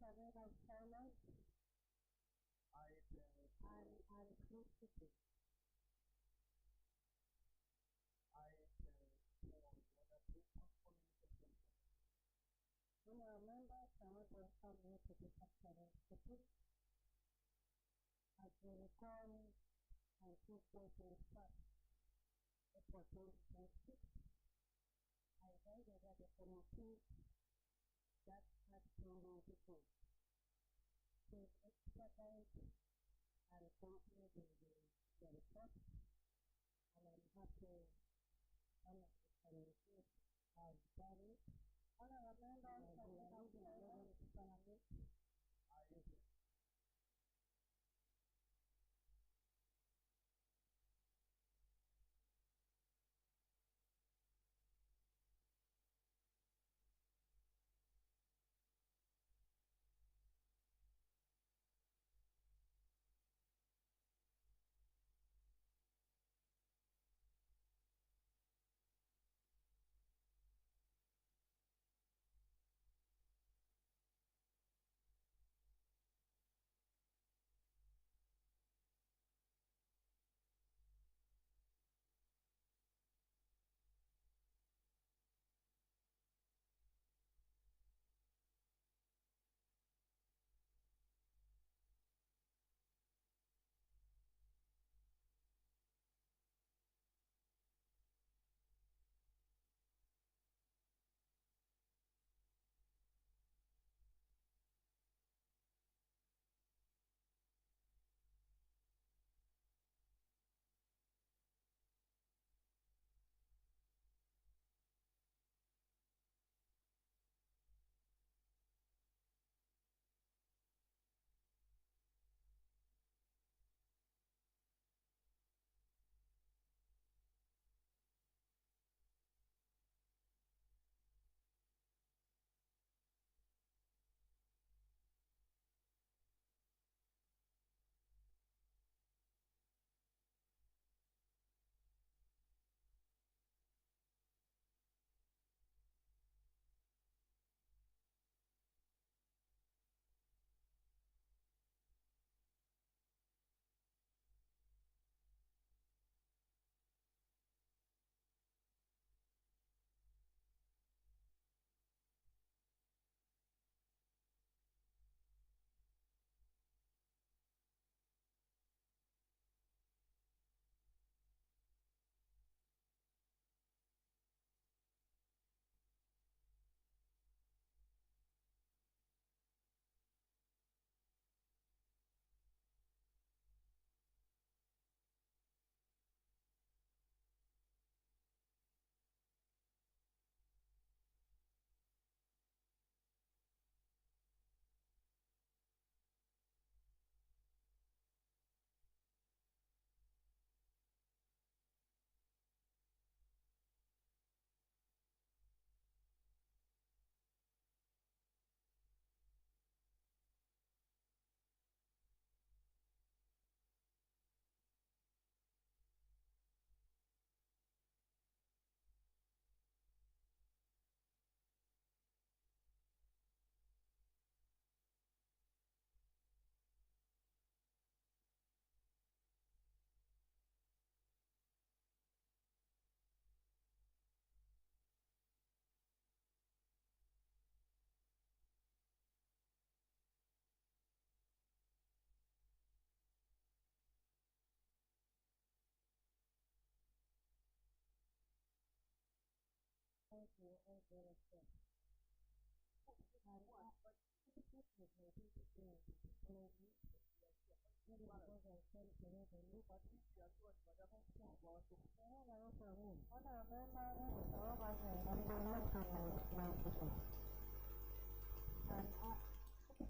survey of sermons and crucifix. We are members and we welcome you to this afternoon's meeting as we recall and take place in the first April 2026. I invite the committee that has been before to expedite and conclude the report, and I'm happy some of the committees have done it. Honorable members of the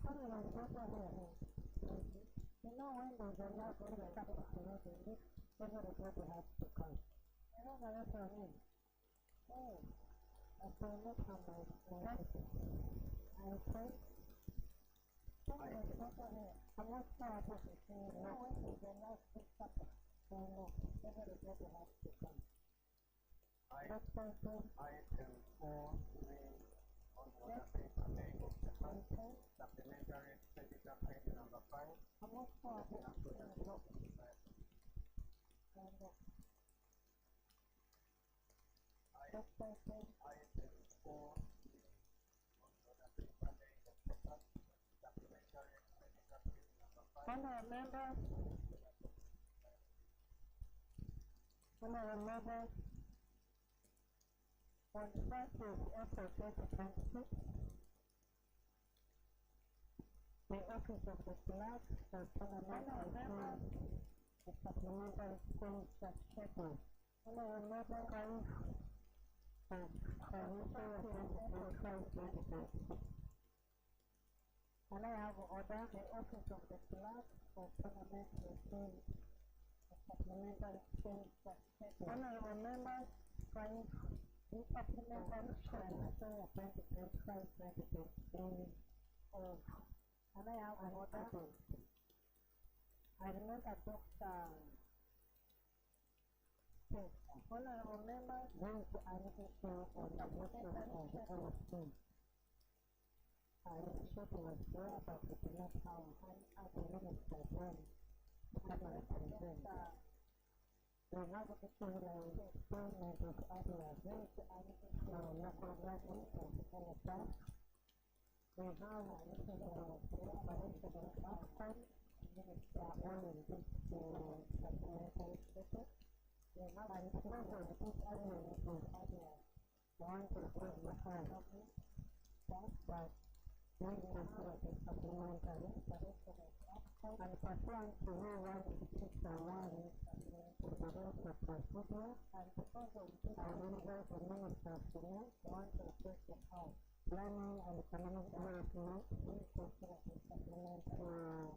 Parliament, thank you all very much. You know when there's a lot of stuff everybody has to come. Oh, I will not have my message. I pray. I'm not sure what to say. No, when there's a lot of stuff, everybody has to come. Item 4 on the paper table. Supplementary medical page number 5. How much for it? Honorable members, on the 1st of April 2026, the Office of the Flag for Tournament approved the supplementary school schedule. Honorable member, calling for financial approval. Can I have order the Office of the Flag for Tournament approved the supplementary school schedule. Honorable members, calling the supplementary financial approval 2023 of. Can I have an order? I remember Dr. Honorable members, there is an issue on the motion of LSP. The issue was there, but we did not have the minister then to come and present. We have an issue like experiment of others. There is an issue on local government of LSP. We have an issue of collaboration of outcome. Minister wanted this to supplementary status. We have an issue of this element of others. Want to put the hard but we will do a supplementary installation of outcome and pursuant to Rule 161 to the rules of procedure, and because of this, I will go to Minister Senior, want to take the house. Planning and economic development, this is a supplementary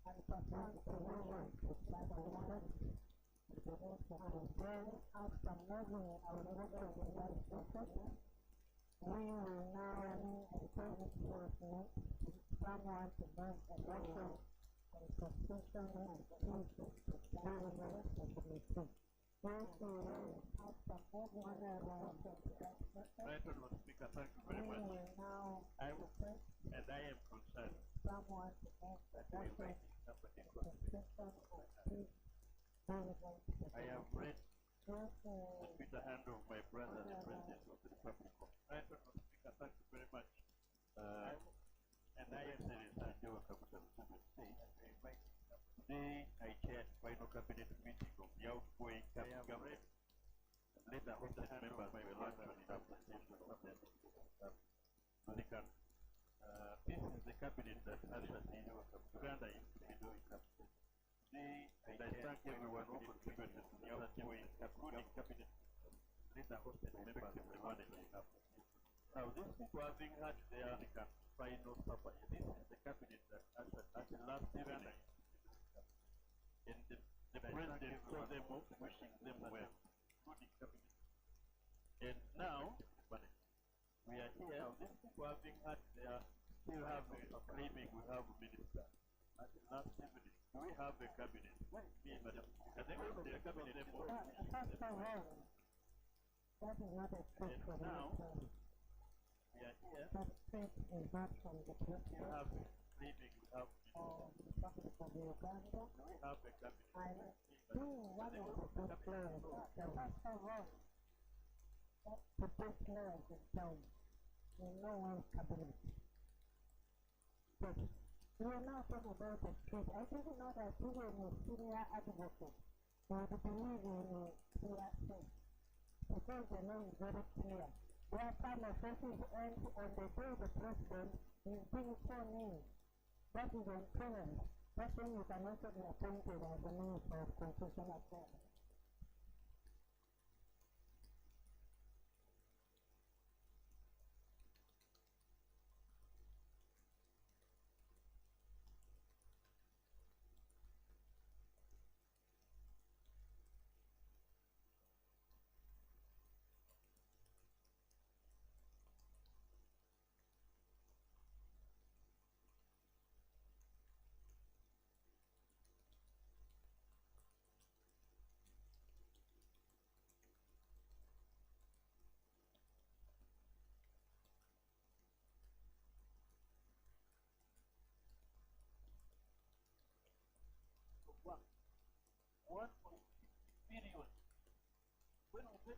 and pursuant to Rule 161 to the rules of procedure, after moving our local organization, we will now encourage enforcement someone to move a local and constitution and future during the rest of the meeting. Therefore, after moving our local Speaker, thank you very much. we will now request And I am concerned someone to move a that we local invite somebody from the constitution and peace during the rest of the I have meeting. read Therefore, with the hand of my brother, the President of the Republic of Ireland. Speaker, thank you very much. And I am the Sanjo Capital State. Today, I chaired final cabinet meeting of the outgoing government. Later, hosted members by the luncheon in appreciation of the Vatican. This is the cabinet that ushers in Uganda into the Middle East. Today, I thank everyone who contributed to the outgoing cabinet. Later, hosted members of the management. Now, these people having had their final supper, this is the cabinet that ushered at the last Uganda. And the president saw them off, wishing them well. Good cabinet. And now, we are here, these people having had their, still have claiming we have a minister. At the last evening, do we have a cabinet? Me, madam. And then all of the cabinet members. first of all, that is not a script for the now, meeting. we are here, That script is not from the we president have claiming we have minister. or the Republic of Uganda. Do we have a cabinet? I do one of the big players. The first of all, that the big players is down. We know one cabinet. But we are now talking about the street. I didn't know that even a senior advocate would believe in a CRC because the law is very clear. There are some offenses and on the day the president is being sworn in. That is unfair. That's when you can also be appointed as the Minister of Constitutional Affairs. 1.6 million. When was it?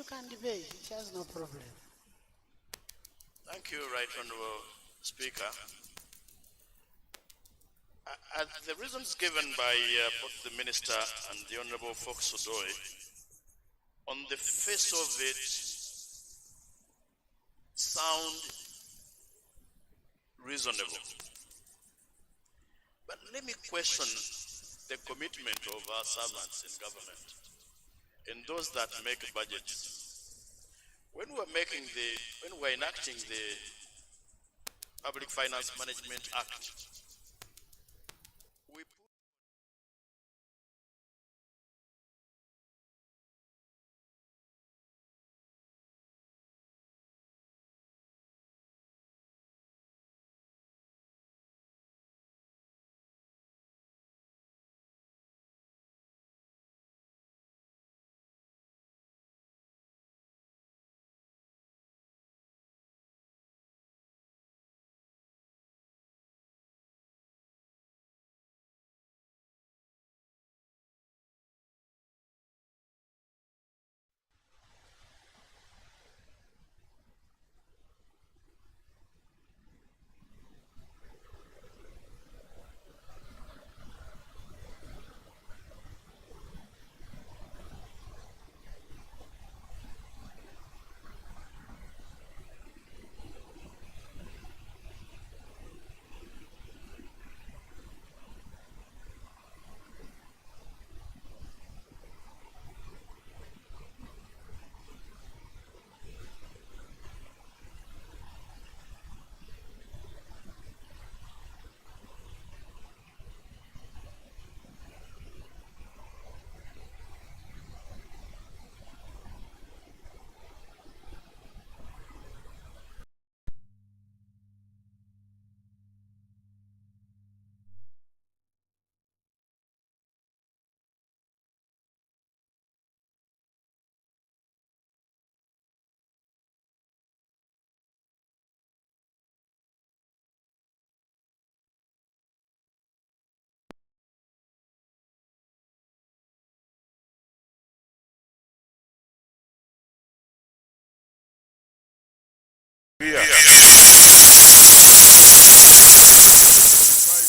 you can debate. It has no problem. Thank you, Right Honorable Speaker. The reasons given by both the Minister and the Honorable Fox Odoi, on the face of it, sound reasonable. But let me question the commitment of our servants in government and those that make budgets. When we're enacting the Public Finance Management Act, we put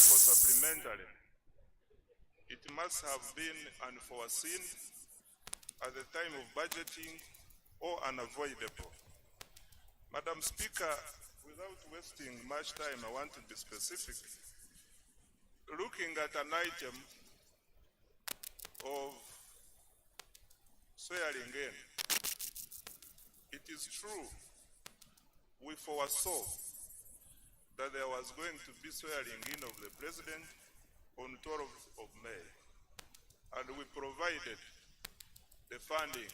for supplementary. It must have been unforeseen at the time of budgeting or unavoidable. Madam Speaker, without wasting much time, I want to be specific. Looking at an item of swearing in, it is true we foresaw that there was going to be swearing in of the President on 12th of May, and we provided the funding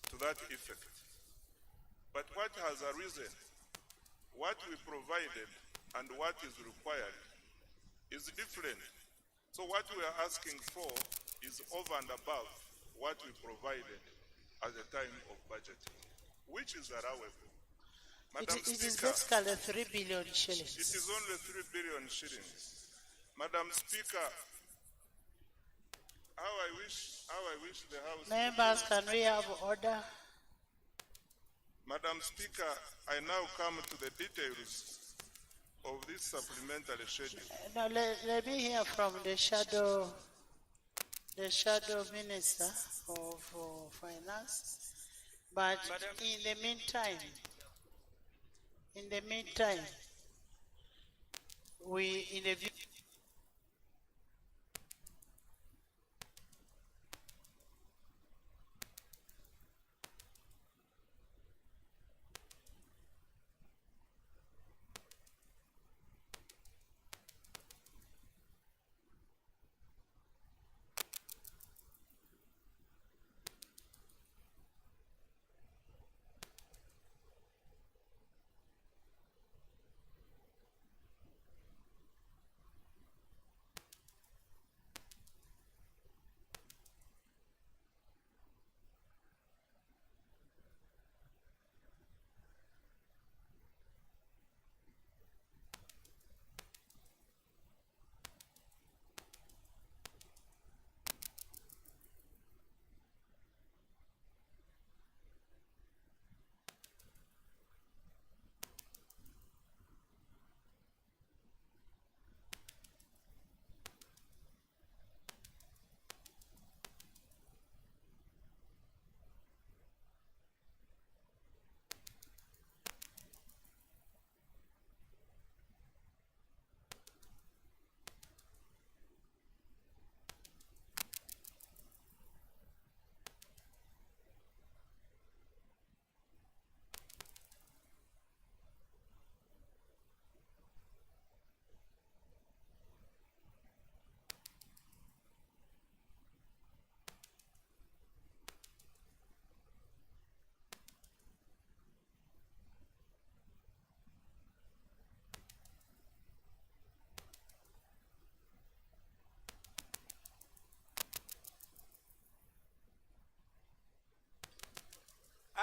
to that effect. But what has arisen, what we provided and what is required is different. So what we are asking for is over and above what we provided at the time of budgeting, which is allowable. Madam It is Speaker, basically 3 billion shillings. it is only 3 billion shillings. Madam Speaker, how I wish the House... Members, can we have order? Madam Speaker, I now come to the details of this supplementary schedule. Now let me hear from the shadow minister of finance. But in the meantime, we in the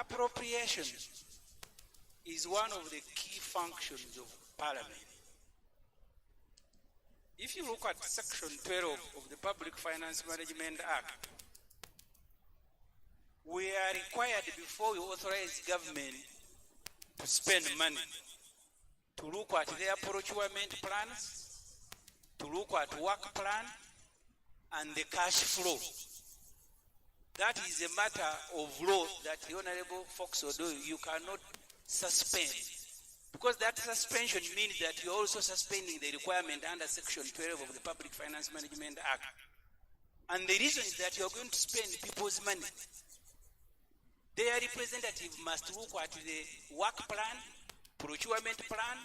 appropriation is one of the key functions of Parliament. If you look at Section 12 of the Public Finance Management Act, we are required, before we authorize government to spend money, to look at their procurement plans, to look at work plan, and the cash flow. That is a matter of law that the Honorable Fox Odo, you cannot suspend. Because that suspension means that you're also suspending the requirement under Section 12 of the Public Finance Management Act. And the reason is that you're going to spend people's money. Their representative must look at the work plan, procurement plan,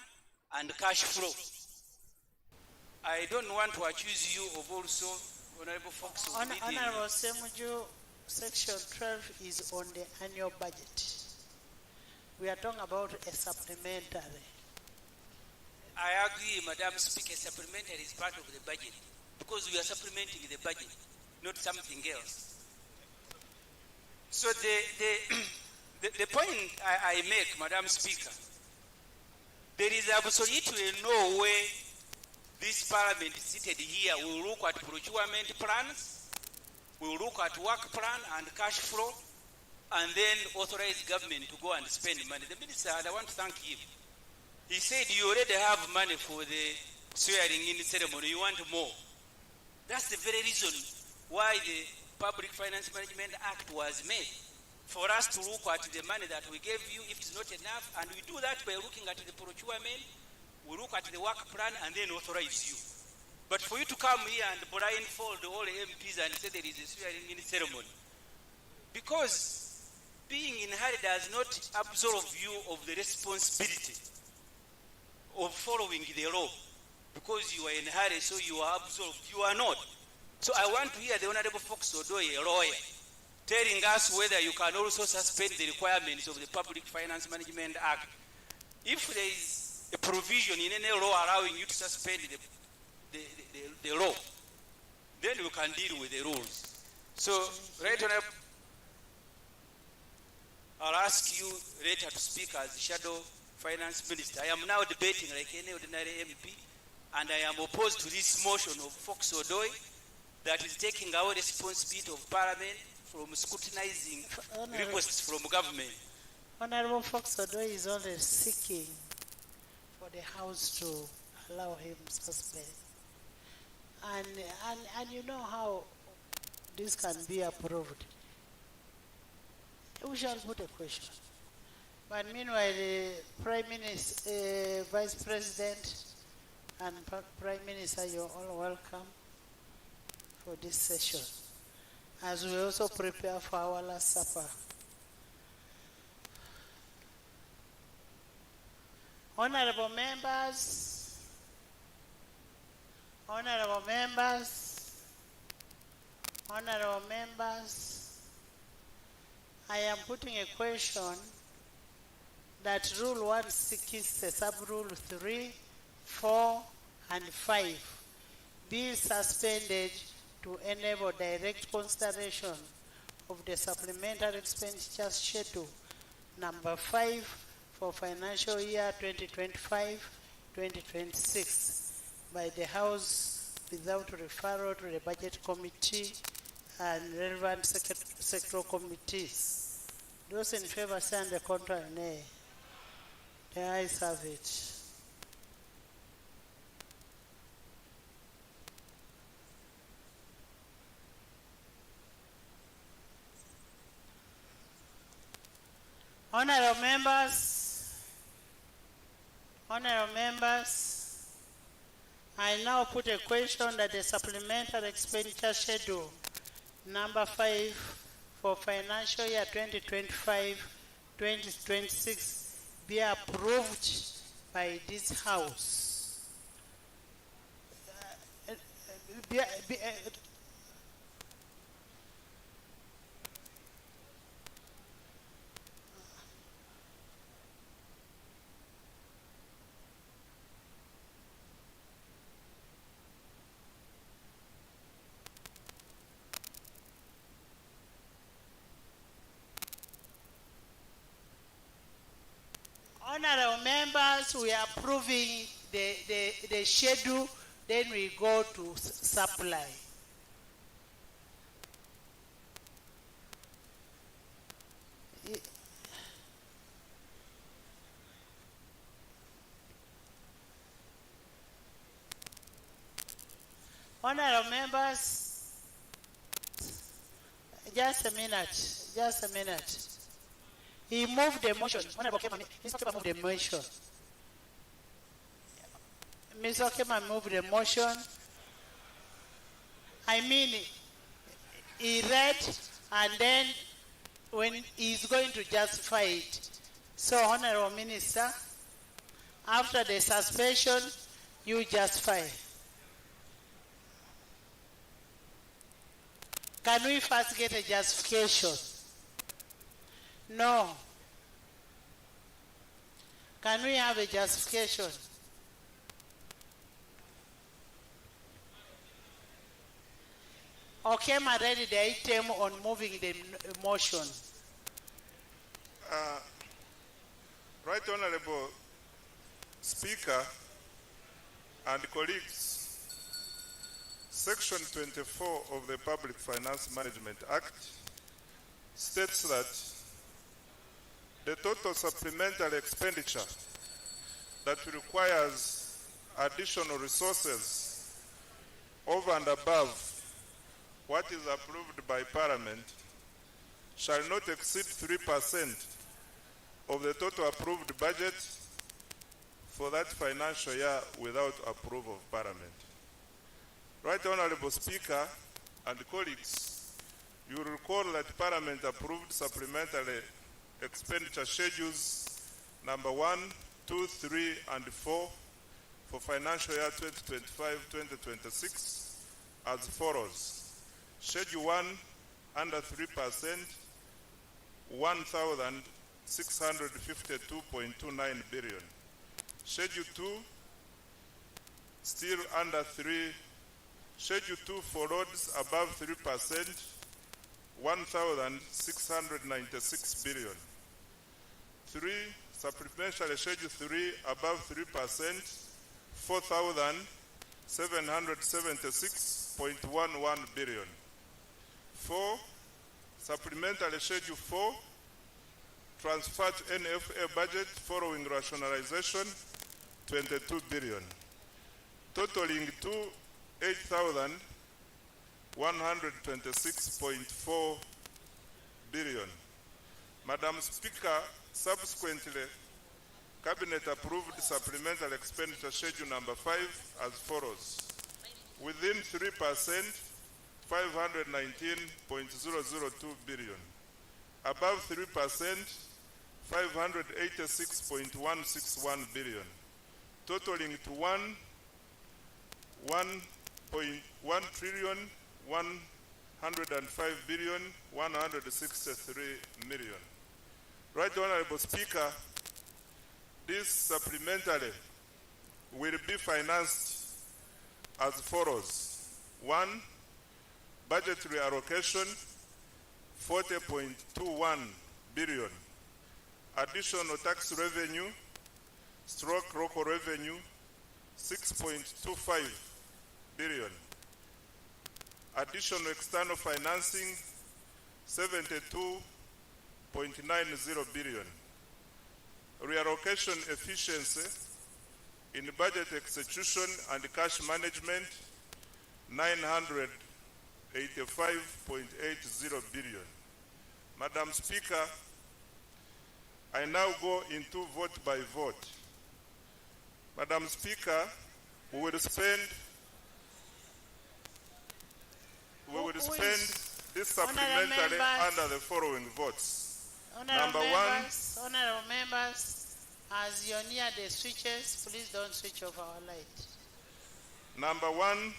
and cash flow. I don't want to accuse you of also, Honorable Fox, of Honorable Semuju, Section 12 is on the annual budget. We are talking about a supplementary. I agree, Madam Speaker, supplementary is part of the budget because we are supplementing the budget, not something else. So the point I make, Madam Speaker, there is absolutely no way this Parliament seated here will look at procurement plans, will look at work plan and cash flow, and then authorize government to go and spend money. The minister, I want to thank him. He said you already have money for the swearing-in ceremony. You want more. That's the very reason why the Public Finance Management Act was made, for us to look at the money that we gave you, if it's not enough, and we do that by looking at the procurement, we look at the work plan, and then authorize you. But for you to come here and blindfold all the MPs and say there is a swearing-in ceremony, because being in hurry does not absolve you of the responsibility of following the law. Because you are in hurry, so you are absolved. You are not. So I want to hear the Honorable Fox Odo, a lawyer, telling us whether you can also suspend the requirements of the Public Finance Management Act. If there is a provision in any law allowing you to suspend the law, then you can deal with the rules. So, right, Honorable, I'll ask you later to speak as Shadow Finance Minister. I am now debating like any ordinary MP, and I am opposed to this motion of Fox Odoi that is taking our responsibility of Parliament from scrutinizing requests from government. Honorable Fox Odoi is only seeking for the House to allow him to suspend. And you know how this can be approved. We shall put a question. But meanwhile, the Prime Minister, Vice President, and Prime Minister, you're all welcome for this session, as we also prepare for our last supper. Honorable members, honorable members, honorable members, I am putting a question that Rule 160, Sub-Rule 3, 4, and 5 be suspended to enable direct consideration of the supplementary expenditure schedule number 5 for financial year 2025-2026 by the House without referral to the Budget Committee and relevant sectoral committees. Those in favor say and the contrary, nay. The ayes have it. Honorable members, I now put a question that the supplementary expenditure schedule number 5 for financial year 2025-2026 be approved by this House. Honorable members, we are approving the schedule, then we go to supply. Honorable members, just a minute. He moved the motion. Honorable Kema, Mr. Kema moved the motion. Mr. Kema moved the motion. I mean, he read and then when he's going to justify it. So, Honorable Minister, after the suspension, you justify. Can we first get a justification? No. Can we have a justification? Okay, I read the item on moving the motion. Right Honorable Speaker and colleagues, Section 24 of the Public Finance Management Act states that the total supplementary expenditure that requires additional resources over and above what is approved by Parliament shall not exceed 3% of the total approved budget for that financial year without approval of Parliament. Right Honorable Speaker and colleagues, you will recall that Parliament approved supplementary expenditure schedules number 1, 2, 3, and 4 for financial year 2025-2026 as follows. Schedule 1, under 3%, 1,652.29 billion. Schedule 2, still under 3. Schedule 2 for roads above 3%, 1,696 billion. 3, supplementary schedule 3 above 3%, 4,776.11 billion. 4, supplementary schedule 4, transfer to NFA budget following rationalization, 22 billion. Totaling to 8,126.4 billion. Madam Speaker, subsequently, Cabinet approved supplemental expenditure schedule number 5 as follows. Within 3%, 519.002 billion. Above 3%, 586.161 billion. Totaling to 1,105,163,000,000. Right Honorable Speaker, this supplementary will be financed as follows. 1, budgetary allocation 40.21 billion. Additional tax revenue / local revenue 6.25 billion. Additional external financing 72.90 billion. Reallocation efficiency in budget execution and cash management 985.80 billion. Madam Speaker, I now go into vote by vote. Madam Speaker, we will spend this supplementary under the following votes. Number 1. Honorable members, as you're near the switches, please don't switch off our light. Number 1,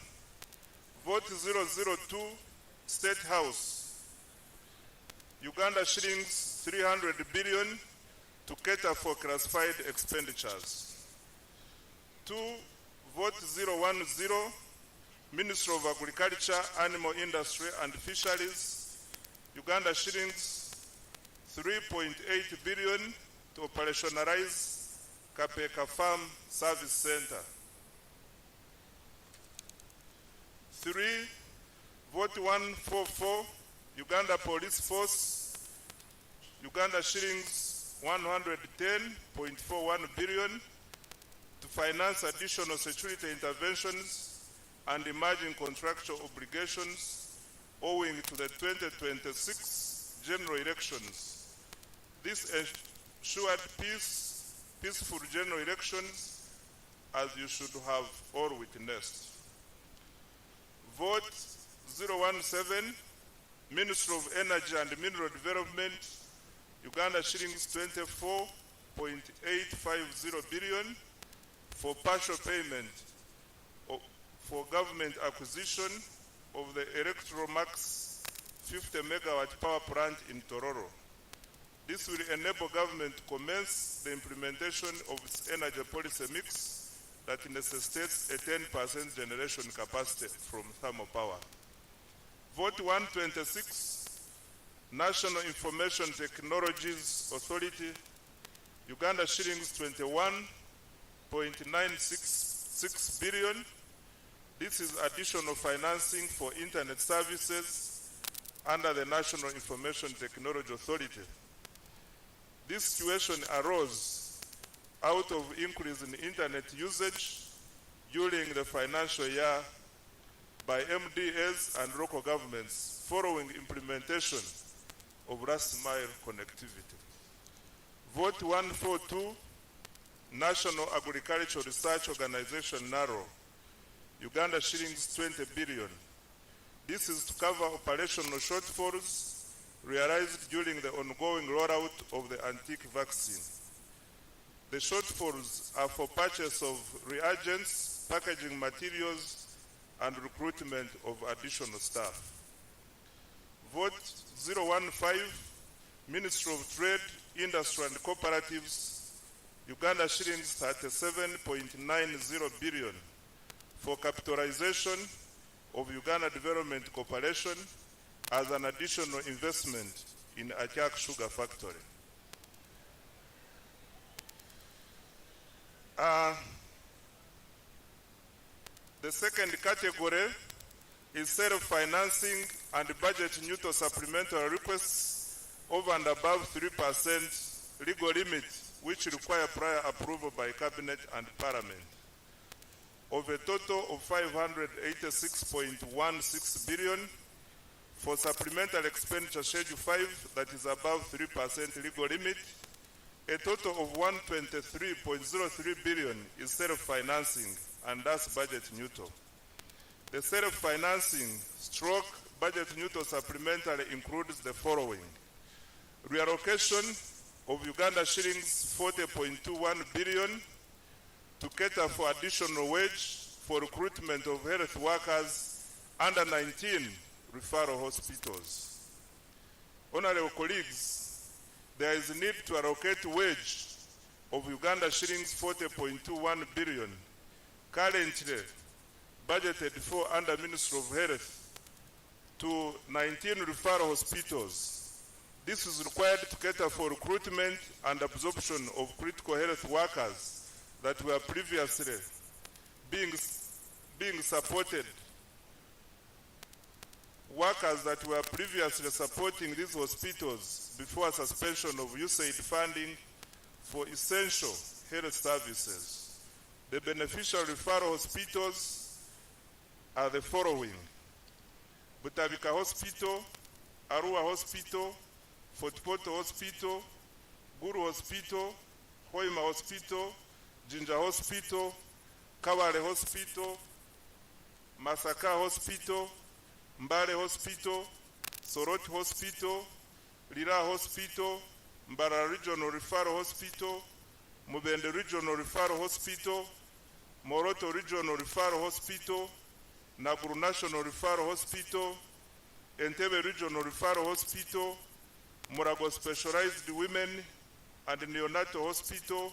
vote 002, State House. Uganda shillings 300 billion to cater for classified expenditures. 2, vote 010, Ministry of Agriculture, Animal Industry and Fisheries, Uganda shillings 3.8 billion to operationalize Kapeka Farm Service Center. 3. Vote 144, Uganda Police Force, Uganda shillings 110.41 billion to finance additional security interventions and emerging contractual obligations owing to the 2026 general elections. This ensured peaceful general elections, as you should have all witnessed. Vote 017, Ministry of Energy and Mineral Development, Uganda shillings 24.850 billion for partial payment for government acquisition of the Electromax 50 megawatt power plant in Tororo. This will enable government to commence the implementation of its energy policy mix that necessitates a 10% generation capacity from thermal power. Vote 126, National Information Technologies Authority, Uganda shillings 21.966 billion. This is additional financing for internet services under the National Information Technology Authority. This situation arose out of increase in internet usage during the financial year by MDAs and local governments following implementation of last mile connectivity. Vote 142, National Agricultural Research Organization, NARO, Uganda shillings 20 billion. This is to cover operational shortfalls realized during the ongoing rollout of the antique vaccine. The shortfalls are for purchase of reagents, packaging materials, and recruitment of additional staff. Vote 015, Ministry of Trade, Industry and Cooperatives, Uganda shillings 37.90 billion for capitalization of Uganda Development Corporation as an additional investment in Achak Sugar Factory. The second category is self-financing and budget-neutral supplementary requests over and above 3% legal limit, which require prior approval by Cabinet and Parliament, of a total of 586.16 billion for supplementary expenditure Schedule 5 that is above 3% legal limit. A total of 123.03 billion is self-financing and thus budget neutral. The self-financing stroke budget neutral supplementary includes the following: reallocation of Uganda shillings 40.21 billion to cater for additional wage for recruitment of health workers under 19 referral hospitals. Honorable colleagues, there is a need to allocate wage of Uganda shillings 40.21 billion currently budgeted for under Ministry of Health to 19 referral hospitals. This is required to cater for recruitment and absorption of critical health workers that were previously being supported. Workers that were previously supporting these hospitals before suspension of USAID funding for essential health services. The beneficial referral hospitals are the following: Butabika Hospital, Arua Hospital, Fort Portal Hospital, Guru Hospital, Hoima Hospital, Jinja Hospital, Kawale Hospital, Masaka Hospital, Mbale Hospital, Soroti Hospital, Lira Hospital, Mbara Regional Referral Hospital, Mubende Regional Referral Hospital, Moroto Regional Referral Hospital, Naguru National Referral Hospital, Entebbe Regional Referral Hospital, Murago Specialized Women and Neonatal Hospital,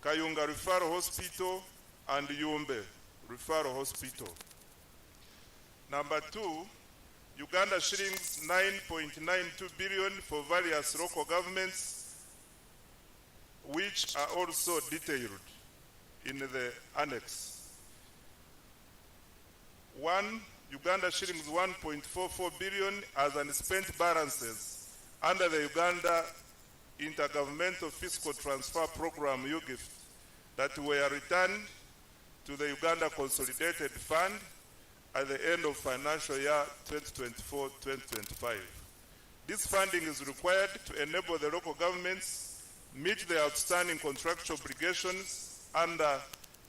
Kayunga Referral Hospital, and Yumbe Referral Hospital. Number 2, Uganda shillings 9.92 billion for various local governments which are also detailed in the annex. Uganda shillings 1.44 billion as unspent balances under the Uganda Intergovernmental Fiscal Transfer Program UGIFT that were returned to the Uganda Consolidated Fund at the end of financial year 2024-2025. This funding is required to enable the local governments meet their outstanding contractual obligations under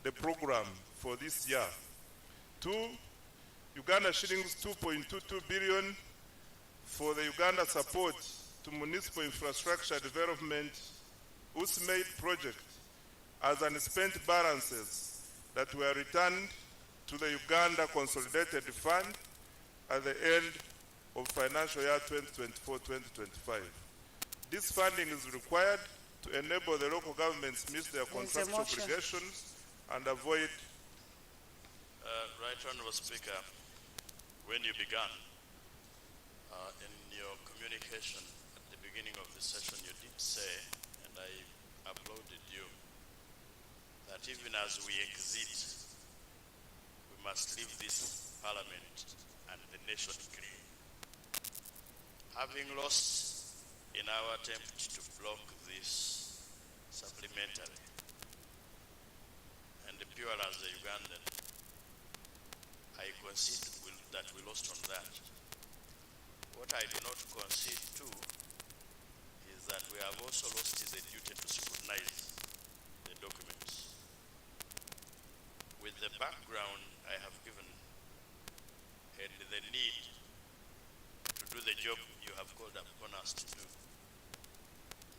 the program for this year. 2, Uganda shillings 2.22 billion for the Uganda support to municipal infrastructure development USMAID project as unspent balances that were returned to the Uganda Consolidated Fund at the end of financial year 2024-2025. This funding is required to enable the local governments meet their contractual obligations and avoid. Right Honourable Speaker, when you began in your communication at the beginning of the session, you did say, and I applauded you, that even as we exit, we must leave this parliament and the nation clean. Having lost in our attempt to block this supplementary, and pure as a Ugandan, I concede that we lost on that. What I do not concede too is that we have also lost the duty to scrutinize the documents. With the background I have given and the need to do the job you have called upon us to do,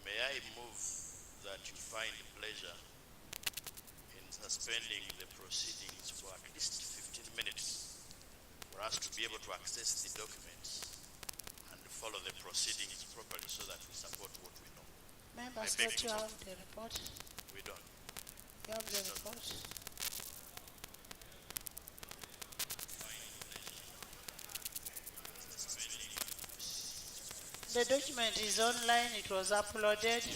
may I move that you find pleasure in suspending the proceedings for at least 15 minutes for us to be able to access the documents and follow the proceedings properly so that we support what we know. Members, don't you have the report? We don't. You have the report? The document is online, it was uploaded.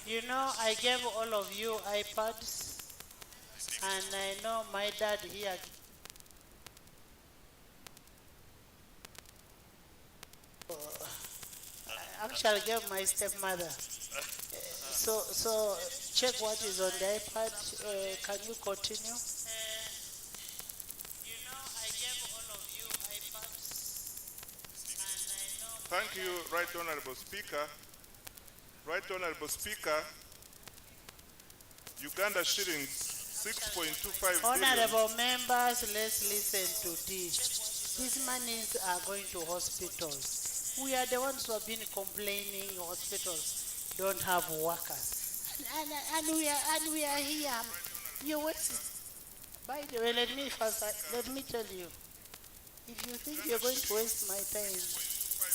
You know, I gave all of you iPads, and I know my dad here. I actually gave my stepmother. So check what is on the iPad. Can you continue? You know, I gave all of you iPads, and I know. Thank you, Right Honourable Speaker. Right Honourable Speaker, Uganda shillings 6.25 billion. Honourable members, let's listen to this. These monies are going to hospitals. We are the ones who have been complaining hospitals don't have workers. And we are here. You waste. By the way, let me tell you. If you think you're going to waste my time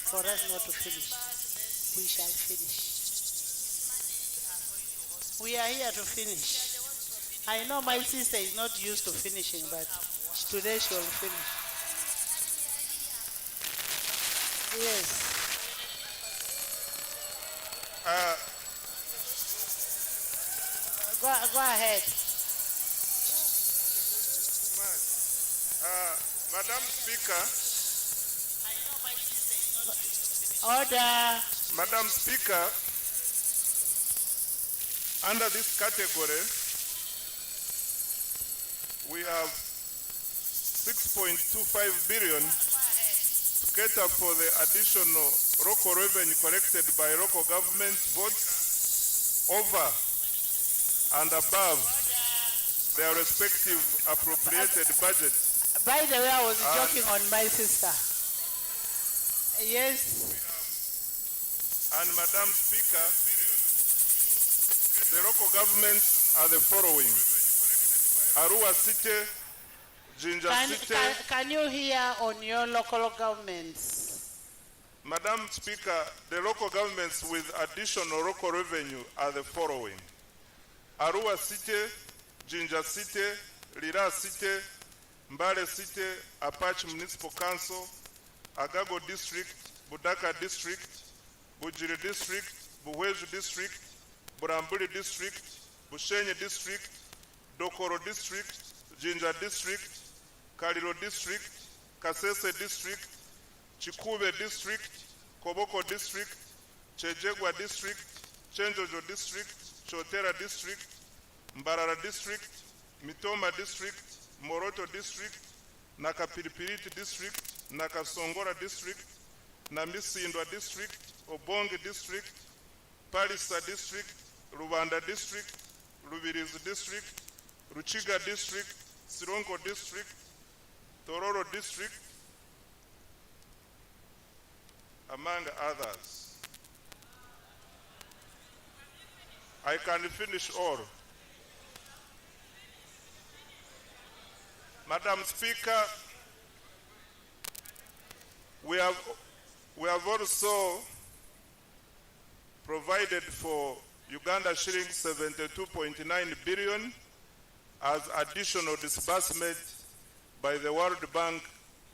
for us not to finish, we shall finish. We are here to finish. I know my sister is not used to finishing, but today she will finish. Yes. Go ahead. Madam Speaker. Order. Madam Speaker, under this category, we have 6.25 billion to cater for the additional local revenue collected by local government votes over and above their respective appropriated budgets. By the way, I was joking on my sister. Yes. And Madam Speaker, the local governments are the following: Arua City, Jinja City. Can you hear on your local governments? Madam Speaker, the local governments with additional local revenue are the following: Arua City, Jinja City, Lira City, Mbale City, Apache Municipal Council, Agago District, Budaka District, Bujiri District, Buhweju District, Burambuli District, Bushenyi District, Dokoro District, Jinja District, Kaliro District, Kasese District, Chikube District, Koboko District, Chejegwa District, Chenjojo District, Chotera District, Mbarara District, Mitoma District, Moroto District, Nakapiripiriti District, Nakasongora District, Namisindwa District, Obonge District, Palisa District, Rubanda District, Rubirizi District, Ruchiga District, Sironko District, Tororo District, among others. I can finish all. Madam Speaker, we have also provided for Uganda shillings 72.9 billion as additional disbursement by the World Bank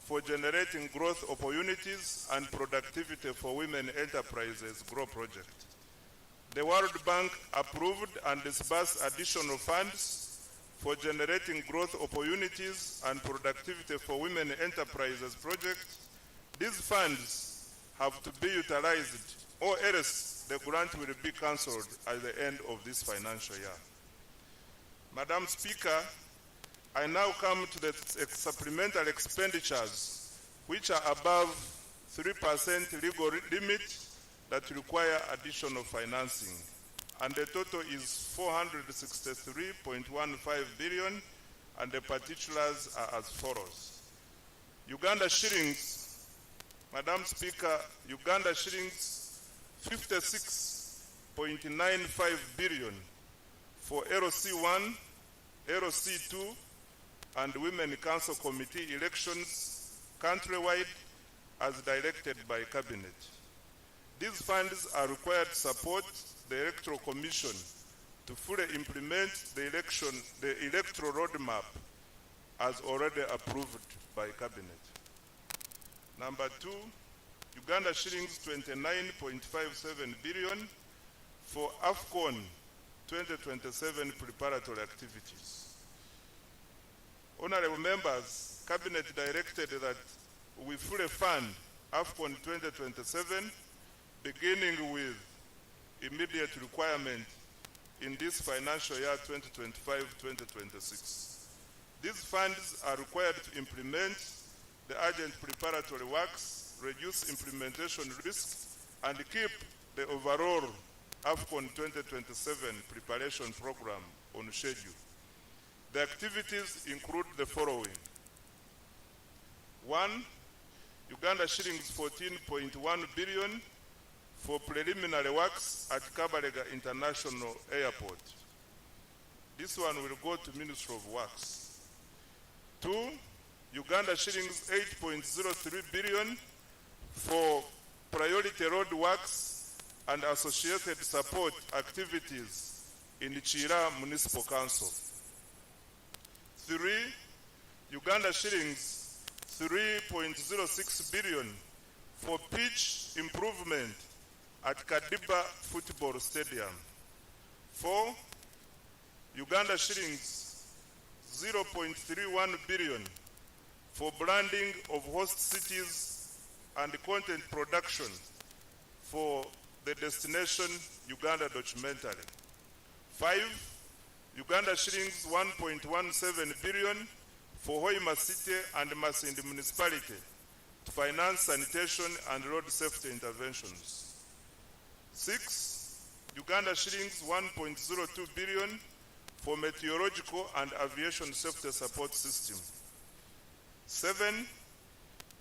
for generating growth opportunities and productivity for women enterprises GROW project. The World Bank approved and disbursed additional funds for generating growth opportunities and productivity for women enterprises project. These funds have to be utilized or else the grant will be cancelled at the end of this financial year. Madam Speaker, I now come to the supplemental expenditures which are above 3% legal limit that require additional financing. And the total is 463.15 billion, and the particulars are as follows. Uganda shillings, Madam Speaker, Uganda shillings 56.95 billion for LC1, LC2, and Women Council Committee elections countrywide as directed by Cabinet. These funds are required to support the Electoral Commission to fully implement the electoral roadmap as already approved by Cabinet. Number 2, Uganda shillings 29.57 billion for AFCON 2027 preparatory activities. Honorable members, Cabinet directed that we fully fund AFCON 2027 beginning with immediate requirement in this financial year 2025-2026. These funds are required to implement the urgent preparatory works, reduce implementation risks, and keep the overall AFCON 2027 preparation program on schedule. The activities include the following. 1, Uganda shillings 14.1 billion for preliminary works at Kabalega International Airport. This one will go to Ministry of Works. 2, Uganda shillings 8.03 billion for priority road works and associated support activities in Chira Municipal Council. 3, Uganda shillings 3.06 billion for pitch improvement at Kadiba Football Stadium. 4, Uganda shillings 0.31 billion for branding of host cities and content production for the Destination Uganda documentary. 5, Uganda shillings 1.17 billion for Hoima City and Masindi Municipality to finance sanitation and road safety interventions. 6, Uganda shillings 1.02 billion for meteorological and aviation safety support system. 7,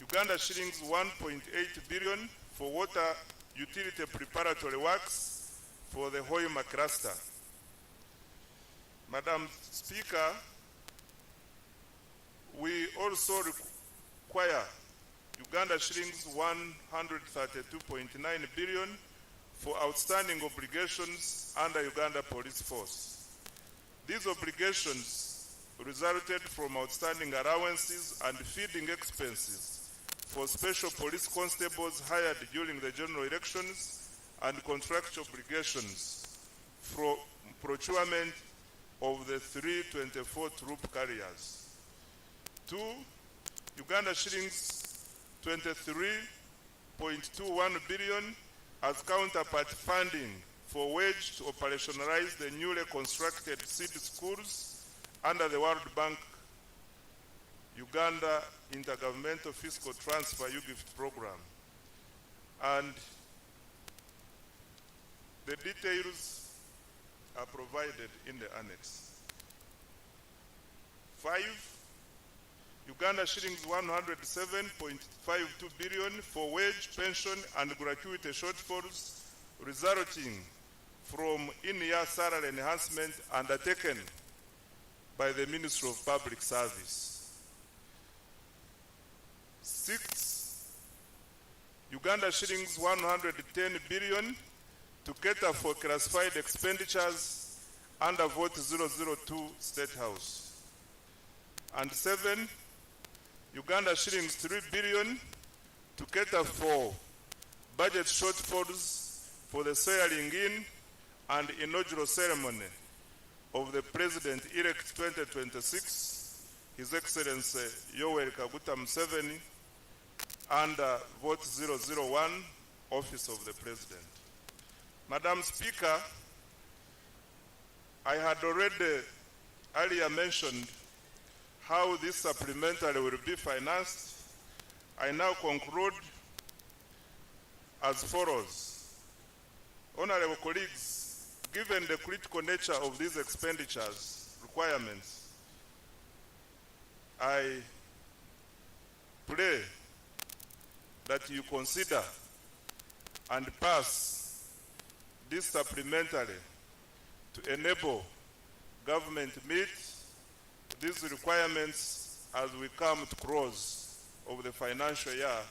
Uganda shillings 1.8 billion for water utility preparatory works for the Hoima cluster. Madam Speaker, we also require Uganda shillings 132.9 billion for outstanding obligations under Uganda Police Force. These obligations resulted from outstanding allowances and feeding expenses for special police constables hired during the general elections and contractual obligations from procurement of the 324 troop carriers. 2. Uganda shillings 23.21 billion as counterpart funding for wage to operationalize the newly constructed seed schools under the World Bank Uganda Intergovernmental Fiscal Transfer UGIFT program. And the details are provided in the annex. 5. Uganda shillings 107.52 billion for wage, pension and gratuity shortfalls resulting from in-year salary enhancement undertaken by the Ministry of Public Service. 6. Uganda shillings 110 billion to cater for classified expenditures under Vote 002 State House. And 7. Uganda shillings 3 billion to cater for budget shortfalls for the swearing in and inaugural ceremony of the President-elect 2026, His Excellency Yoweri Kaguta Museveni, under Vote 001, Office of the President. Madam Speaker, I had already earlier mentioned how this supplementary will be financed. I now conclude as follows. Honorable colleagues, given the critical nature of these expenditures requirements, I pray that you consider and pass this supplementary to enable government to meet these requirements as we come to close of the financial year,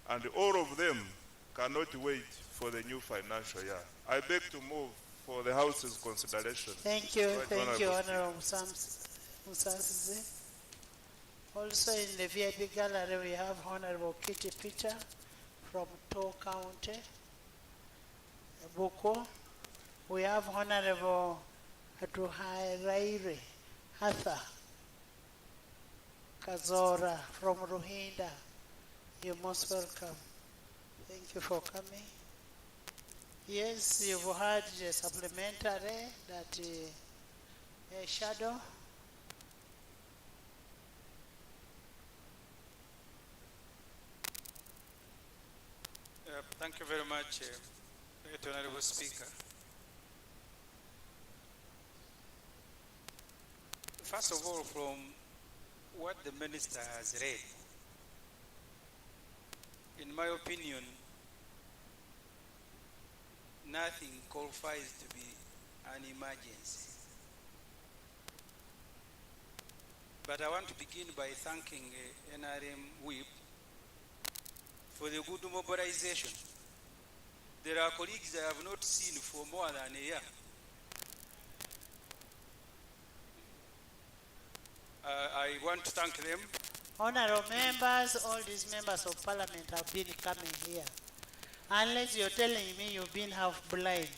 and all of them cannot wait for the new financial year. I beg to move for the House's consideration. Thank you, Right, thank you, Honorable Honorable Musasizi. Also in the VIP gallery we have Honorable Kitty Peter from Tow County, Buko. We have Honorable Atuhairaire Hatha Kazora from Ruhinda. You're most welcome. Thank you for coming. Yes, you've heard the supplementary that a shadow. Thank you very much, Honorable Speaker. First of all, from what the Minister has read, in my opinion, nothing qualifies to be an emergency. But I want to begin by thanking NRM Whip for the good mobilization. There are colleagues I have not seen for more than a year. I want to thank them. Honorable members, all these members of parliament have been coming here. Unless you're telling me you've been half blind.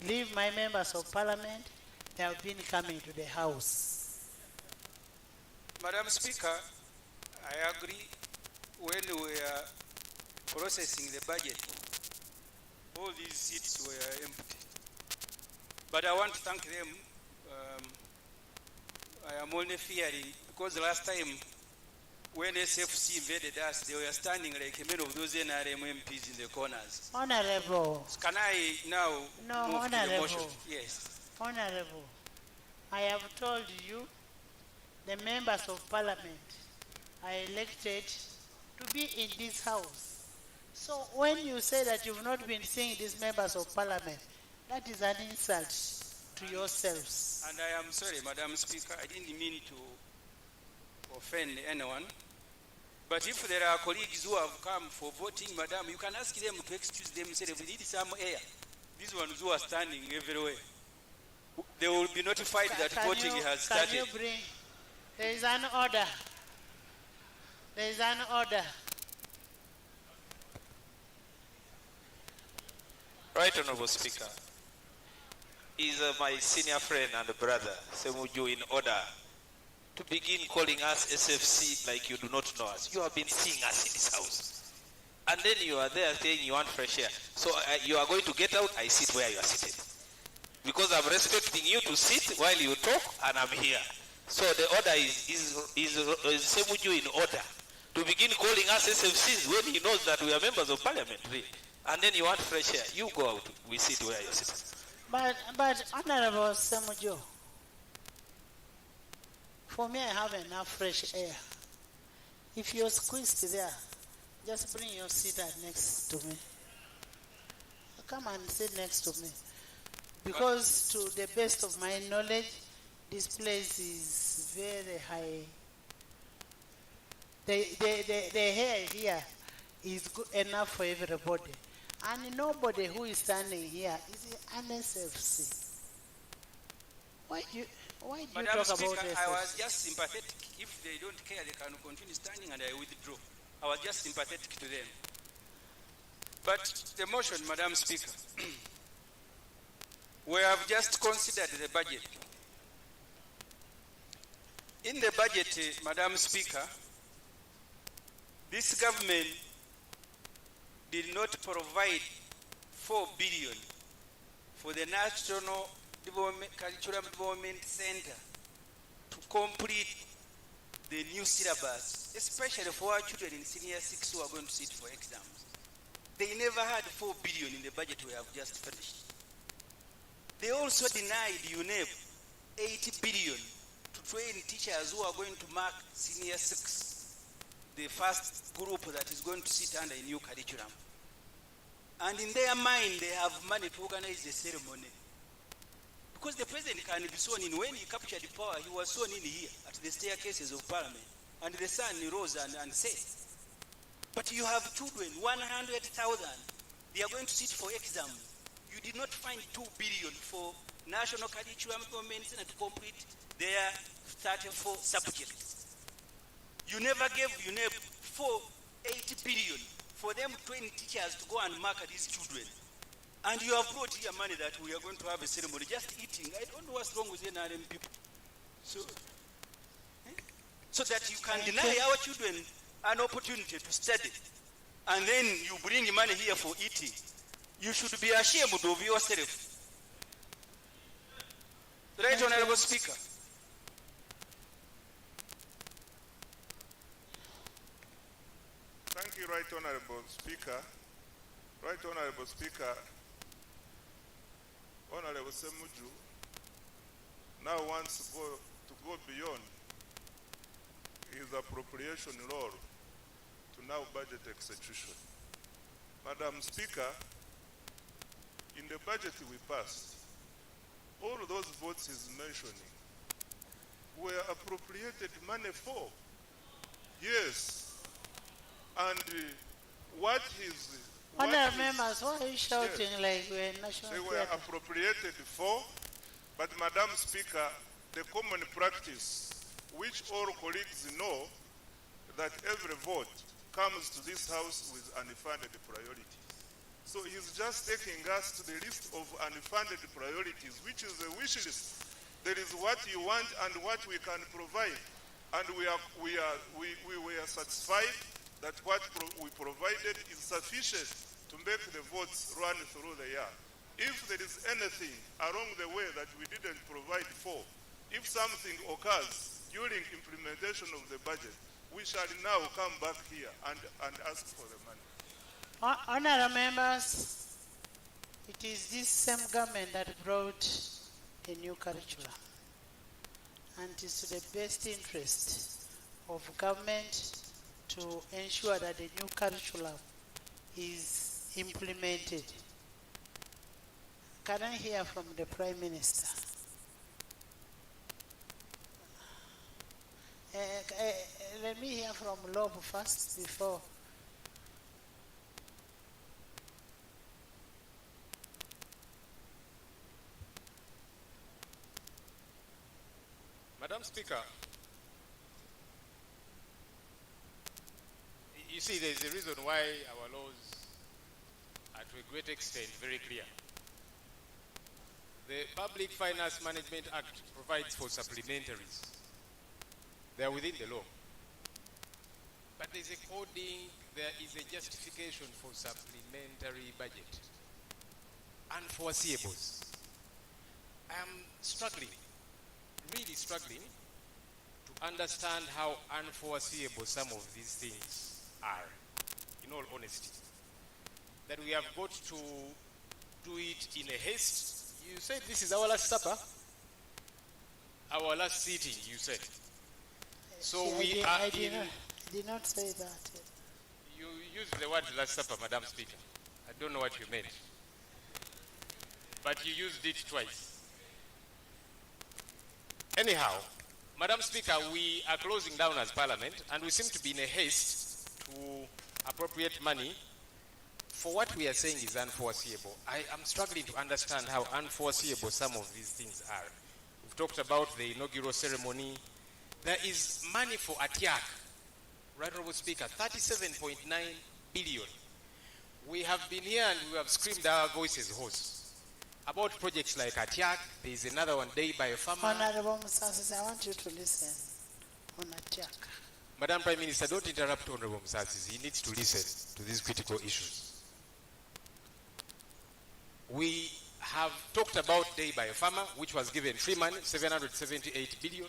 Leave my members of parliament, they have been coming to the house. Madam Speaker, I agree. When we are processing the budget, all these seats were empty. But I want to thank them. I am only fearing, because last time when SFC invaded us, they were standing like many of those NRM MPs in the corners. Honorable. Can I now move to the motion? Honorable. Yes. Honorable, I have told you the members of parliament are elected to be in this house. So when you say that you've not been seeing these members of parliament, that is an insult to yourselves. And I am sorry, Madam Speaker, I didn't mean to offend anyone. But if there are colleagues who have come for voting, Madam, you can ask them to excuse themselves. We need some air. These ones who are standing everywhere, they will be notified that voting has started. Can you bring? There is an order. There is an order. Right Honorable Speaker, is my senior friend and brother, Semuju, in order to begin calling us SFC like you do not know us. You have been seeing us in this house. And then you are there saying you want fresh air. So you are going to get out, I sit where you are seated. Because I'm respecting you to sit while you talk, and I'm here. So the order is Semuju in order to begin calling us SFCs when he knows that we are members of parliament, really. And then you want fresh air. You go out, we sit where you sit. But Honorable Semuju, for me I have enough fresh air. If you're squeezed there, just bring your seat next to me. Come and sit next to me. Because to the best of my knowledge, this place is very high. The hair here is good enough for everybody. And nobody who is standing here is an SFC. Why do you Madam talk Speaker, about SFC? I was just sympathetic. If they don't care, they can continue standing and I withdraw. I was just sympathetic to them. But the motion, Madam Speaker, we have just considered the budget. In the budget, Madam Speaker, this government did not provide 4 billion for the National Curriculum Development Center to complete the new syllabus, especially for our children in senior 6 who are going to sit for exams. They never had 4 billion in the budget we have just finished. They also denied UNEP 80 billion to train teachers who are going to mark senior 6, the first group that is going to sit under a new curriculum. And in their mind, they have money to organize the ceremony. Because the president can be sworn in. When he captured the power, he was sworn in here at the staircases of parliament. And the sun rose and said, but you have children, 100,000. They are going to sit for exam. You did not find 2 billion for National Curriculum Development Center to complete their 34 subjects. You never gave UNEP 80 billion for them 20 teachers to go and mark these children. And you have brought here money that we are going to have a ceremony, just eating. I don't know what's wrong with NRM people. So that you can deny our children an opportunity to study. And then you bring money here for eating. You should be ashamed of yourself. Right, Honorable Speaker. Thank you, Right Honorable Speaker. Right Honorable Speaker, Honorable Semuju now wants to go beyond his appropriation law to now budget execution. Madam Speaker, in the budget we passed, all those votes he's mentioning were appropriated money for. Yes. And what is... Honorable members, why are you shouting like we're national they were theater? appropriated for, but Madam Speaker, the common practice, which all colleagues know, that every vote comes to this House with unfunded priorities. So he's just taking us to the list of unfunded priorities, which is a wish list. There is what you want and what we can provide. And we were satisfied that what we provided is sufficient to make the votes run through the year. If there is anything along the way that we didn't provide for, if something occurs during implementation of the budget, we shall now come back here and ask for the money. Honorable members, it is this same government that brought a new curriculum. And it is to the best interest of government to ensure that the new curriculum is implemented. Can I hear from the Prime Minister? Let me hear from Lob first before. Madam Speaker, you see, there is a reason why our laws are to a great extent very clear. The Public Finance Management Act provides for supplementaries. They are within the law. But there is a coding, there is a justification for supplementary budget. Unforeseeables. I am struggling, really struggling, to understand how unforeseeable some of these things are, in all honesty. That we have got to do it in a haste. You said this is our last supper, our last sitting, you said. So I did not say that. You used the word last supper, Madam Speaker. I don't know what you meant. But you used it twice. Anyhow, Madam Speaker, we are closing down as Parliament and we seem to be in a haste to appropriate money for what we are saying is unforeseeable. I am struggling to understand how unforeseeable some of these things are. We've talked about the inaugural ceremony. There is money for ATIAC, Right Honourable Speaker, 37.9 billion. We have been here and we have screamed our voices hoarse about projects like ATIAC. There is another one, Day by a Farmer. Honourable Musasizi, I want you to listen on ATIAC. Madam Prime Minister, don't interrupt Honourable Musasizi. He needs to listen to these critical issues. We have talked about Day by a Farmer, which was given free money, 778 billion.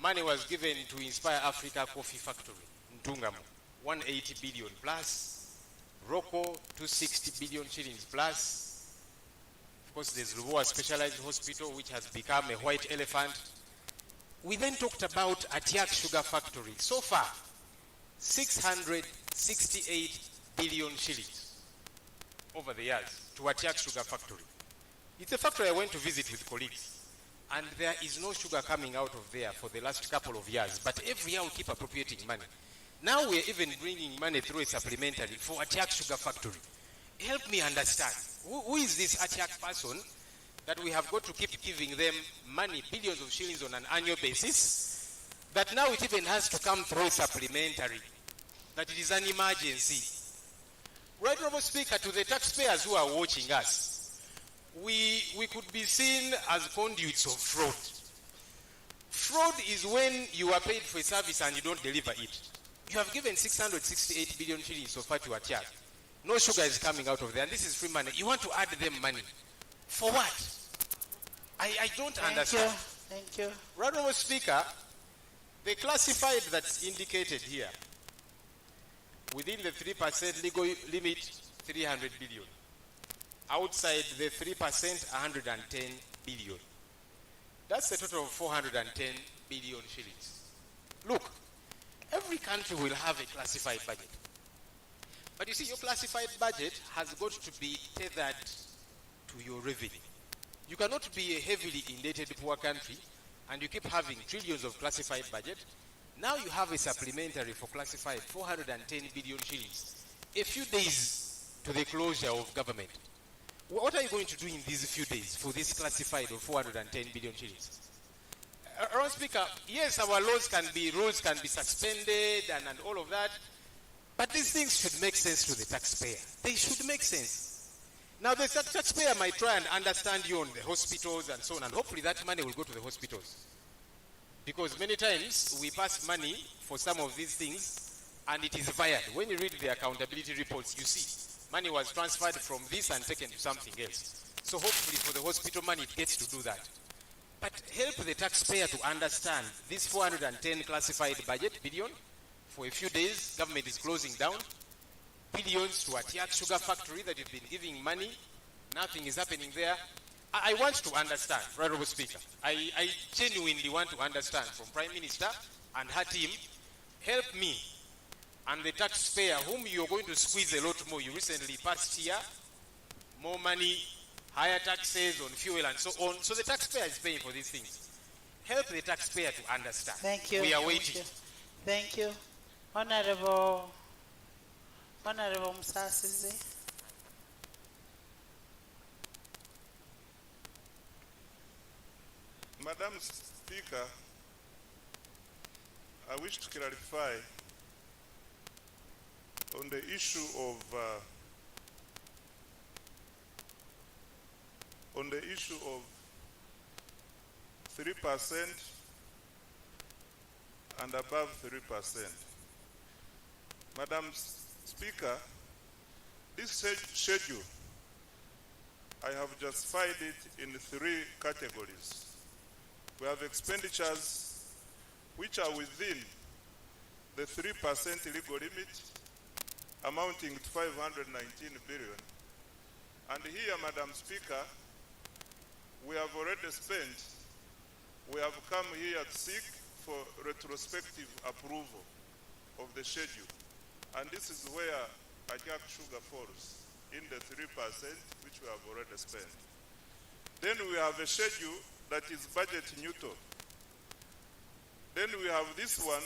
Money was given to Inspire Africa Coffee Factory in Tungamu, 180 billion plus. Rocco, 260 billion shillings plus. Of course, there's Lubowa Specialized Hospital, which has become a white elephant. We then talked about ATIAC Sugar Factory. So far, 668 billion shillings over the years to ATIAC Sugar Factory. It's a factory I went to visit with colleagues. And there is no sugar coming out of there for the last couple of years. But every year we keep appropriating money. Now we are even bringing money through a supplementary for ATIAC Sugar Factory. Help me understand. Who is this ATIAC person that we have got to keep giving them money, billions of shillings on an annual basis, that now it even has to come through a supplementary, that it is an emergency? Right, Honourable Speaker, to the taxpayers who are watching us, we could be seen as conduits of fraud. Fraud is when you are paid for a service and you don't deliver it. You have given 668 billion shillings so far to ATIAC. No sugar is coming out of there, and this is free money. You want to add them money. For what? I don't understand. Thank you. Right, Honourable Speaker, the classified that's indicated here, within the 3% legal limit, 300 billion. Outside the 3%, 110 billion. That's a total of 410 billion shillings. Look, every country will have a classified budget. But you see, your classified budget has got to be tethered to your revenue. You cannot be a heavily indebted poor country and you keep having trillions of classified budget. Now you have a supplementary for classified 410 billion shillings. A few days to the closure of government. What are you going to do in these few days for this classified of 410 billion shillings? Honourable Speaker, yes, our rules can be suspended and all of that, but these things should make sense to the taxpayer. They should make sense. Now the taxpayer might try and understand you on the hospitals and so on, and hopefully that money will go to the hospitals. Because many times we pass money for some of these things and it is fired. When you read the accountability reports, you see money was transferred from this and taken to something else. So hopefully for the hospital money it gets to do that. But help the taxpayer to understand this 410 classified budget billion. For a few days, government is closing down. Billions to ATIAC Sugar Factory that you've been giving money. Nothing is happening there. I want to understand, Right Honourable Speaker. I genuinely want to understand from Prime Minister and her team. Help me and the taxpayer whom you're going to squeeze a lot more. You recently passed here more money, higher taxes on fuel and so on. So the taxpayer is paying for these things. Help the taxpayer to understand. Thank you. We are waiting. Thank you. Honourable Musasizi. Madam Speaker, I wish to clarify on the issue of on the issue of 3% and above 3%. Madam Speaker, this schedule, I have justified it in 3 categories. We have expenditures which are within the 3% legal limit, amounting to 519 billion. And here, Madam Speaker, we have already spent, we have come here to seek for retrospective approval of the schedule. And this is where Ajak Sugar falls, in the 3% which we have already spent. Then we have a schedule that is budget neutral. Then we have this one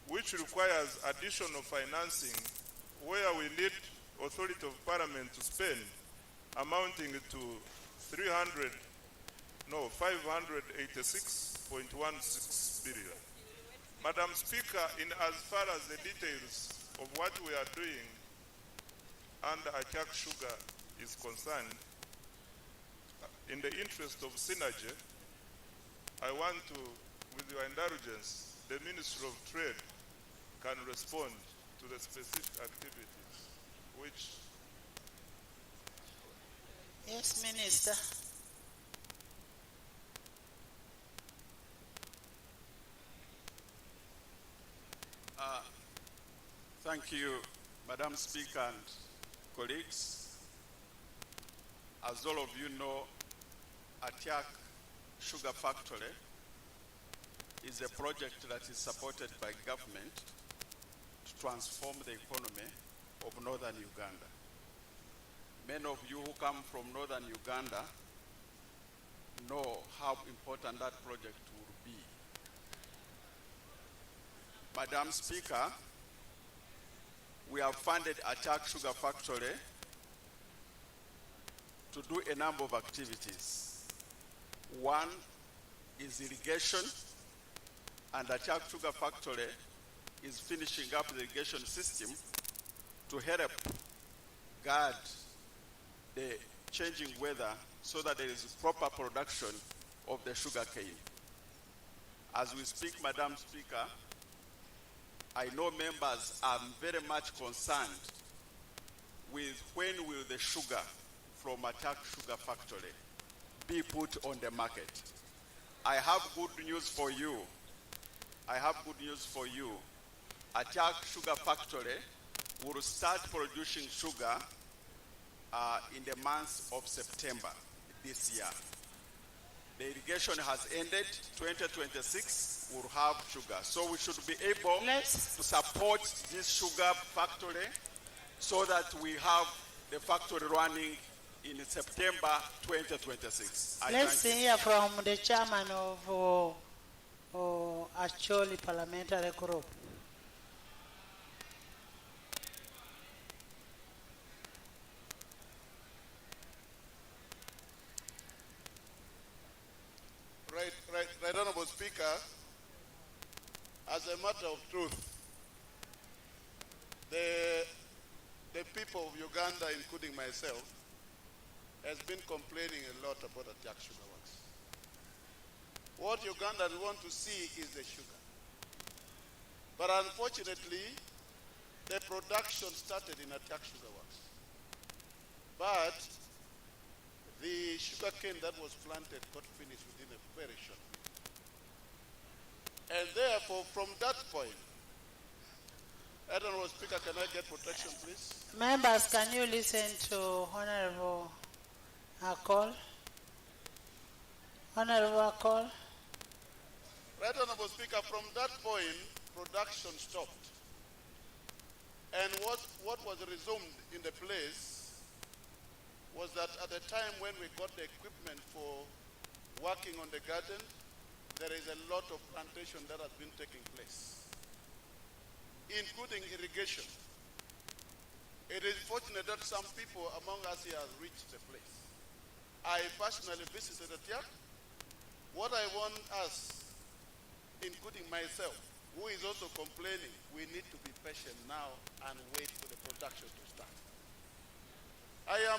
which requires additional financing where we need authority of parliament to spend amounting to 586.16 billion. Madam Speaker, in as far as the details of what we are doing under Ajak Sugar is concerned, in the interest of synergy, I want to, with your indulgence, the Minister of Trade can respond to the specific activities which... Yes, Minister. Thank you, Madam Speaker and colleagues. As all of you know, Ajak Sugar Factory is a project that is supported by government to transform the economy of northern Uganda. Many of you who come from northern Uganda know how important that project will be. Madam Speaker, we have funded Ajak Sugar Factory to do a number of activities. One is irrigation, and Ajak Sugar Factory is finishing up the irrigation system to help guard the changing weather so that there is proper production of the sugar cane. As we speak, Madam Speaker, I know members are very much concerned with when will the sugar from Ajak Sugar Factory be put on the market. I have good news for you. Ajak Sugar Factory will start producing sugar in the month of September this year. The irrigation has ended. 2026 will have sugar. So we should be able to support this sugar factory so that we have the factory running in September 2026. Let's hear from the chairman of Acholi Parliamentary Group. Right, Honorable Speaker, as a matter of truth, the people of Uganda, including myself, has been complaining a lot about Ajak Sugar Works. What Ugandans want to see is the sugar. But unfortunately, the production started in Ajak Sugar Works. But the sugar cane that was planted got finished within a very short period. And therefore, from that point, Honorable Speaker, can I get protection, please? Members, can you listen to Honorable Akol? Honorable Akol? Right, Honorable Speaker, from that point, production stopped. And what was resumed in the place was that at the time when we got the equipment for working on the garden, there is a lot of plantation that has been taking place, including irrigation. It is fortunate that some people among us here have reached the place. I personally visited Ajak. What I want us, including myself, who is also complaining, we need to be patient now and wait for the production to start. I am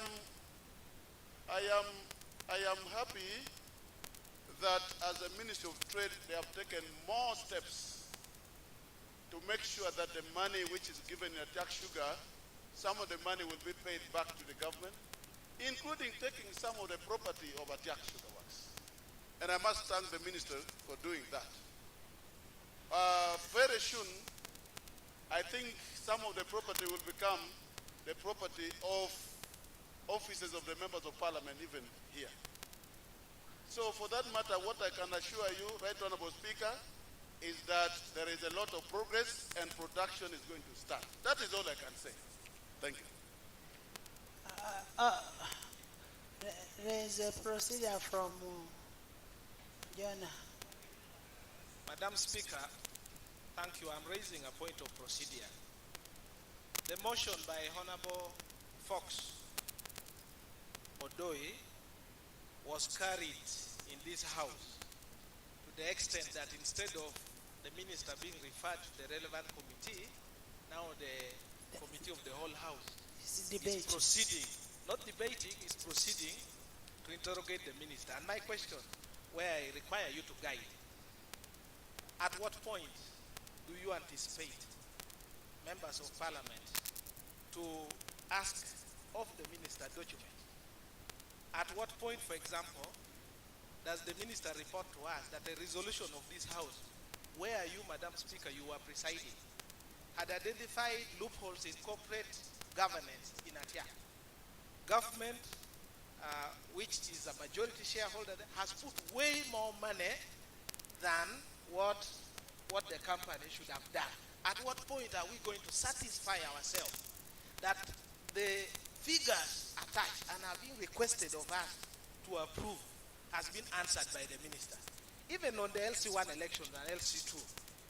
I am happy that as a Ministry of Trade, they have taken more steps to make sure that the money which is given in Attack Sugar, some of the money will be paid back to the government, including taking some of the property of Attack Sugar Works. And I must thank the minister for doing that. Very soon, I think some of the property will become the property of offices of the members of parliament, even here. So for that matter, what I can assure you, Right Honorable Speaker, is that there is a lot of progress and production is going to start. That is all I can say. Thank you. There is a procedure from Jonah. Madam Speaker, thank you. I'm raising a point of procedure. The motion by Honorable Fox Odoi was carried in this House to the extent that instead of the minister being referred to the relevant committee, now the committee of the whole House is proceeding, not debating, is proceeding to interrogate the minister. And my question, where I require you to guide, at what point do you anticipate members of parliament to ask of the minister document? At what point, for example, does the minister report to us that the resolution of this House, where you, Madam Speaker, you were presiding, had identified loopholes in corporate governance in Atia? Government, which is a majority shareholder, has put way more money than what the company should have done. At what point are we going to satisfy ourselves that the figures attached and are being requested of us to approve has been answered by the minister? Even on the LC1 election and LC2,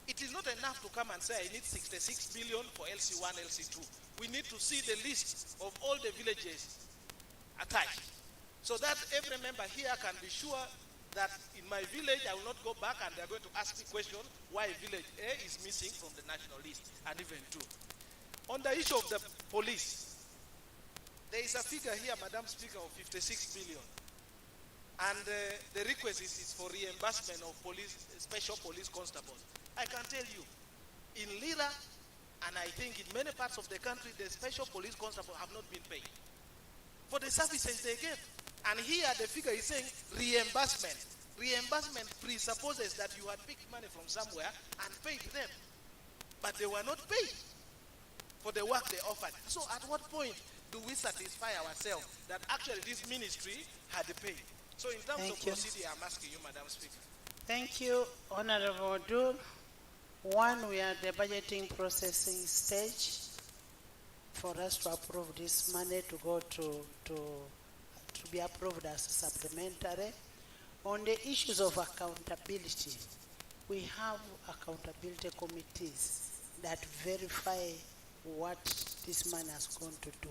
it is not enough to come and say I need 66 billion for LC1, LC2. We need to see the list of all the villages attached, so that every member here can be sure that in my village I will not go back and they're going to ask me question why village A is missing from the national list, and even 2. On the issue of the police, there is a figure here, Madam Speaker, of 56 billion. And the request is for reimbursement of police, special police constables. I can tell you, in Lira, and I think in many parts of the country, the special police constables have not been paid for the services they gave. And here the figure is saying reimbursement. Reimbursement presupposes that you had picked money from somewhere and paid them, but they were not paid for the work they offered. So at what point do we satisfy ourselves that actually this ministry had paid? So in terms of procedure, I'm asking you, Madam Speaker. Thank you, Honorable Dur. One, we are at the budgeting processing stage for us to approve this money to go to be approved as supplementary. On the issues of accountability, we have accountability committees that verify what this money has gone to do.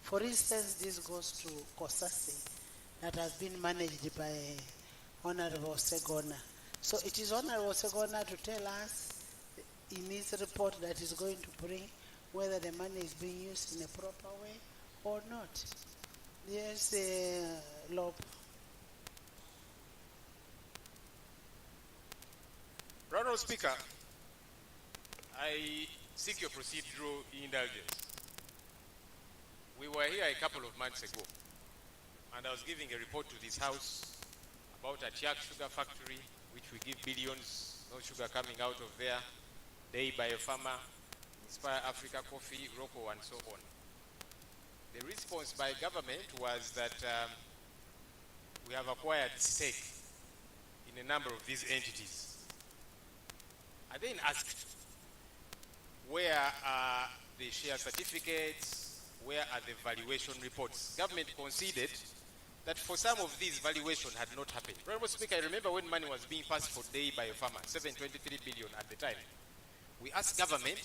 For instance, this goes to Kosasi that has been managed by Honorable Segona. So it is Honorable Segona to tell us in his report that is going to bring whether the money is being used in a proper way or not. Yes, Lob. Honourable Speaker, I seek your procedural indulgence. We were here a couple of months ago, and I was giving a report to this House about a Chiak sugar factory, which we give billions, no sugar coming out of there, Day by a farmer, Inspire Africa Coffee, Rocco, and so on. The response by government was that we have acquired stake in a number of these entities. I then asked, where are the share certificates? Where are the valuation reports? Government conceded that for some of these, valuation had not happened. Honourable Speaker, I remember when money was being passed for Day by a farmer, 723 billion at the time. We asked government,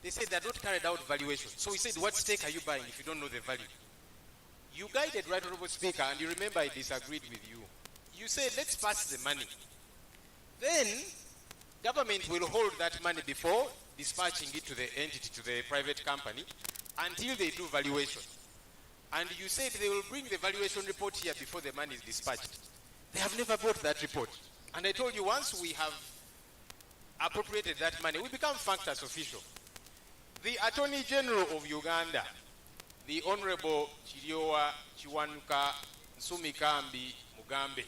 they said they had not carried out valuation. So we said, what stake are you buying if you don't know the value? You guided, Right Honourable Speaker, and you remember I disagreed with you. You said, let's pass the money. Then, government will hold that money before dispatching it to the entity, to the private company, until they do valuation. And you said they will bring the valuation report here before the money is dispatched. They have never brought that report. And I told you, once we have appropriated that money, we become factors official. The Attorney General of Uganda, the Honorable Chiriowa Chiwanuka Nsumikambi Bugembe,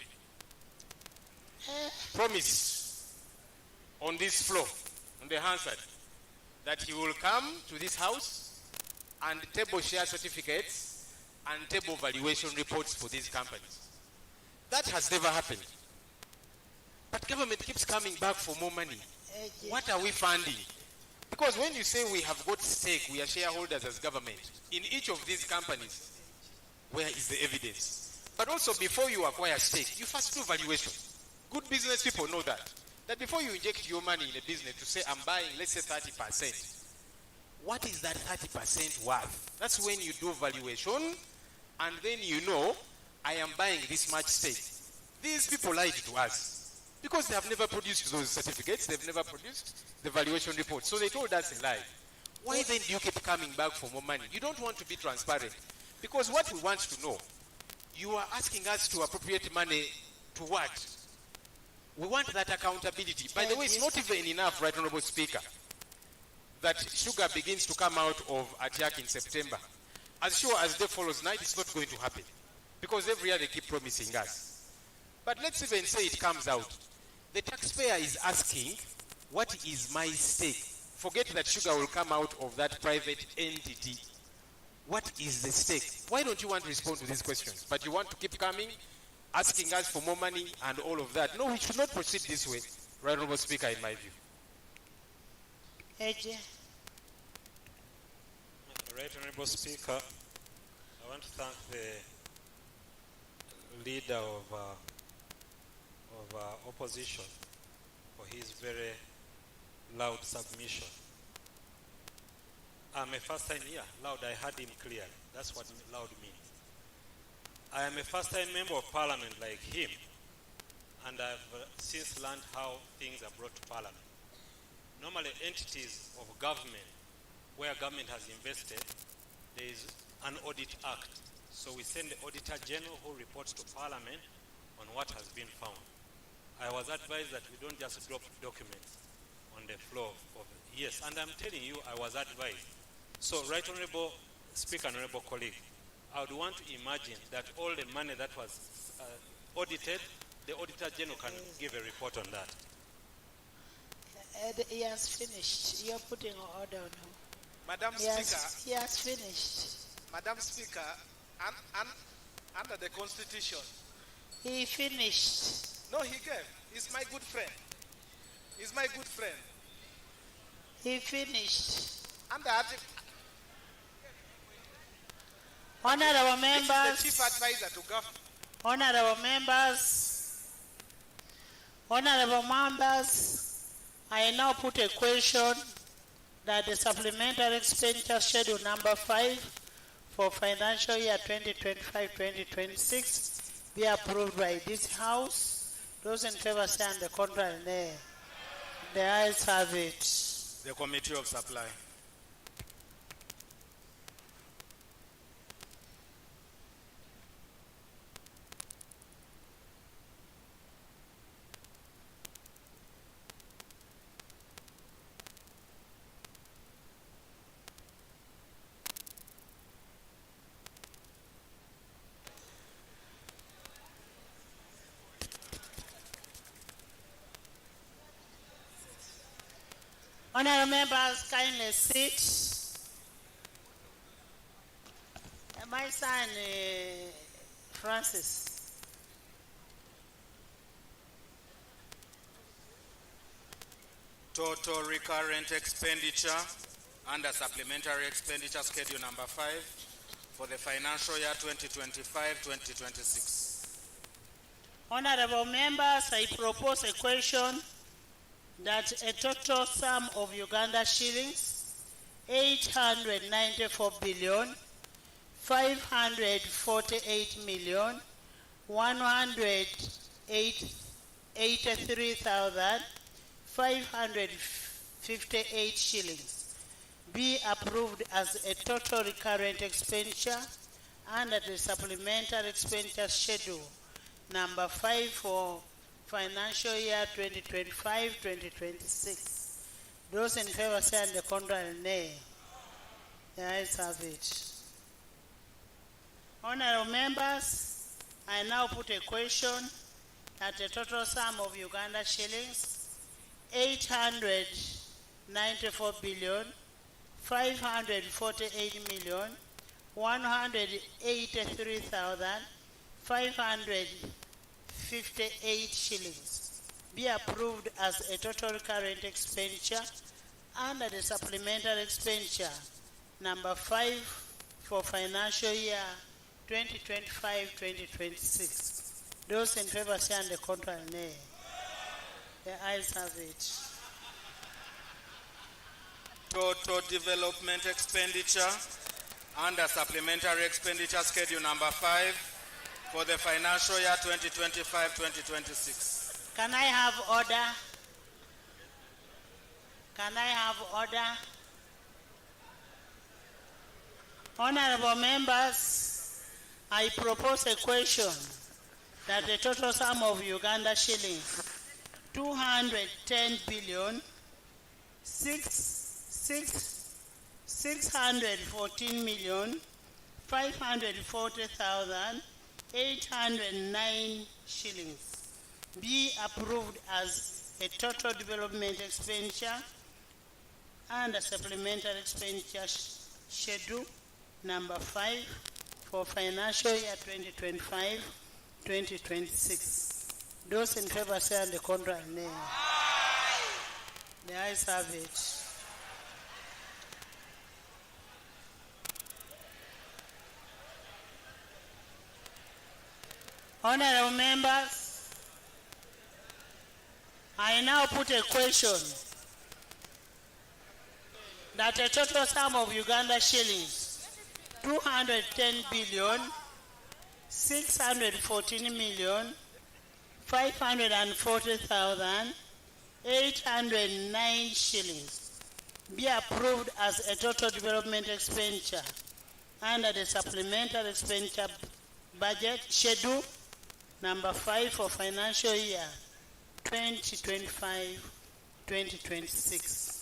promised on this floor, on the Hansard, that he will come to this house and table share certificates and table valuation reports for these companies. That has never happened. But government keeps coming back for more money. What are we funding? Because when you say we have got stake, we are shareholders as government in each of these companies, where is the evidence? But also, before you acquire stake, you first do valuation. Good business people know that. That before you inject your money in a business to say, I'm buying, let's say 30%, what is that 30% worth? That's when you do valuation, and then you know, I am buying this much stake. These people lied to us because they have never produced those certificates, they've never produced the valuation report. So they told us a lie. Why then do you keep coming back for more money? You don't want to be transparent. Because what we want to know, you are asking us to appropriate money to what? We want that accountability. By the way, it's not even enough, Right Honorable Speaker, that sugar begins to come out of Atiak in September. As sure as day follows night, it's not going to happen. Because every year they keep promising us. But let's even say it comes out. The taxpayer is asking, what is my stake? Forget that sugar will come out of that private entity. What is the stake? Why don't you want to respond to these questions? But you want to keep coming, asking us for more money and all of that. No, we should not proceed this way, Right Honorable Speaker, in my view. AJ. Right Honorable Speaker, I want to thank the leader of opposition for his very loud submission. I'm a first time here. Loud, I heard him clearly. That's what loud means. I am a first time member of parliament like him, and I've since learned how things are brought to parliament. Normally, entities of government, where government has invested, there is an audit act. So we send the Auditor General who reports to parliament on what has been found. I was advised that we don't just drop documents on the floor of yes, and I'm telling you, I was advised. So, Right Honorable Speaker, Honorable colleague, I would want to imagine that all the money that was audited, the Auditor General can give a report on that. He has finished. You're putting order on him. Madam Speaker. He has finished. Madam Speaker, under the Constitution. He finished. No, he gave. He's my good friend. He's my good friend. He finished. Under Honorable members. The chief advisor to government. Honorable members, I now put a question that the supplementary expenditure schedule number 5 for financial year 2025-2026 be approved by this House. Those in favor say on the contrary, nay. The ayes have it. The Committee of Supply. Honorable members, kindly sit. My son, Francis. Total recurrent expenditure under supplementary expenditure schedule number 5 for the financial year 2025-2026. Honorable members, I propose a question that a total sum of Uganda shillings 894 billion 548 million 183,558 shillings be approved as a total recurrent expenditure under the supplementary expenditure schedule number 5 for financial year 2025-2026. Those in favor say on the contrary, nay. The ayes have it. Honorable members, I now put a question that the total sum of Uganda shillings 894 billion 548 million 183,558 shillings be approved as a total current expenditure under the supplementary expenditure number 5 for financial year 2025-2026. Those in favor say on the contrary, nay. The ayes have it. Total development expenditure under supplementary expenditure schedule number 5 for the financial year 2025-2026. Can I have order? Can I have order? Honorable members, I propose a question that the total sum of Uganda shillings 210 billion 614 million 540,809 shillings be approved as a total development expenditure and a supplementary expenditure schedule number 5 for financial year 2025-2026. Those in favor say on the contrary, nay. The ayes have it. Honorable members, I now put a question that a total sum of Uganda shillings 210 billion 614 million 540,809 shillings be approved as a total development expenditure under the supplementary expenditure budget schedule number 5 for financial year 2025-2026.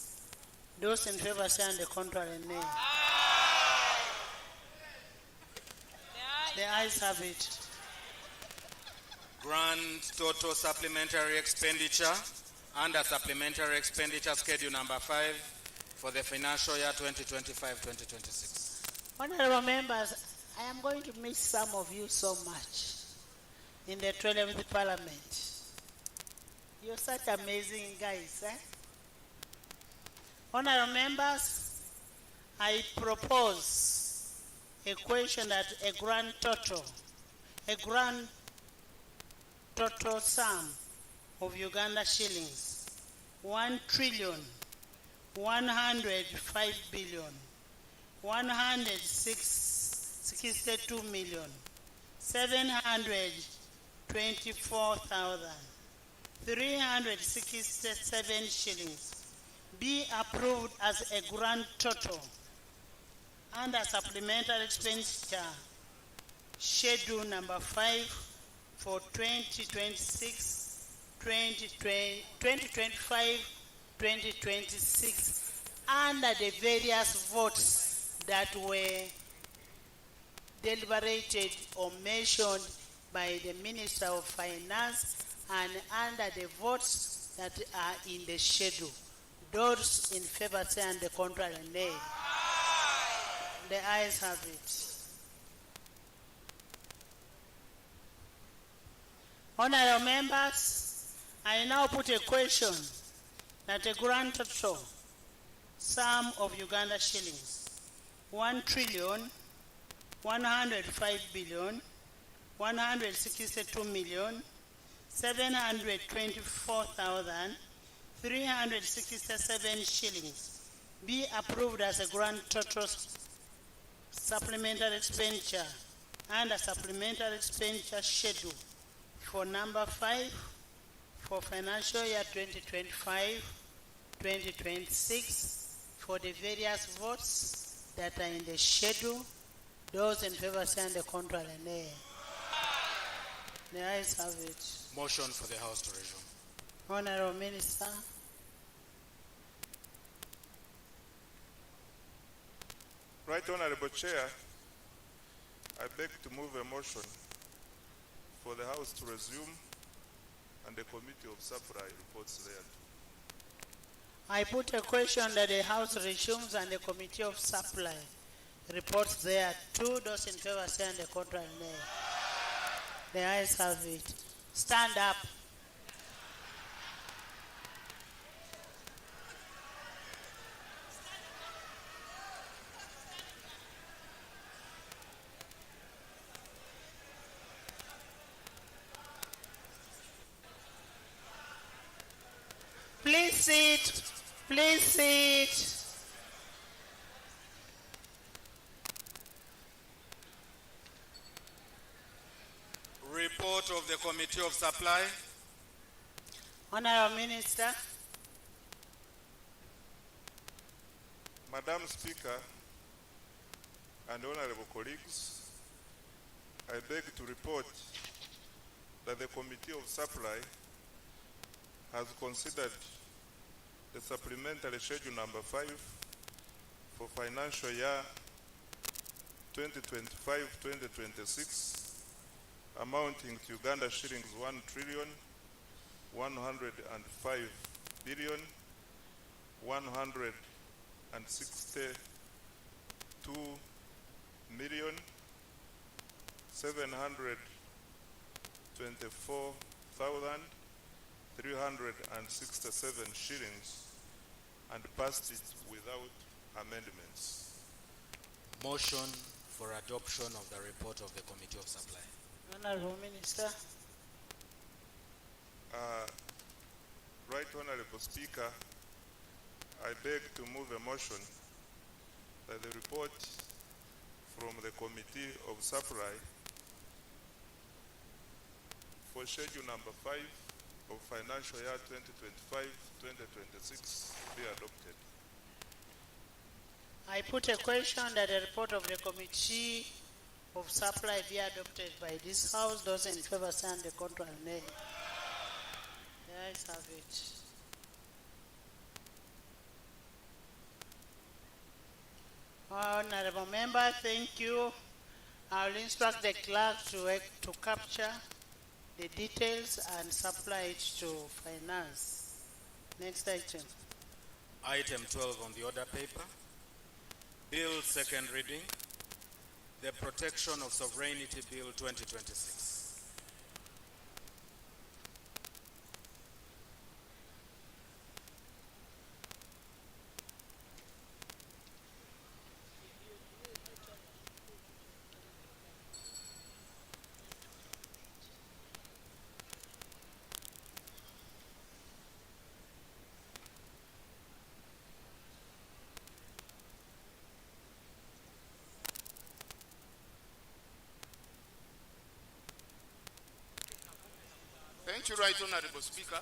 Those in favor say on the contrary, nay. The ayes have it. Grant total supplementary expenditure under supplementary expenditure schedule number 5 for the financial year 2025-2026. Honorable members, I am going to miss some of you so much in the 12th Parliament. You're such amazing guys, eh? Honorable members, I propose a question that a grand total sum of Uganda shillings 1,752,162,724,367 shillings be approved as a grand total under supplementary expenditure schedule number 5 for 2025-2026 under the various votes that were deliberated or mentioned by the Minister of Finance and under the votes that are in the schedule. Those in favor say on the contrary, nay. The ayes have it. Honorable members, I now put a question that a grand total sum of Uganda shillings 1,105,162,724,367 shillings be approved as a grand total supplementary expenditure and a supplementary expenditure schedule for number 5 for financial year 2025-2026 for the various votes that are in the schedule Those in favor say the contrary, nay. The ayes have it. Motion for the House to resume. Honorable Minister. Right Honorable Chair, I beg to move a motion for the House to resume and the Committee of Supply reports there. I put a question that the House resumes and the Committee of Supply reports there. Two, those in favor say and the contrary, nay. The ayes have it. Stand up. Please sit. Please sit. Report of the Committee of Supply. Honorable Minister. Madam Speaker and honorable colleagues, I beg to report that the Committee of Supply has considered the supplementary schedule number 5 for financial year 2025-2026 amounting to Uganda shillings 1,105,724,367 shillings and passed it without amendments. Motion for adoption of the report of the Committee of Supply. Honorable Minister. Right Honorable Speaker, I beg to move a motion that the report from the Committee of Supply for schedule number 5 of financial year 2025-2026 be adopted. I put a question that the report of the Committee of Supply be adopted by this House. Those in favor say and the contrary, nay. The ayes have it. Honorable Member, thank you. I will instruct the clerk to capture the details and supply it to finance. Next item. Item 12 on the order paper. Bill second reading. The Protection of Sovereignty Bill 2026. Thank you, Right Honorable Speaker.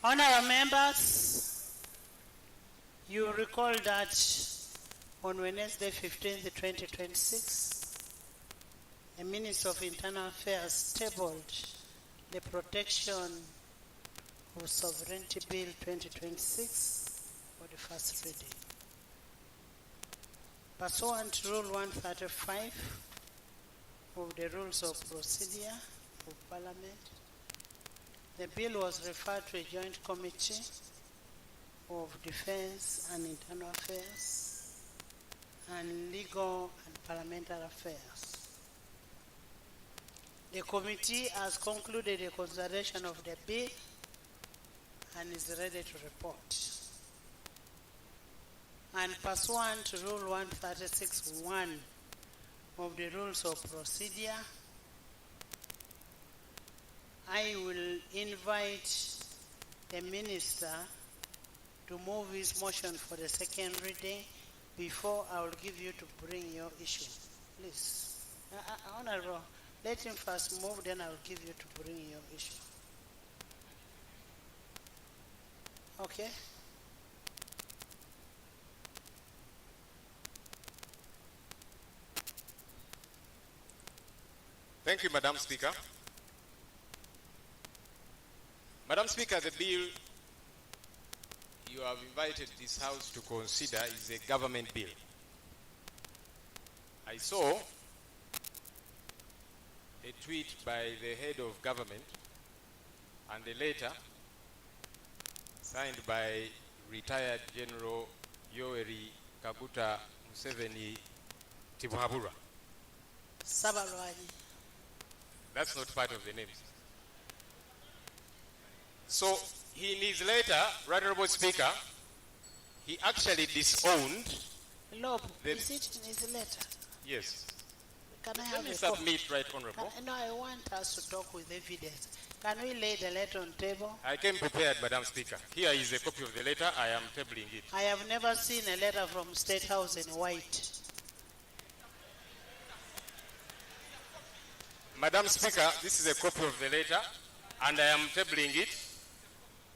Honorable members, you recall that on Wednesday 15th, 2026, the Minister of Internal Affairs tabled the Protection of Sovereignty Bill 2026 for the first reading. Pursuant to Rule 135 of the Rules of Procedure of Parliament, the bill was referred to a joint committee of Defense and Internal Affairs and Legal and Parliamentary Affairs. The committee has concluded the consideration of the bill and is ready to report. And pursuant to Rule 136(1) of the Rules of Procedure, I will invite the Minister to move his motion for the second reading before I will give you to bring your issue. Please. Honorable, let him first move, then I will give you to bring your issue. Okay? Thank you, Madam Speaker. Madam Speaker, the bill you have invited this House to consider is a government bill. I saw a tweet by the head of government and a letter signed by retired General Yoweri Kaguta Museveni Timuhabura. Sabalwani. That's not part of the names. So, in his letter, Right Honorable Speaker, he actually disowned. Lob, is it in his letter? Yes. Can I Let have me a submit, Right Honorable. No, I want us to talk with evidence. Can we lay the letter on table? I came prepared, Madam Speaker. Here is a copy of the letter. I am tabling it. I have never seen a letter from State House in white. Madam Speaker, this is a copy of the letter, and I am tabling it.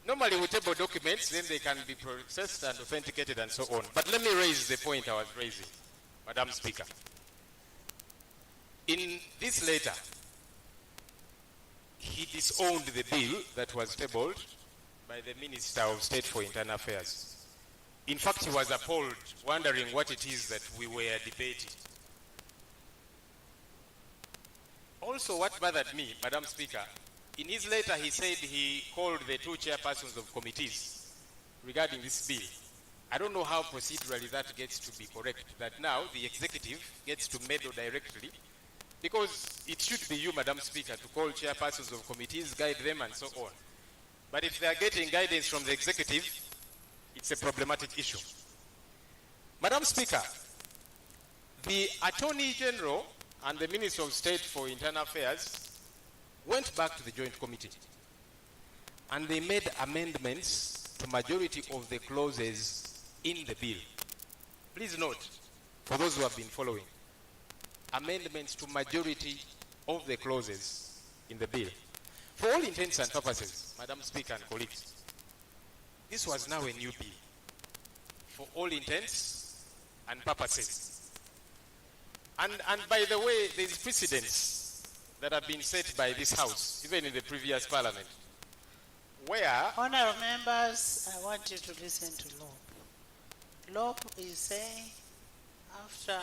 Normally we table documents, then they can be processed and authenticated and so on. But let me raise the point I was raising, Madam Speaker. In this letter, he disowned the bill that was tabled by the Minister of State for Internal Affairs. In fact, he was appalled, wondering what it is that we were debating. Also, what bothered me, Madam Speaker, in his letter he said he called the two chairpersons of committees regarding this bill. I don't know how procedurally that gets to be correct, that now the executive gets to meddle directly, because it should be you, Madam Speaker, to call chairpersons of committees, guide them and so on. But if they are getting guidance from the executive, it's a problematic issue. Madam Speaker, the Attorney General and the Minister of State for Internal Affairs went back to the Joint Committee and they made amendments to majority of the clauses in the bill. Please note, for those who have been following, amendments to majority of the clauses in the bill. For all intents and purposes, Madam Speaker and colleagues, this was now a new bill. For all intents and purposes. And by the way, there is precedents that have been set by this House, even in the previous Parliament, where... Honourable members, I want you to listen to Lob. Lob is saying, after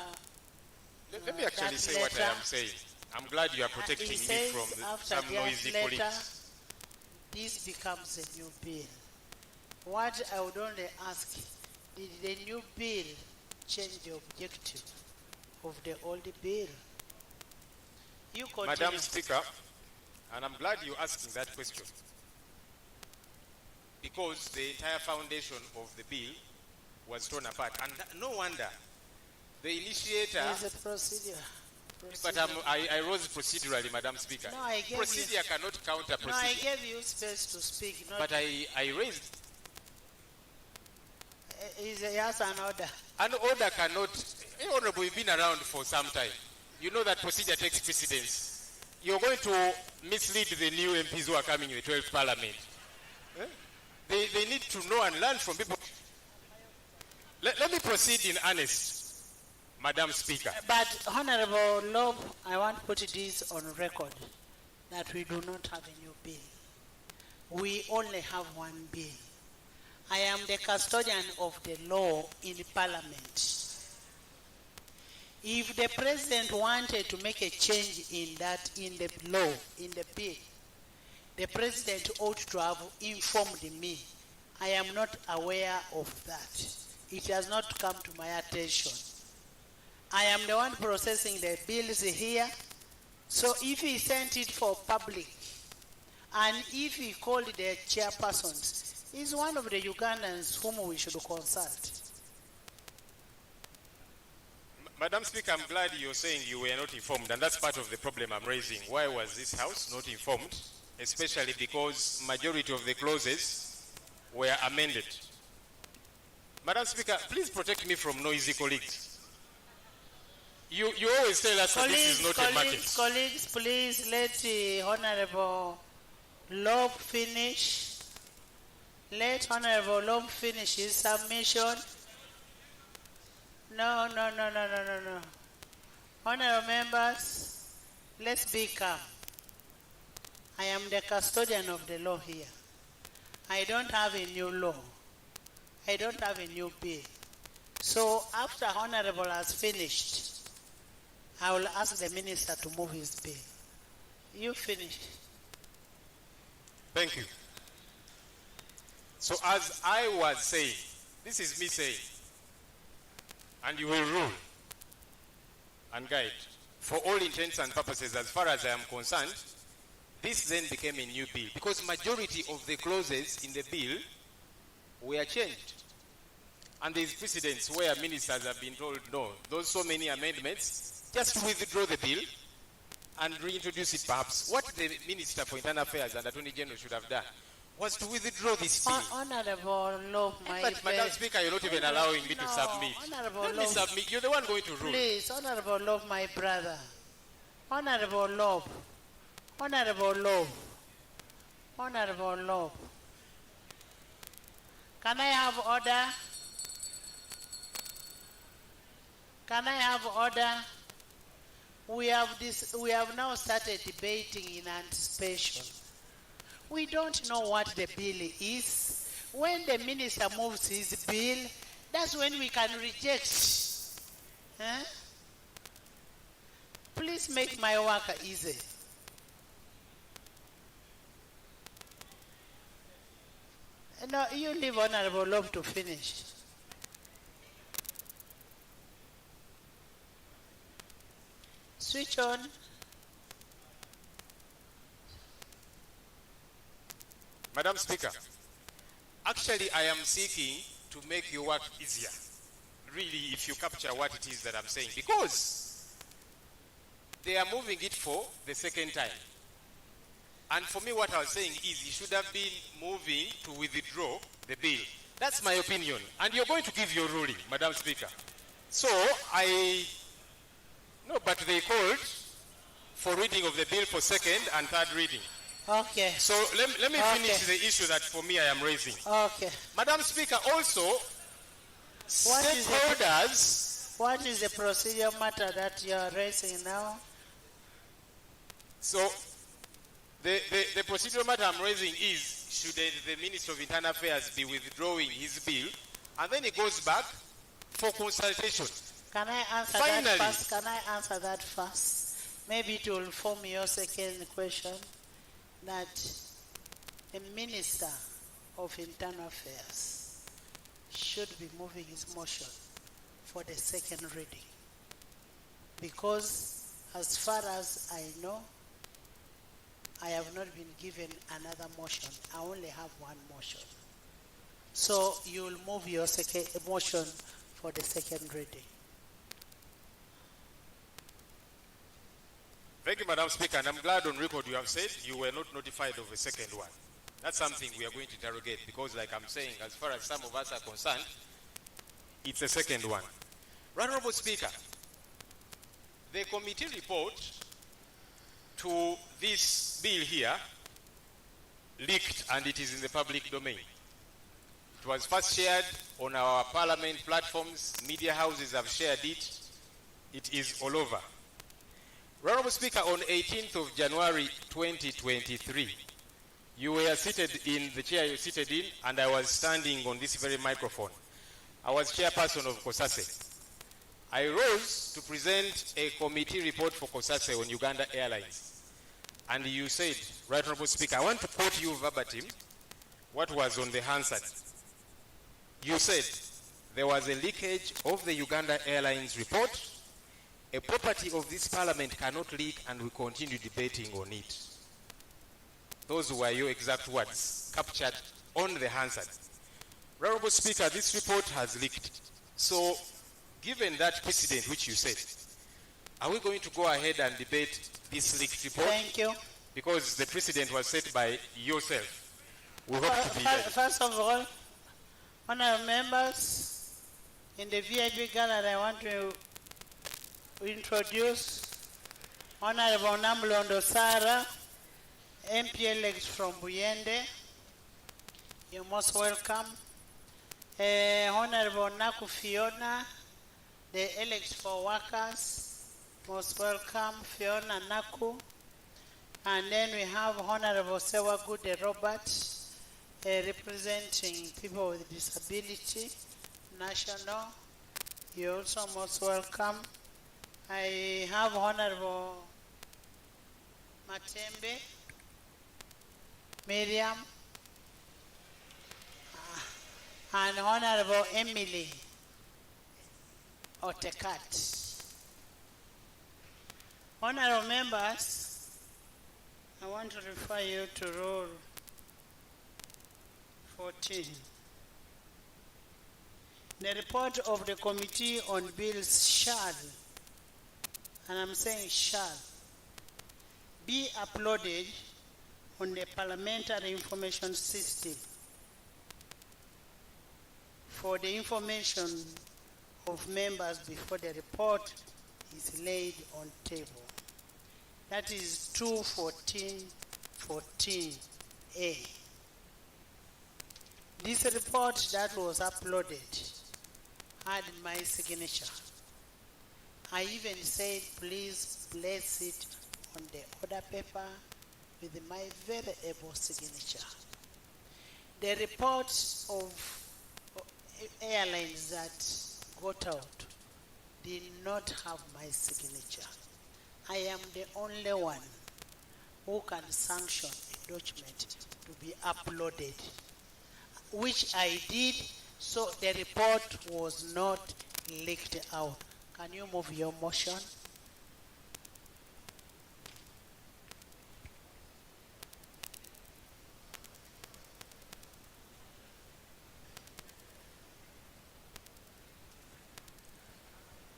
let me actually say what I am saying. I'm glad you are protecting me from some noisy colleagues. This becomes a new bill. What I would only ask, did the new bill change the objective of the old bill? You continue. Madam Speaker, and I'm glad you're asking that question, because the entire foundation of the bill was torn apart, and no wonder the initiator... There's a procedure. But I rose procedurally, Madam Speaker. No, I gave procedure cannot counter procedure. No, I gave you space to speak. But I raised... He has an order. An order cannot... Honorable, you've been around for some time. You know that procedure takes precedence. You're going to mislead the new MPs who are coming in the 12th Parliament. They need to know and learn from people. Let me proceed in earnest, Madam Speaker. But, Honorable Lob, I want to put this on record, that we do not have a new bill. We only have one bill. I am the custodian of the law in Parliament. If the President wanted to make a change in the law, in the bill, the President ought to have informed me. I am not aware of that. It has not come to my attention. I am the one processing the bills here. So if he sent it for public, and if he called the chairpersons, he's one of the Ugandans whom we should consult. Madam Speaker, I'm glad you're saying you were not informed, and that's part of the problem I'm raising. Why was this House not informed? Especially because majority of the clauses were amended. Madam Speaker, please protect me from noisy colleagues. You always tell us that this is not a market. Colleagues, please let the Honorable Loeb finish. Let Honorable Loeb finish his submission. No. Honorable members, let's be calm. I am the custodian of the law here. I don't have a new law. I don't have a new bill. So after Honorable has finished, I will ask the minister to move his bill. You finish. Thank you. So as I was saying, this is me saying, and you will rule and guide. For all intents and purposes, as far as I am concerned, this then became a new bill because majority of the clauses in the bill were changed. And there is precedents where ministers have been told, no, those so many amendments, just withdraw the bill and reintroduce it perhaps. What the Minister for Internal Affairs and Attorney General should have done was to withdraw this bill. Honorable Loeb, But Madam Speaker, you're not even allowing me to submit. Let me submit. You're the one going to rule. Please, Honorable Loeb, my brother. Honorable Loeb. Honorable Loeb. Honorable Loeb. Can I have order? Can I have order? We have now started debating in anticipation. We don't know what the bill is. When the minister moves his bill, that's when we can reject. Huh? Please make my work easy. No, you leave Honorable Loeb to finish. Switch on. Madam Speaker, actually I am seeking to make your work easier. Really, if you capture what it is that I'm saying, because they are moving it for the second time. And for me, what I was saying is you should have been moving to withdraw the bill. That's my opinion. And you're going to give your ruling, Madam Speaker. So no, but they called for reading of the bill for second and third reading. Okay. So let me finish the issue that for me I am raising. Okay. Madam Speaker, also, stakeholders... What is the procedural matter that you are raising now? So, the procedural matter I'm raising is, should the Minister of Internal Affairs be withdrawing his bill, and then he goes back for consultation. Can I answer that first? Can I answer that first? Maybe it will form your second question. That a Minister of Internal Affairs should be moving his motion for the second reading. Because as far as I know, I have not been given another motion. I only have one motion. So you will move your second motion for the second reading. Thank you, Madam Speaker, and I'm glad on record you have said you were not notified of a second one. That's something we are going to interrogate because, like I'm saying, as far as some of us are concerned, it's a second one. Right, Honorable Speaker, the committee report to this bill here leaked and it is in the public domain. It was first shared on our parliament platforms, media houses have shared it, it is all over. Honorable Speaker, on 18th of January 2023, you were seated in the chair you seated in, and I was standing on this very microphone. I was chairperson of COSASE. I rose to present a committee report for COSASE on Uganda Airlines. And you said, Right Honorable Speaker, I want to quote you verbatim what was on the Hansard. You said, there was a leakage of the Uganda Airlines report. A property of this parliament cannot leak, and we continue debating on it. Those were your exact words, captured on the Hansard. Honorable Speaker, this report has leaked. So, given that precedent which you said, are we going to go ahead and debate this leaked report? Thank you. Because the precedent was set by yourself. We hope to be ready. First of all, honourable members, In the VIP gallery, I want to introduce Honorable Namlondo Sara, MP elect from Bugembe. You're most welcome. Honorable Naku Fiona, the elect for workers. Most welcome, Fiona Naku. And then we have Honorable Sserwadda Robert, representing people with disability, national. You're also most welcome. I have Honorable Matembe, Miriam, and Honorable Emily Otekat. Honorable members, I want to refer you to Rule 14. The report of the Committee on Bills shall, and I'm saying shall, be uploaded on the Parliamentary Information System for the information of members before the report is laid on table. That is 214.14a. This report that was uploaded had my signature. I even said, please place it on the order paper with my very able signature. The reports of airlines that got out did not have my signature. I am the only one who can sanction a document to be uploaded, which I did, so the report was not leaked out. Can you move your motion?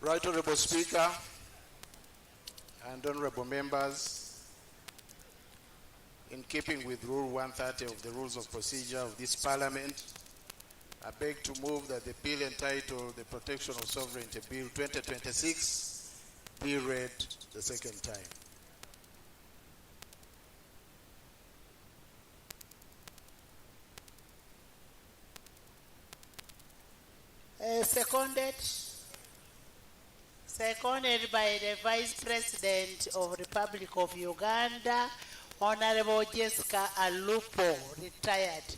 Right Honorable Speaker and Honorable Members, in keeping with Rule 130 of the Rules of Procedure of this Parliament, I beg to move that the bill entitled the Protection of Sovereignty Bill 2026 be read the second time. Seconded by the Vice President of the Republic of Uganda, Honorable Jessica Alupo, retired.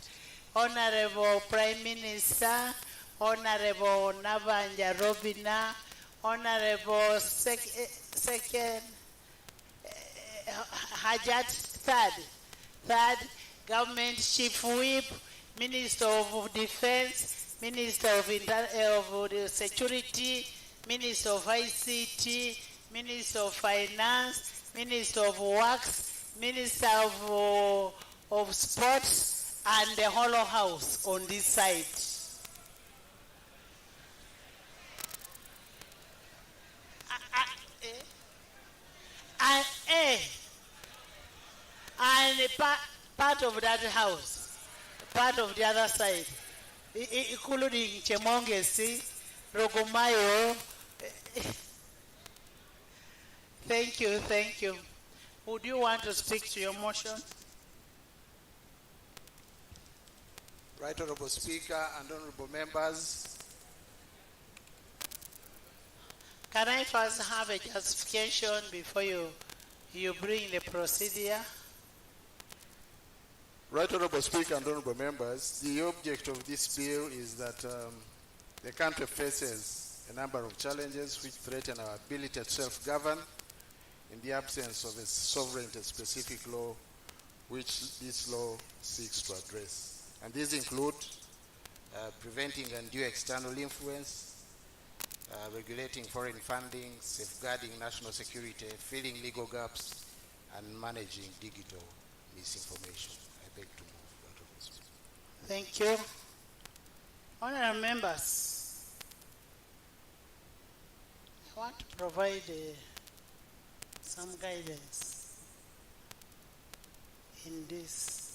Honorable Prime Minister, Honorable Nabanja Robina, Honorable Second Hajat Third, Government Chief Whip, Minister of Defense, Minister of Security, Minister of ICT, Minister of Finance, Minister of Works, Minister of Sports, and the Hollow House on this side. And part of that house, part of the other side, including Chemongesi, Rogomayo. Thank you. Would you want to speak to your motion? Right Honorable Speaker and Honorable Members, can I first have a justification before you bring the procedure? Right Honorable Speaker and Honorable Members, the object of this bill is that the country faces a number of challenges which threaten our ability to self-govern in the absence of a sovereignty-specific law which this law seeks to address. And these include preventing undue external influence, regulating foreign funding, safeguarding national security, filling legal gaps, and managing digital misinformation. I beg to move. Thank you. Honorable members, I want to provide some guidance in this.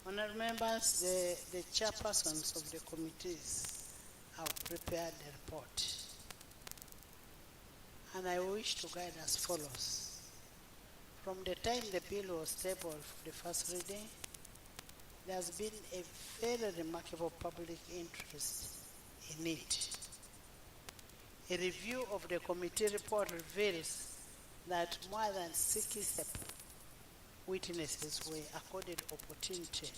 Honorable members, the chairpersons of the committees, I've prepared the report. And I wish to guide as follows. From the time the bill was tabled for the first reading, there has been a very remarkable public interest in it. A review of the committee report reveals that more than 60 witnesses were accorded opportunity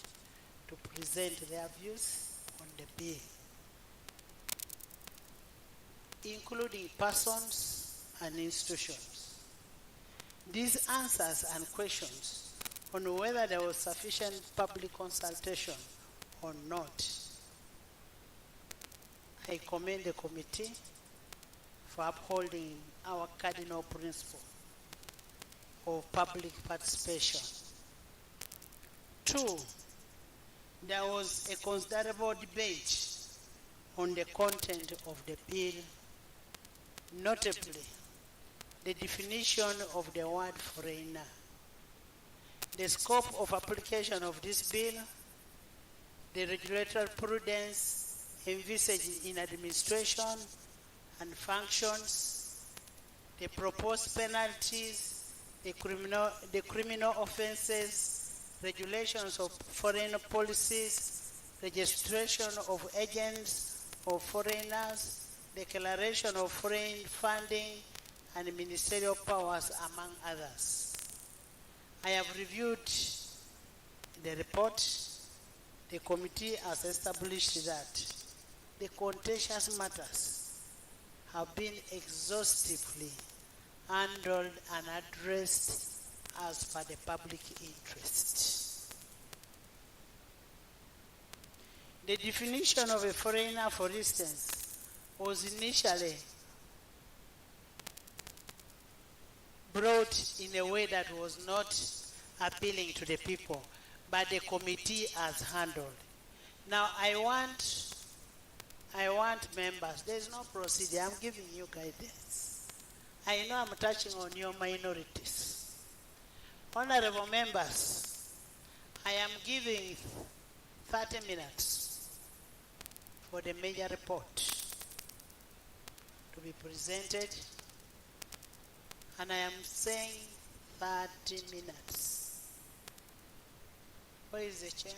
to present their views on the bill, including persons and institutions. These answers and questions on whether there was sufficient public consultation or not, I commend the committee for upholding our cardinal principle of public participation. 2, there was a considerable debate on the content of the bill, notably the definition of the word foreigner, the scope of application of this bill, the regulatory prudence envisaged in administration and functions, the proposed penalties, the criminal offenses, regulations of foreign policies, registration of agents of foreigners, declaration of foreign funding, and ministerial powers, among others. I have reviewed the report. The committee has established that the contentious matters have been exhaustively handled and addressed as per the public interest. The definition of a foreigner, for instance, was initially brought in a way that was not appealing to the people, but the committee has handled. Now I want members, there's no procedure, I'm giving you guidance. I know I'm touching on your minorities. Honorable members, I am giving 30 minutes for the major report to be presented, and I am saying 30 minutes. Where is the chair?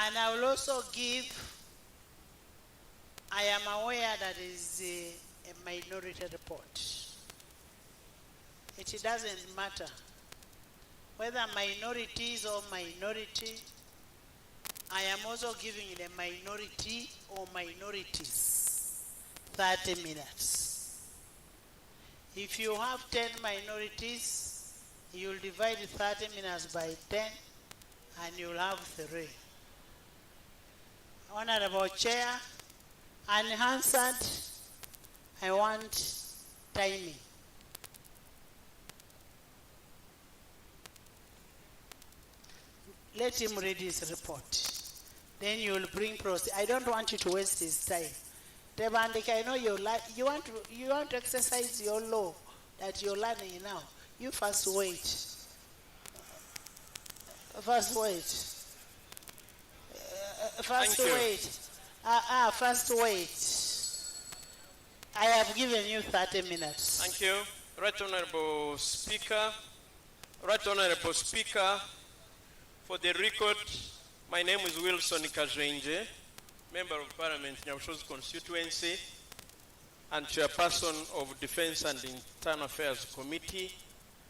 And I will also give, I am aware that is a minority report. It doesn't matter whether minorities or minority. I am also giving the minority or minorities 30 minutes. If you have 10 minorities, you'll divide 30 minutes by 10 and you'll have 3. Honorable Chair, unanswered, I want timing. Let him read his report. Then you will bring process. I don't want you to waste his time. Tebandike, I know you want to exercise your law that you're learning now. You first wait. First wait. First wait. First wait. I have given you 30 minutes. Thank you. Right Honorable Speaker. Right Honorable Speaker, for the record, my name is Wilson Kajenje, Member of Parliament, Nyabushozi constituency, and Chairperson of Defense and Internal Affairs Committee.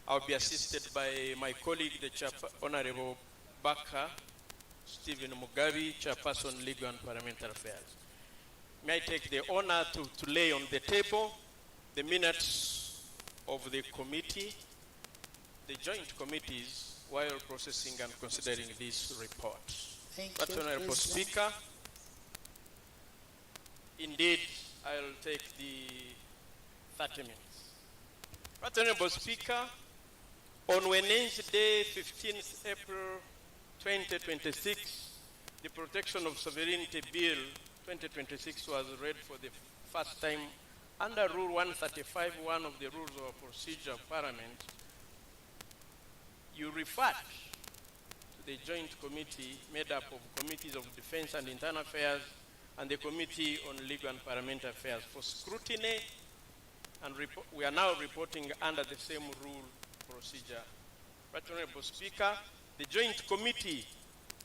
I'll be assisted by my colleague, the Honorable Baka, Stephen Mugabi, Chairperson, Legal and Parliamentary Affairs. May I take the honor to lay on the table the minutes of the committee, the joint committees, while processing and considering this report. Thank But you, Honorable President. Speaker, indeed, I'll take the 30 minutes. But Honorable Speaker, on Wednesday, 15th April 2026, the Protection of Sovereignty Bill 2026 was read for the first time under Rule 135(1) of the Rules of Procedure of Parliament. You referred to the joint committee made up of committees of defense and internal affairs and the committee on legal and parliamentary affairs for scrutiny, and we are now reporting under the same rule procedure. Right Honorable Speaker, the joint committee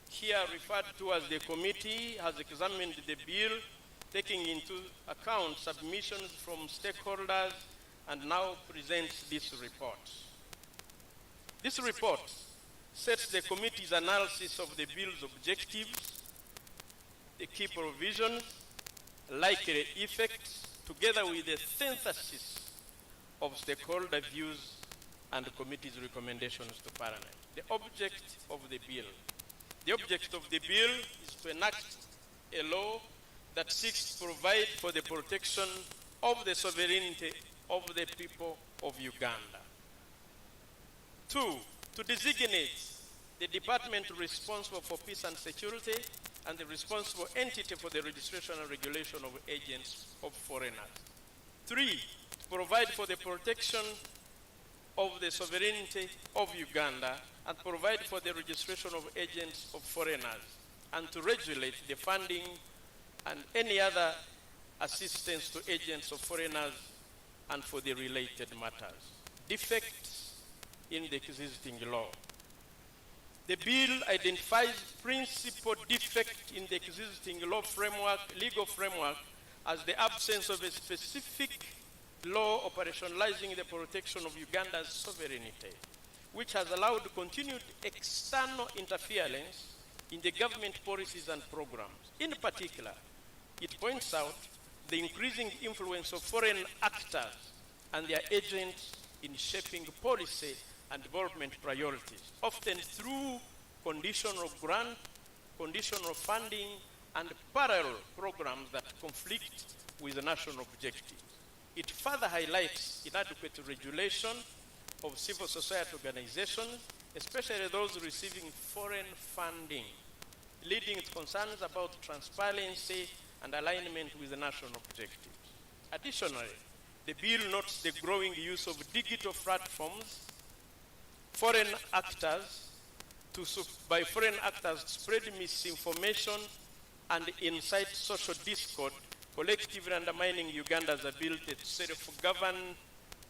here referred to as the committee has examined the bill, taking into account submissions from stakeholders, and now presents this report. This report sets the committee's analysis of the bill's objectives, the key provisions, likely effects, together with a synthesis of stakeholder views and the committee's recommendations to Parliament. The object of the bill. The object of the bill is to enact a law that seeks to provide for the protection of the sovereignty of the people of Uganda. 2, to designate the department responsible for peace and security and the responsible entity for the registration and regulation of agents of foreigners. 3, to provide for the protection of the sovereignty of Uganda and provide for the registration of agents of foreigners, and to regulate the funding and any other assistance to agents of foreigners and for the related matters. Defects in the existing law. The bill identifies principal defect in the existing legal framework as the absence of a specific law operationalizing the protection of Uganda's sovereignty, which has allowed continued external interference in the government policies and programs. In particular, it points out the increasing influence of foreign actors and their agents in shaping policy and development priorities, often through conditional grant, conditional funding, and parallel programs that conflict with the national objectives. It further highlights inadequate regulation of civil society organizations, especially those receiving foreign funding, leading to concerns about transparency and alignment with the national objectives. Additionally, the bill notes the growing use of digital platforms by foreign actors to spread misinformation and incite social discord, collectively undermining Uganda's ability to self-govern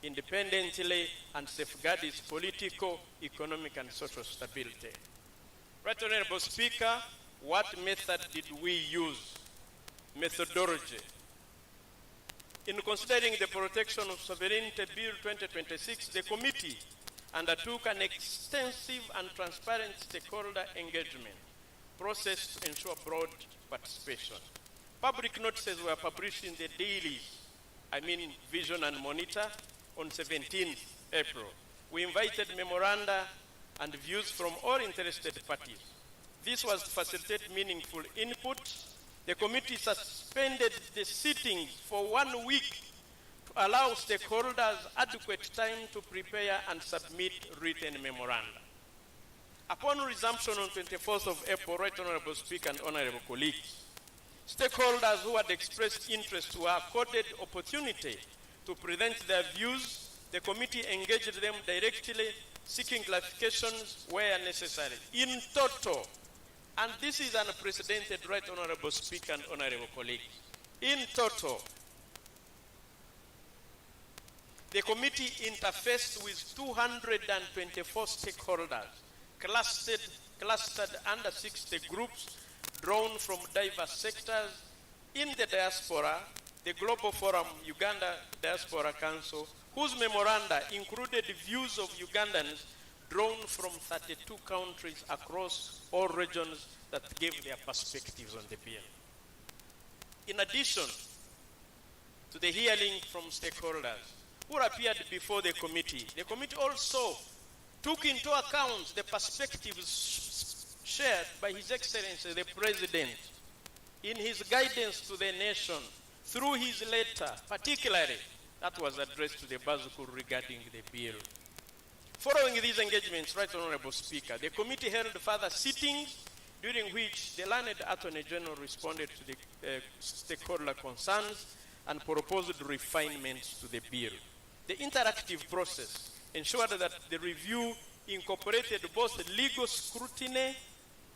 independently and safeguard its political, economic, and social stability. Right Honorable Speaker, what method did we use? Methodology. In considering the Protection of Sovereignty Bill 2026, the committee undertook an extensive and transparent stakeholder engagement process to ensure broad participation. Public notices were published in the dailies, Vision and Monitor, on 17th April. We invited memoranda and views from all interested parties. This was to facilitate meaningful input. The committee suspended the sittings for 1 week to allow stakeholders adequate time to prepare and submit written memoranda. Upon resumption on 24th of April, Right Honorable Speaker and Honorable colleagues, stakeholders who had expressed interest were accorded opportunity to present their views. The committee engaged them directly, seeking clarifications where necessary. In total, and this is unprecedented, Right Honorable Speaker and Honorable colleagues, in total, the committee interfaced with 224 stakeholders, clustered under 60 groups drawn from diverse sectors. In the diaspora, the Global Forum Uganda Diaspora Council, whose memoranda included views of Ugandans drawn from 32 countries across all regions that gave their perspectives on the bill. In addition to the hearing from stakeholders who appeared before the committee also took into account the perspectives shared by His Excellency the President in his guidance to the nation through his letter, particularly that was addressed to the Bazuku regarding the bill. Following these engagements, Right Honorable Speaker, the committee held further sittings during which the learned Attorney General responded to the stakeholder concerns and proposed refinements to the bill. The interactive process ensured that the review incorporated both legal scrutiny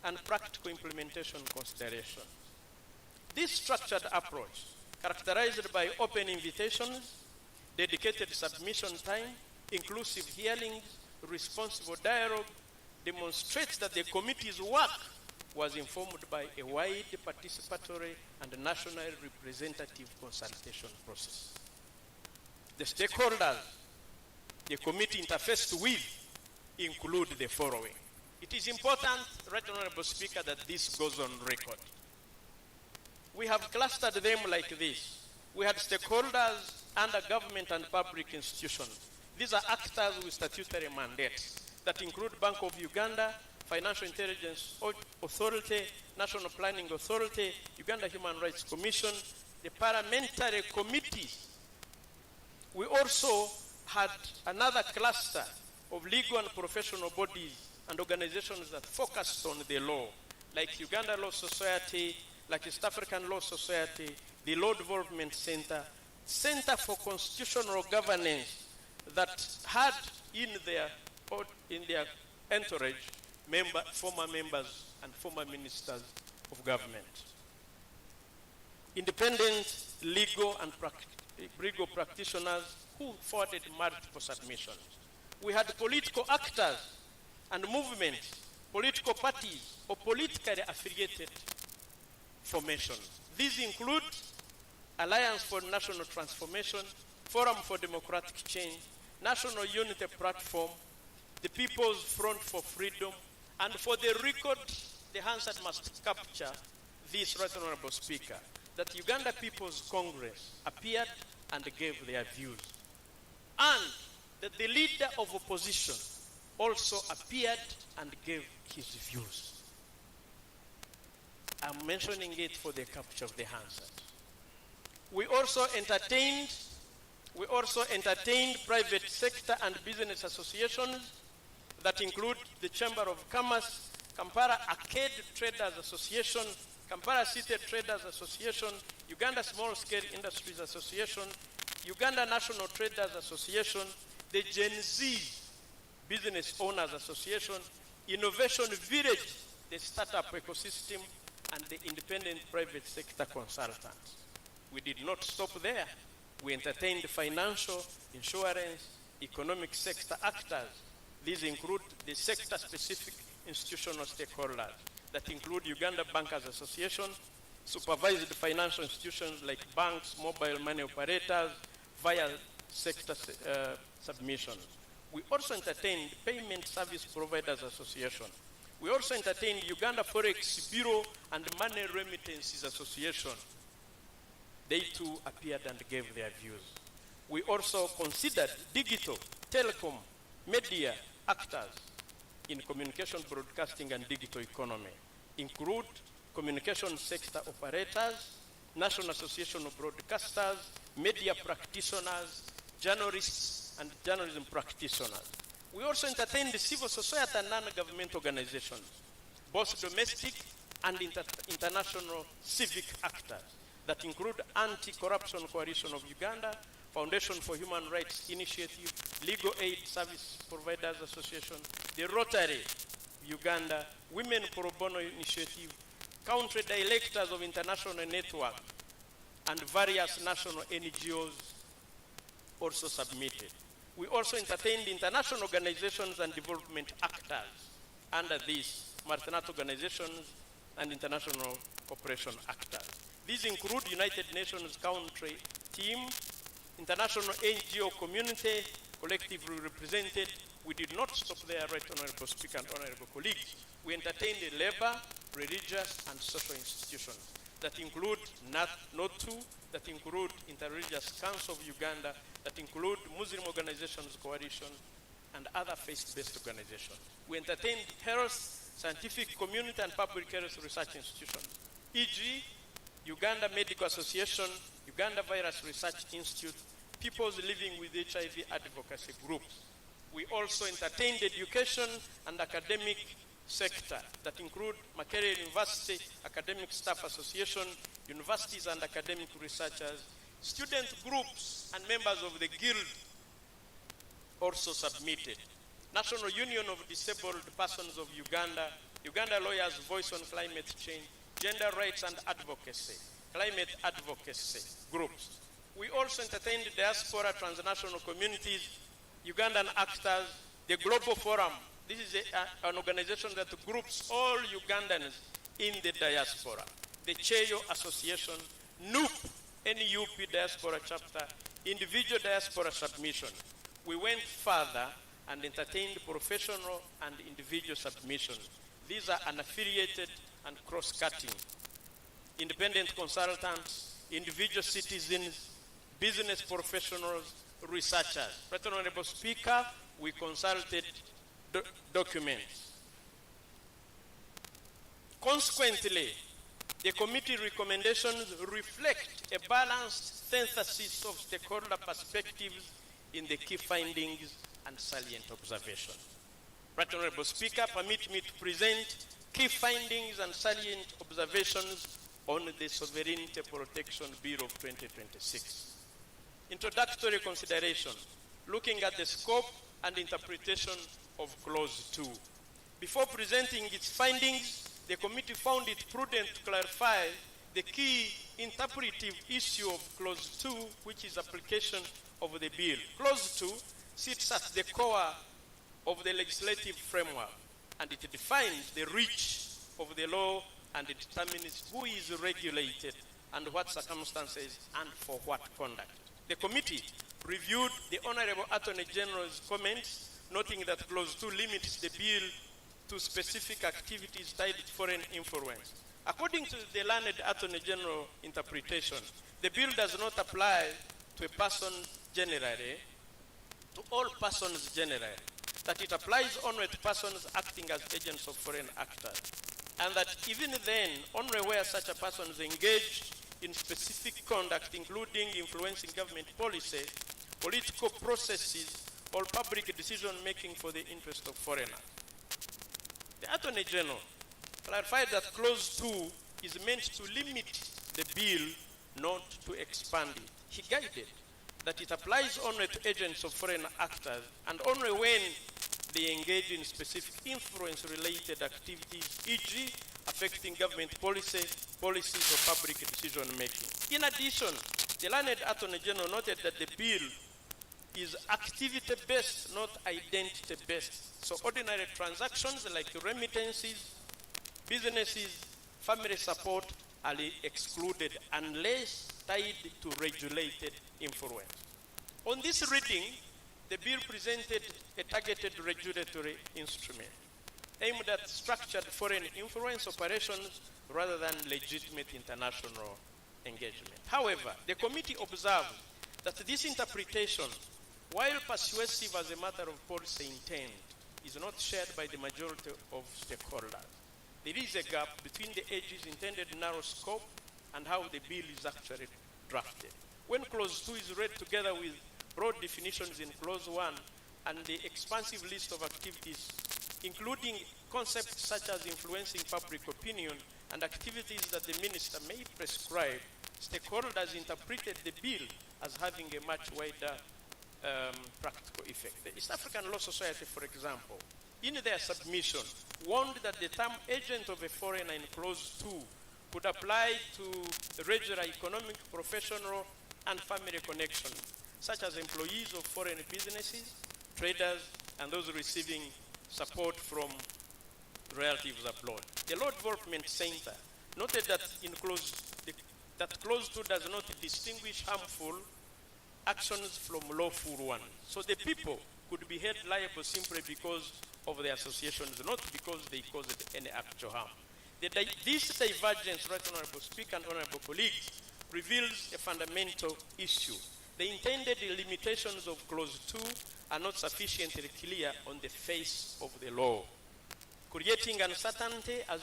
and practical implementation considerations. This structured approach, characterized by open invitations, dedicated submission time, inclusive hearings, responsible dialogue, demonstrates that the committee's work was informed by a wide participatory and national representative consultation process. The stakeholders the committee interfaced with include the following. It is important, Right Honorable Speaker, that this goes on record. We have clustered them like this. We had stakeholders under government and public institutions. These are actors with statutory mandates that include Bank of Uganda, Financial Intelligence Authority, National Planning Authority, Uganda Human Rights Commission, the parliamentary committees. We also had another cluster of legal and professional bodies and organizations that focused on the law, like Uganda Law Society, like East African Law Society, the Law Development Center, Center for Constitutional Governance, that had in their entourage former members and former ministers of government. Independent legal and legal practitioners who forwarded multiple submissions. We had political actors and movements, political parties, or politically affiliated formations. These include Alliance for National Transformation, Forum for Democratic Change, National Unity Platform, the People's Front for Freedom, and for the record, the Hansard must capture this, Right Honorable Speaker, that Uganda People's Congress appeared and gave their views, and that the leader of opposition also appeared and gave his views. I'm mentioning it for the capture of the Hansard. We also entertained private sector and business associations that include the Chamber of Commerce, Kampala Arcade Traders Association, Kampala City Traders Association, Uganda Small Scale Industries Association, Uganda National Traders Association, the Gen Z Business Owners Association, Innovation Village, the startup ecosystem, and the independent private sector consultants. We did not stop there. We entertained financial, insurance, economic sector actors. These include the sector-specific institutional stakeholders that include Uganda Bankers Association, supervised financial institutions like banks, mobile money operators, via sector submissions. We also entertained Payment Service Providers Association. We also entertained Uganda Forex Bureau and Money Remittances Association. They too appeared and gave their views. We also considered digital, telecom, media actors in communication, broadcasting, and digital economy, include communication sector operators, National Association of Broadcasters, media practitioners, journalists, and journalism practitioners. We also entertained the civil society and non-government organizations, both domestic and international civic actors that include Anti-Corruption Coalition of Uganda, Foundation for Human Rights Initiative, Legal Aid Service Providers Association, the Rotary Uganda, Women Pro Bono Initiative, Country Directors of International Network, and various national NGOs also submitted. We also entertained international organizations and development actors under these multinational organizations and international cooperation actors. These include United Nations Country Team, international NGO community, collectively represented. We did not stop there, Right Honorable Speaker and Honorable colleagues. We entertained the labor, religious, and social institutions that include NOTU, that include Interreligious Council of Uganda, that include Muslim Organizations Coalition, and other faith-based organizations. We entertained health, scientific community, and public health research institutions, e.g., Uganda Medical Association, Uganda Virus Research Institute, Peoples Living with HIV advocacy groups. We also entertained education and academic sector that include Makerere University Academic Staff Association, universities and academic researchers, student groups and members of the guild also submitted. National Union of Disabled Persons of Uganda, Uganda Lawyers Voice on Climate Change, Gender Rights and Advocacy, Climate Advocacy groups. We also entertained diaspora, transnational communities, Ugandan actors, the Global Forum. This is an organization that groups all Ugandans in the diaspora. The Cheyo Association, NUP, NUP Diaspora Chapter, individual diaspora submission. We went further and entertained professional and individual submissions. These are unaffiliated and cross-cutting. Independent consultants, individual citizens, business professionals, researchers. Right Honorable Speaker, we consulted documents. Consequently, the committee recommendations reflect a balanced synthesis of stakeholder perspectives in the key findings and salient observations. Right Honorable Speaker, permit me to present key findings and salient observations on the Sovereignty Protection Bill of 2026. Introductory consideration, looking at the scope and interpretation of Clause 2. Before presenting its findings, the committee found it prudent to clarify the key interpretive issue of Clause 2, which is application of the bill. Clause 2 sits at the core of the legislative framework, and it defines the reach of the law and it determines who is regulated and what circumstances and for what conduct. The committee reviewed the Honorable Attorney General's comments, noting that Clause 2 limits the bill to specific activities tied to foreign influence. According to the learned Attorney General interpretation, the bill does not apply to a person generally, to all persons generally, that it applies only to persons acting as agents of foreign actors, and that even then, only where such a person is engaged in specific conduct, including influencing government policy, political processes, or public decision-making for the interest of foreigners. The Attorney General clarified that Clause 2 is meant to limit the bill, not to expand it. He guided that it applies only to agents of foreign actors and only when they engage in specific influence-related activities, e.g., affecting government policies or public decision-making. In addition, the learned Attorney General noted that the bill is activity-based, not identity-based. So ordinary transactions like remittances, businesses, family support are excluded unless tied to regulated influence. On this reading, the bill presented a targeted regulatory instrument aimed at structured foreign influence operations rather than legitimate international engagement. However, the committee observed that this interpretation, while persuasive as a matter of policy intent, is not shared by the majority of stakeholders. There is a gap between the AG's intended narrow scope and how the bill is actually drafted. When Clause 2 is read together with broad definitions in Clause 1 and the expansive list of activities, including concepts such as influencing public opinion and activities that the minister may prescribe, stakeholders interpreted the bill as having a much wider practical effect. The East African Law Society, for example, in their submission, warned that the term agent of a foreigner in Clause 2 could apply to regular economic, professional, and family connections, such as employees of foreign businesses, traders, and those receiving support from relatives abroad. The Law Development Center noted that that Clause 2 does not distinguish harmful actions from lawful ones. So the people could be held liable simply because of their associations, not because they caused any actual harm. This divergence, Right Honorable Speaker and Honorable colleagues, reveals a fundamental issue. The intended limitations of Clause 2 are not sufficiently clear on the face of the law, creating uncertainty as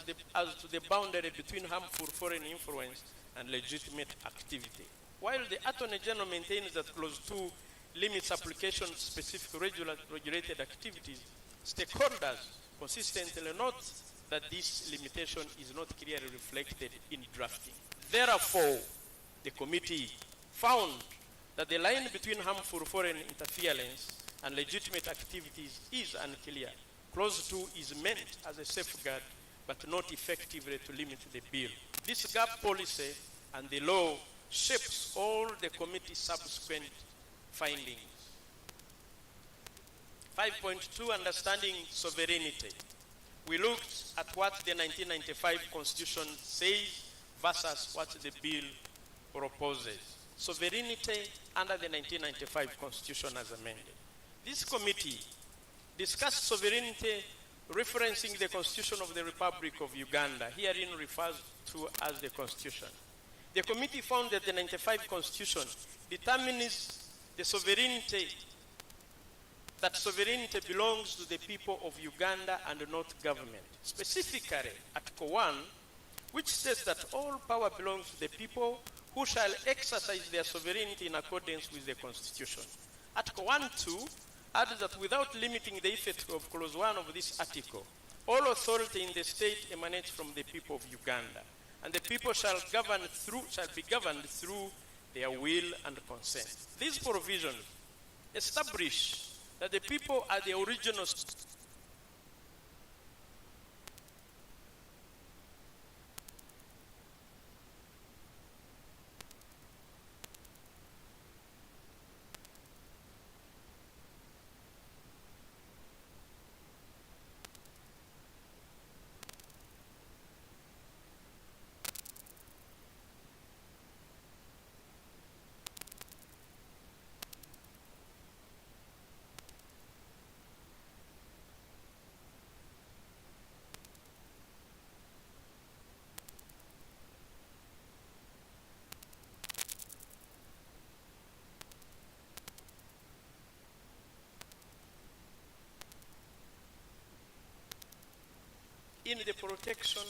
to the boundary between harmful foreign influence and legitimate activity. While the Attorney General maintains that Clause 2 limits application to specific regulated activities, stakeholders consistently note that this limitation is not clearly reflected in drafting. Therefore, the committee found that the line between harmful foreign interference and legitimate activities is unclear. Clause 2 is meant as a safeguard, but not effectively to limit the bill. This gap policy and the law shapes all the committee's subsequent findings. 5.2, understanding sovereignty. We looked at what the 1995 Constitution says versus what the bill proposes. Sovereignty under the 1995 Constitution as amended. This committee discussed sovereignty referencing the Constitution of the Republic of Uganda, herein refers to as the Constitution. The committee found that the 95 Constitution determines the sovereignty, that sovereignty belongs to the people of Uganda and not government. Specifically, Article 1, which says that all power belongs to the people who shall exercise their sovereignty in accordance with the Constitution. Article 1.2 adds that without limiting the effect of Clause 1 of this article, all authority in the state emanates from the people of Uganda, and the people shall be governed through their will and consent. These provisions establish that the people are the original in the protection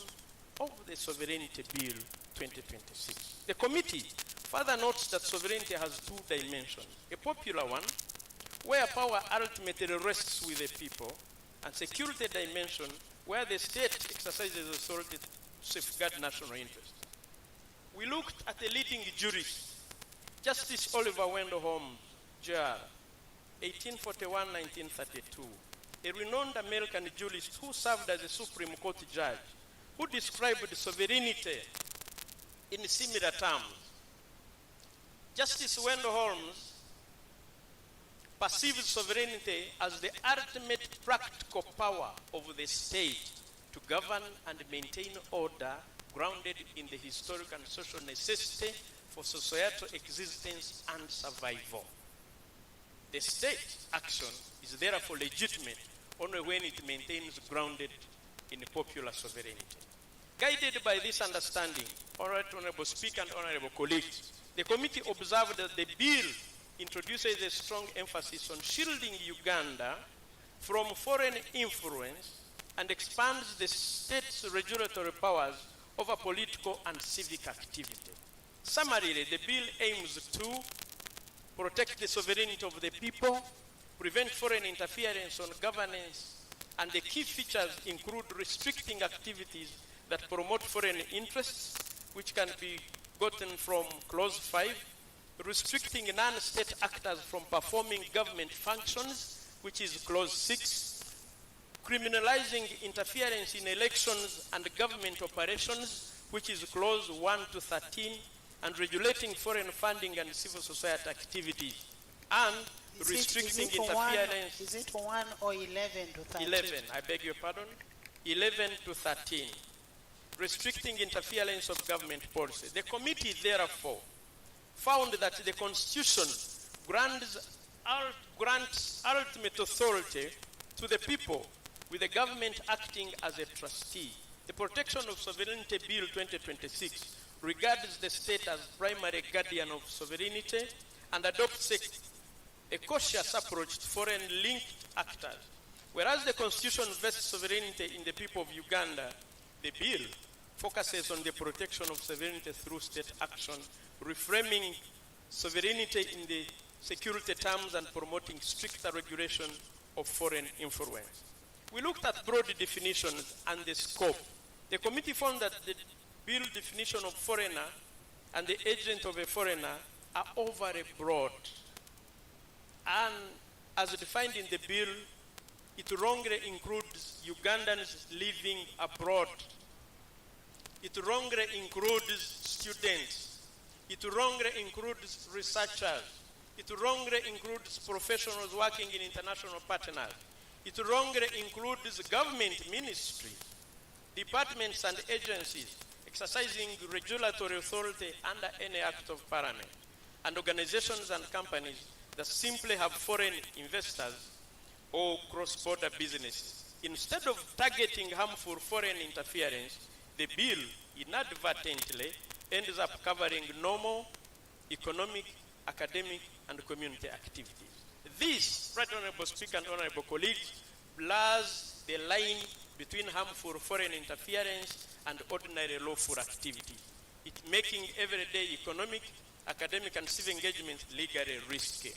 of the Sovereignty Bill 2026. The committee further notes that sovereignty has two dimensions, a popular one, where power ultimately rests with the people, and security dimension, where the state exercises authority to safeguard national interests. We looked at a leading jurist, Justice Oliver Wendell Holmes, Jr., 1841-1932, a renowned American jurist who served as a Supreme Court judge, who described sovereignty in similar terms. Justice Wendell Holmes perceives sovereignty as the ultimate practical power of the state to govern and maintain order grounded in the historic and social necessity for societal existence and survival. The state action is therefore legitimate only when it maintains grounded in popular sovereignty. Guided by this understanding, Honorable Speaker and Honorable colleagues, the committee observed that the bill introduces a strong emphasis on shielding Uganda from foreign influence and expands the state's regulatory powers over political and civic activity. Summarily, the bill aims to protect the sovereignty of the people, prevent foreign interference on governance, and the key features include restricting activities that promote foreign interests, which can be gotten from Clause 5, restricting non-state actors from performing government functions, which is Clause 6, criminalizing interference in elections and government operations, which is Clause 1 to 13, and regulating foreign funding and civil society activities, and restricting interference. Is it 1 or 11 to 13? 11, I beg your pardon. 11 to 13. Restricting interference of government policy. The committee, therefore, found that the Constitution grants ultimate authority to the people, with the government acting as a trustee. The Protection of Sovereignty Bill 2026 regards the state as primary guardian of sovereignty and adopts a cautious approach to foreign-linked actors. Whereas the Constitution vests sovereignty in the people of Uganda, the bill focuses on the protection of sovereignty through state action, reframing sovereignty in the security terms and promoting stricter regulation of foreign influence. We looked at broad definitions and the scope. The committee found that the bill definition of foreigner and the agent of a foreigner are overly broad and as defined in the bill, it wrongly includes Ugandans living abroad. It wrongly includes students. It wrongly includes researchers. It wrongly includes professionals working in international partners. It wrongly includes government ministries, departments and agencies exercising regulatory authority under any act of parliament, and organizations and companies that simply have foreign investors or cross-border businesses. Instead of targeting harmful foreign interference, the bill inadvertently ends up covering normal economic, academic, and community activities. This, Right Honorable Speaker and Honorable colleagues, blurs the line between harmful foreign interference and ordinary lawful activity, it making everyday economic, academic, and civic engagement legally risky.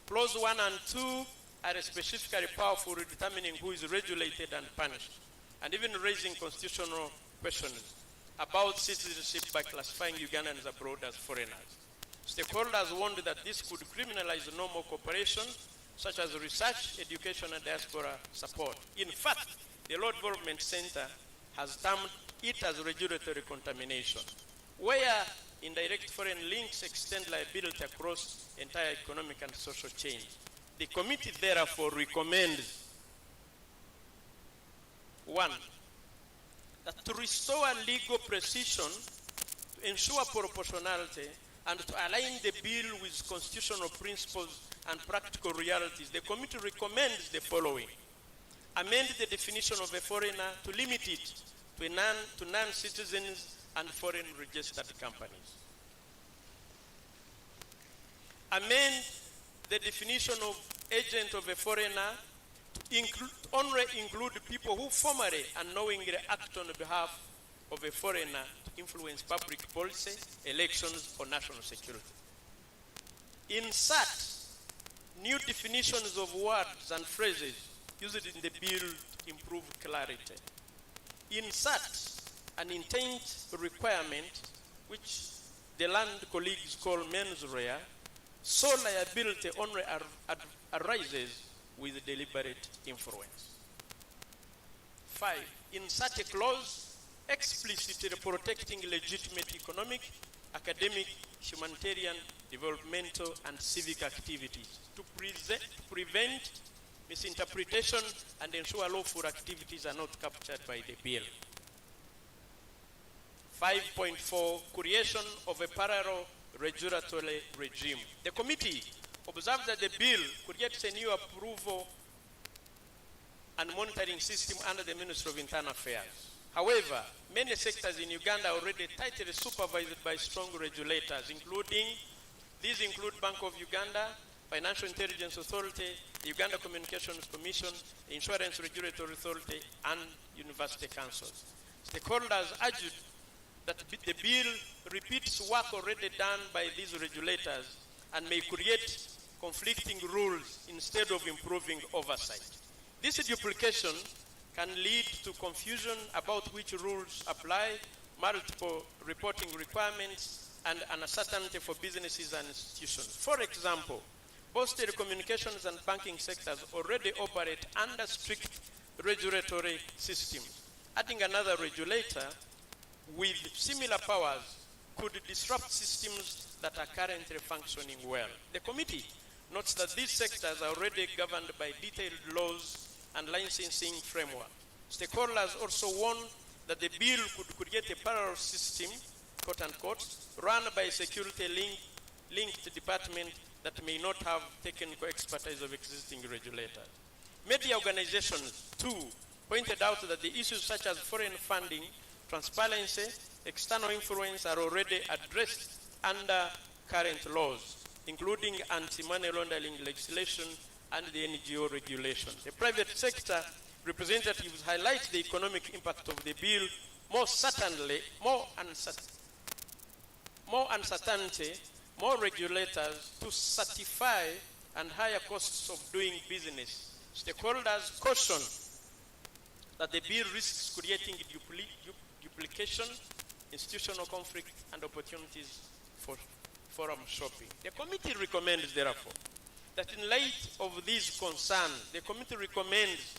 Clause 1 and 2 are specifically powerful in determining who is regulated and punished, and even raising constitutional questions about citizenship by classifying Ugandans abroad as foreigners. Stakeholders warned that this could criminalize normal cooperation, such as research, education, and diaspora support. In fact, the Law Development Center has termed it as regulatory contamination, where indirect foreign links extend liability across entire economic and social chains. The committee therefore recommends, 1, that to restore legal precision, to ensure proportionality, and to align the bill with constitutional principles and practical realities, the committee recommends the following. Amend the definition of a foreigner to limit it to non-citizens and foreign registered companies. Amend the definition of agent of a foreigner to only include people who formally and knowingly act on behalf of a foreigner to influence public policy, elections, or national security. Insert new definitions of words and phrases used in the bill to improve clarity. Insert an intent requirement, which the land colleagues call mens rea, so liability only arises with deliberate influence. 5. Insert a clause explicitly protecting legitimate economic, academic, humanitarian, developmental, and civic activities to prevent misinterpretation and ensure lawful activities are not captured by the bill. 5.4, creation of a parallel regulatory regime. The committee observed that the bill creates a new approval and monitoring system under the Ministry of Internal Affairs. However, many sectors in Uganda are already tightly supervised by strong regulators, these include Bank of Uganda, Financial Intelligence Authority, the Uganda Communications Commission, the Insurance Regulatory Authority, and university councils. Stakeholders argued that the bill repeats work already done by these regulators and may create conflicting rules instead of improving oversight. This duplication can lead to confusion about which rules apply, multiple reporting requirements, and uncertainty for businesses and institutions. For example, both telecommunications and banking sectors already operate under strict regulatory systems. Adding another regulator with similar powers could disrupt systems that are currently functioning well. The committee notes that these sectors are already governed by detailed laws and licensing framework. Stakeholders also warn that the bill could create a parallel system, quote unquote, run by a security-linked department that may not have technical expertise of existing regulators. Media organizations, too, pointed out that the issues such as foreign funding, transparency, external influence are already addressed under current laws, including anti-money laundering legislation and the NGO regulation. The private sector representatives highlight the economic impact of the bill, more uncertainty, more regulators to certify, and higher costs of doing business. Stakeholders caution that the bill risks creating duplication, institutional conflict, and opportunities for forum shopping. The committee recommends, therefore, that in light of these concerns, the committee recommends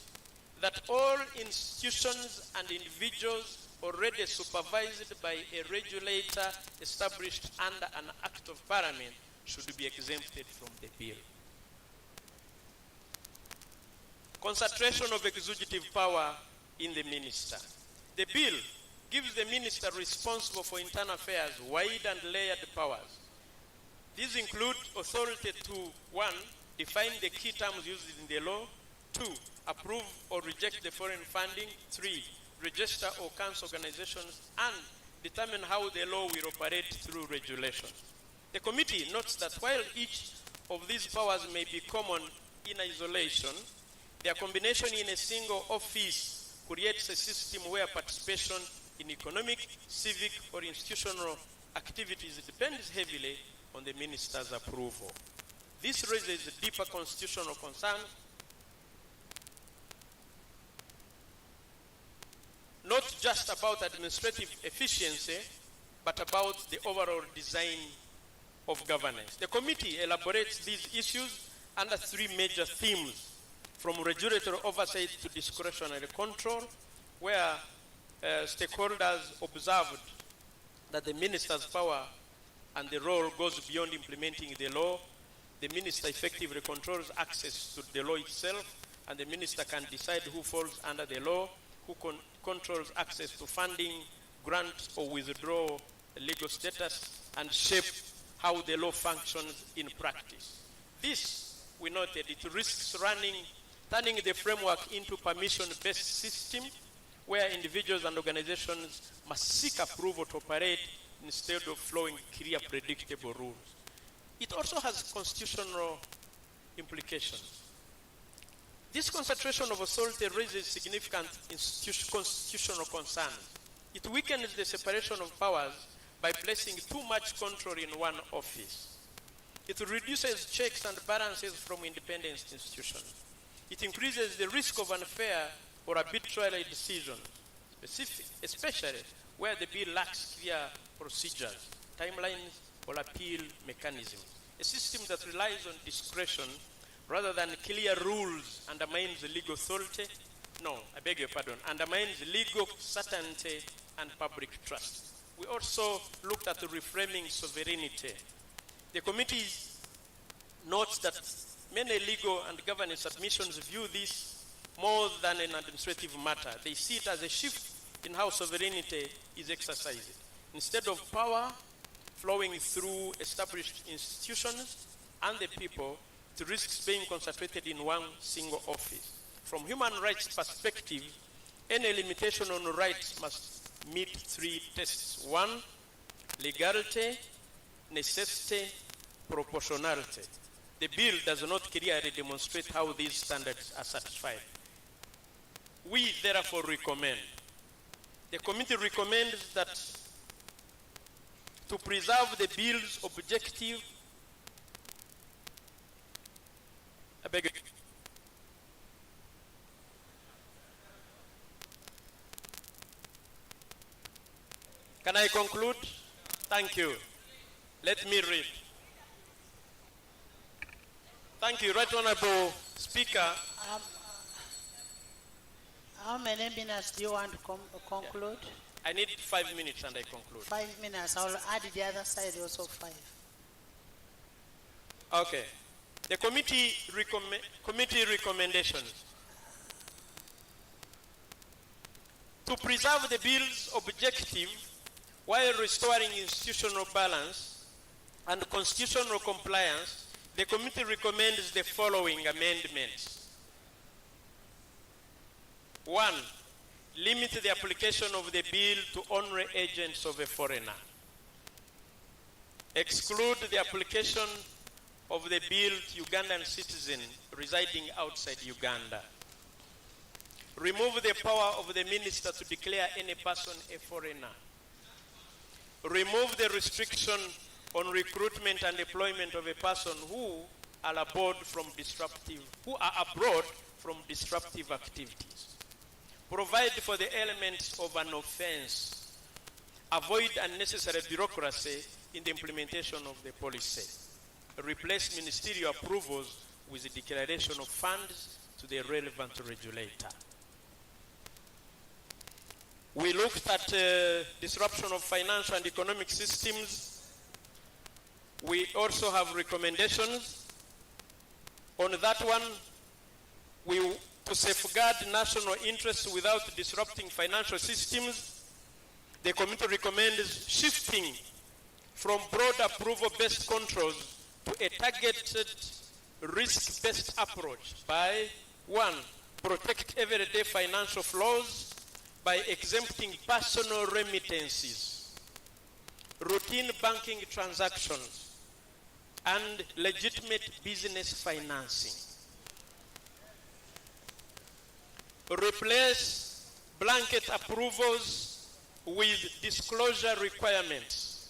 that all institutions and individuals already supervised by a regulator established under an Act of Parliament should be exempted from the bill. Concentration of executive power in the minister. The bill gives the minister responsible for internal affairs wide and layered powers. These include authority to 1. Define the key terms used in the law. 2. Approve or reject the foreign funding. 3. Register or cancel organizations and determine how the law will operate through regulations. The committee notes that while each of these powers may be common in isolation, their combination in a single office creates a system where participation in economic, civic, or institutional activities depends heavily on the minister's approval. This raises deeper constitutional concerns, not just about administrative efficiency, but about the overall design of governance. The committee elaborates these issues under 3 major themes, from regulatory oversight to discretionary control, where stakeholders observed that the minister's power and the role goes beyond implementing the law. The minister effectively controls access to the law itself, and the minister can decide who falls under the law, who controls access to funding, grant or withdraw legal status, and shape how the law functions in practice. This, we noted, it risks turning the framework into permission-based system where individuals and organizations must seek approval to operate instead of following clear, predictable rules. It also has constitutional implications. This concentration of authority raises significant constitutional concerns. It weakens the separation of powers by placing too much control in one office. It reduces checks and balances from independent institutions. It increases the risk of unfair or arbitrary decisions, especially where the bill lacks clear procedures, timelines, or appeal mechanisms. A system that relies on discretion rather than clear rules undermines legal authority, undermines legal certainty and public trust. We also looked at reframing sovereignty. The committee notes that many legal and governance submissions view this more than an administrative matter. They see it as a shift in how sovereignty is exercised. Instead of power flowing through established institutions and the people, it risks being concentrated in one single office. From human rights perspective, any limitation on rights must meet 3 tests. 1, legality, necessity, proportionality. The bill does not clearly demonstrate how these standards are satisfied. We therefore recommend, the committee recommends that to preserve the bill's objective, Can I conclude? Thank you. Let me read. Thank you, Right Honorable Speaker. How many minutes do you want to conclude? I need 5 minutes and I conclude. 5 minutes. I'll add the other side also 5. Okay. The committee recommendations. To preserve the bill's objective while restoring institutional balance and constitutional compliance, the committee recommends the following amendments. 1. Limit the application of the bill to honorary agents of a foreigner. Exclude the application of the bill to Ugandan citizens residing outside Uganda. Remove the power of the minister to declare any person a foreigner. Remove the restriction on recruitment and employment of a person who are abroad from disruptive activities. Provide for the elements of an offense. Avoid unnecessary bureaucracy in the implementation of the policy. Replace ministerial approvals with the declaration of funds to the relevant regulator. We looked at disruption of financial and economic systems. We also have recommendations. On that one, to safeguard national interests without disrupting financial systems, the committee recommends shifting from broad approval-based controls to a targeted risk-based approach by 1, protect everyday financial flows by exempting personal remittances, routine banking transactions, and legitimate business financing. Replace blanket approvals with disclosure requirements,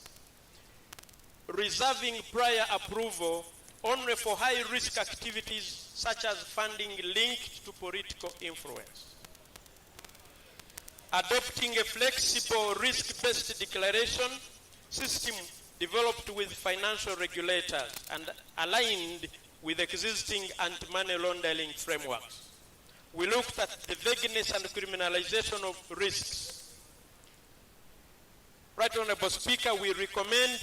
reserving prior approval only for high-risk activities such as funding linked to political influence. Adopting a flexible risk-based declaration system developed with financial regulators and aligned with existing anti-money laundering frameworks. We looked at the vagueness and criminalization of risks. Right Honorable Speaker, we recommend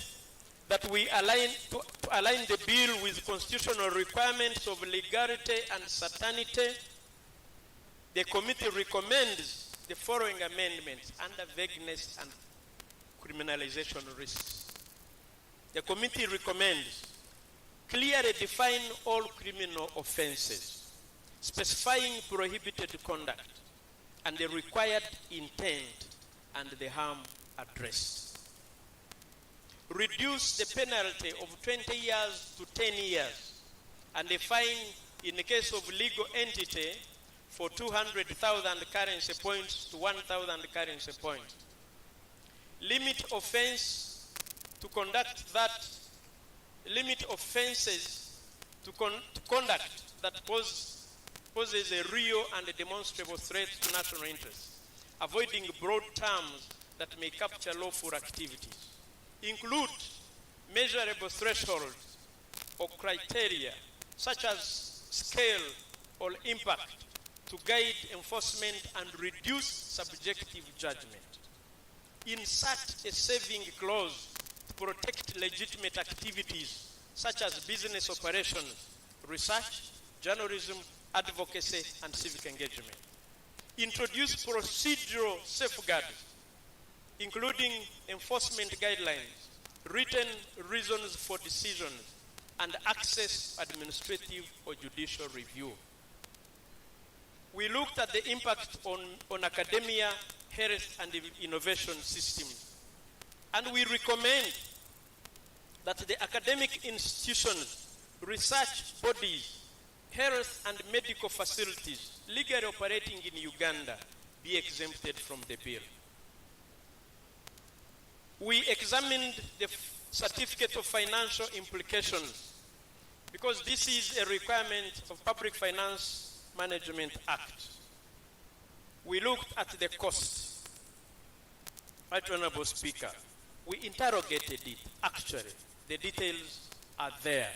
that we align the bill with constitutional requirements of legality and certainty. The committee recommends the following amendments under vagueness and criminalization risks. The committee recommends clearly define all criminal offenses, specifying prohibited conduct and the required intent and the harm addressed. Reduce the penalty of 20 years to 10 years and a fine in the case of legal entity for 200,000 currency points to 1,000 currency points. Limit offenses to conduct that poses a real and a demonstrable threat to national interests, avoiding broad terms that may capture lawful activities. Include measurable thresholds or criteria such as scale or impact to guide enforcement and reduce subjective judgment. Insert a saving clause to protect legitimate activities such as business operations, research, journalism, advocacy, and civic engagement. Introduce procedural safeguards, including enforcement guidelines, written reasons for decisions, and access administrative or judicial review. We looked at the impact on academia, health, and innovation systems. And we recommend that the academic institutions, research bodies, health and medical facilities legally operating in Uganda be exempted from the bill. We examined the certificate of financial implications because this is a requirement of Public Finance Management Act. We looked at the cost. Right Honorable Speaker, we interrogated it. Actually, the details are there.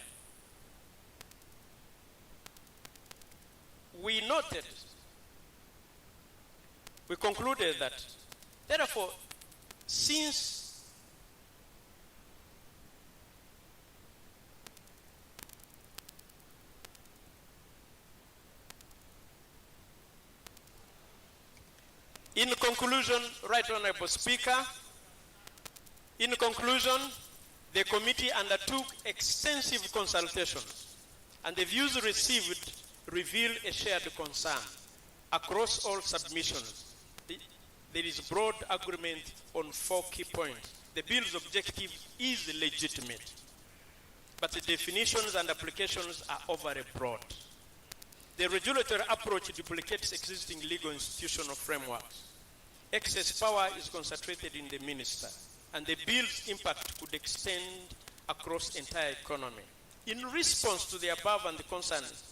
We concluded that, therefore, since in conclusion, Right Honorable Speaker, in conclusion, the committee undertook extensive consultations and the views received reveal a shared concern across all submissions. There is broad agreement on 4 key points. The bill's objective is legitimate, but the definitions and applications are overly broad. The regulatory approach duplicates existing legal institutional frameworks. Excess power is concentrated in the minister, and the bill's impact could extend across the entire economy. In response to the above and the concerns,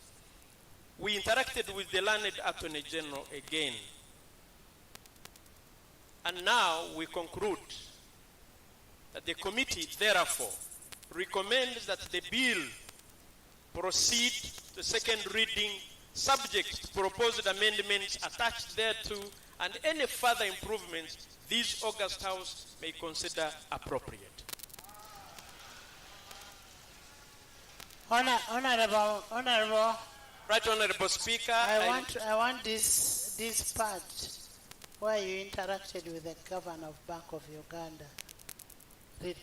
we interacted with the learned Attorney General again. And now we conclude that the committee, therefore, recommends that the bill proceed to second reading subject to proposed amendments attached thereto and any further improvements this August House may consider appropriate. Honorable. Right, Honorable Speaker. I want this part where you interacted with the Governor of Bank of Uganda. Read.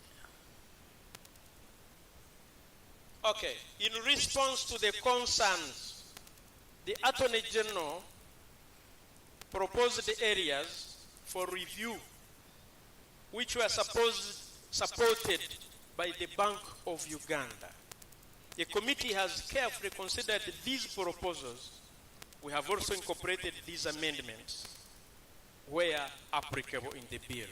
Okay. In response to the concerns, the Attorney General proposed areas for review which were supported by the Bank of Uganda. The committee has carefully considered these proposals. We have also incorporated these amendments where applicable in the bill.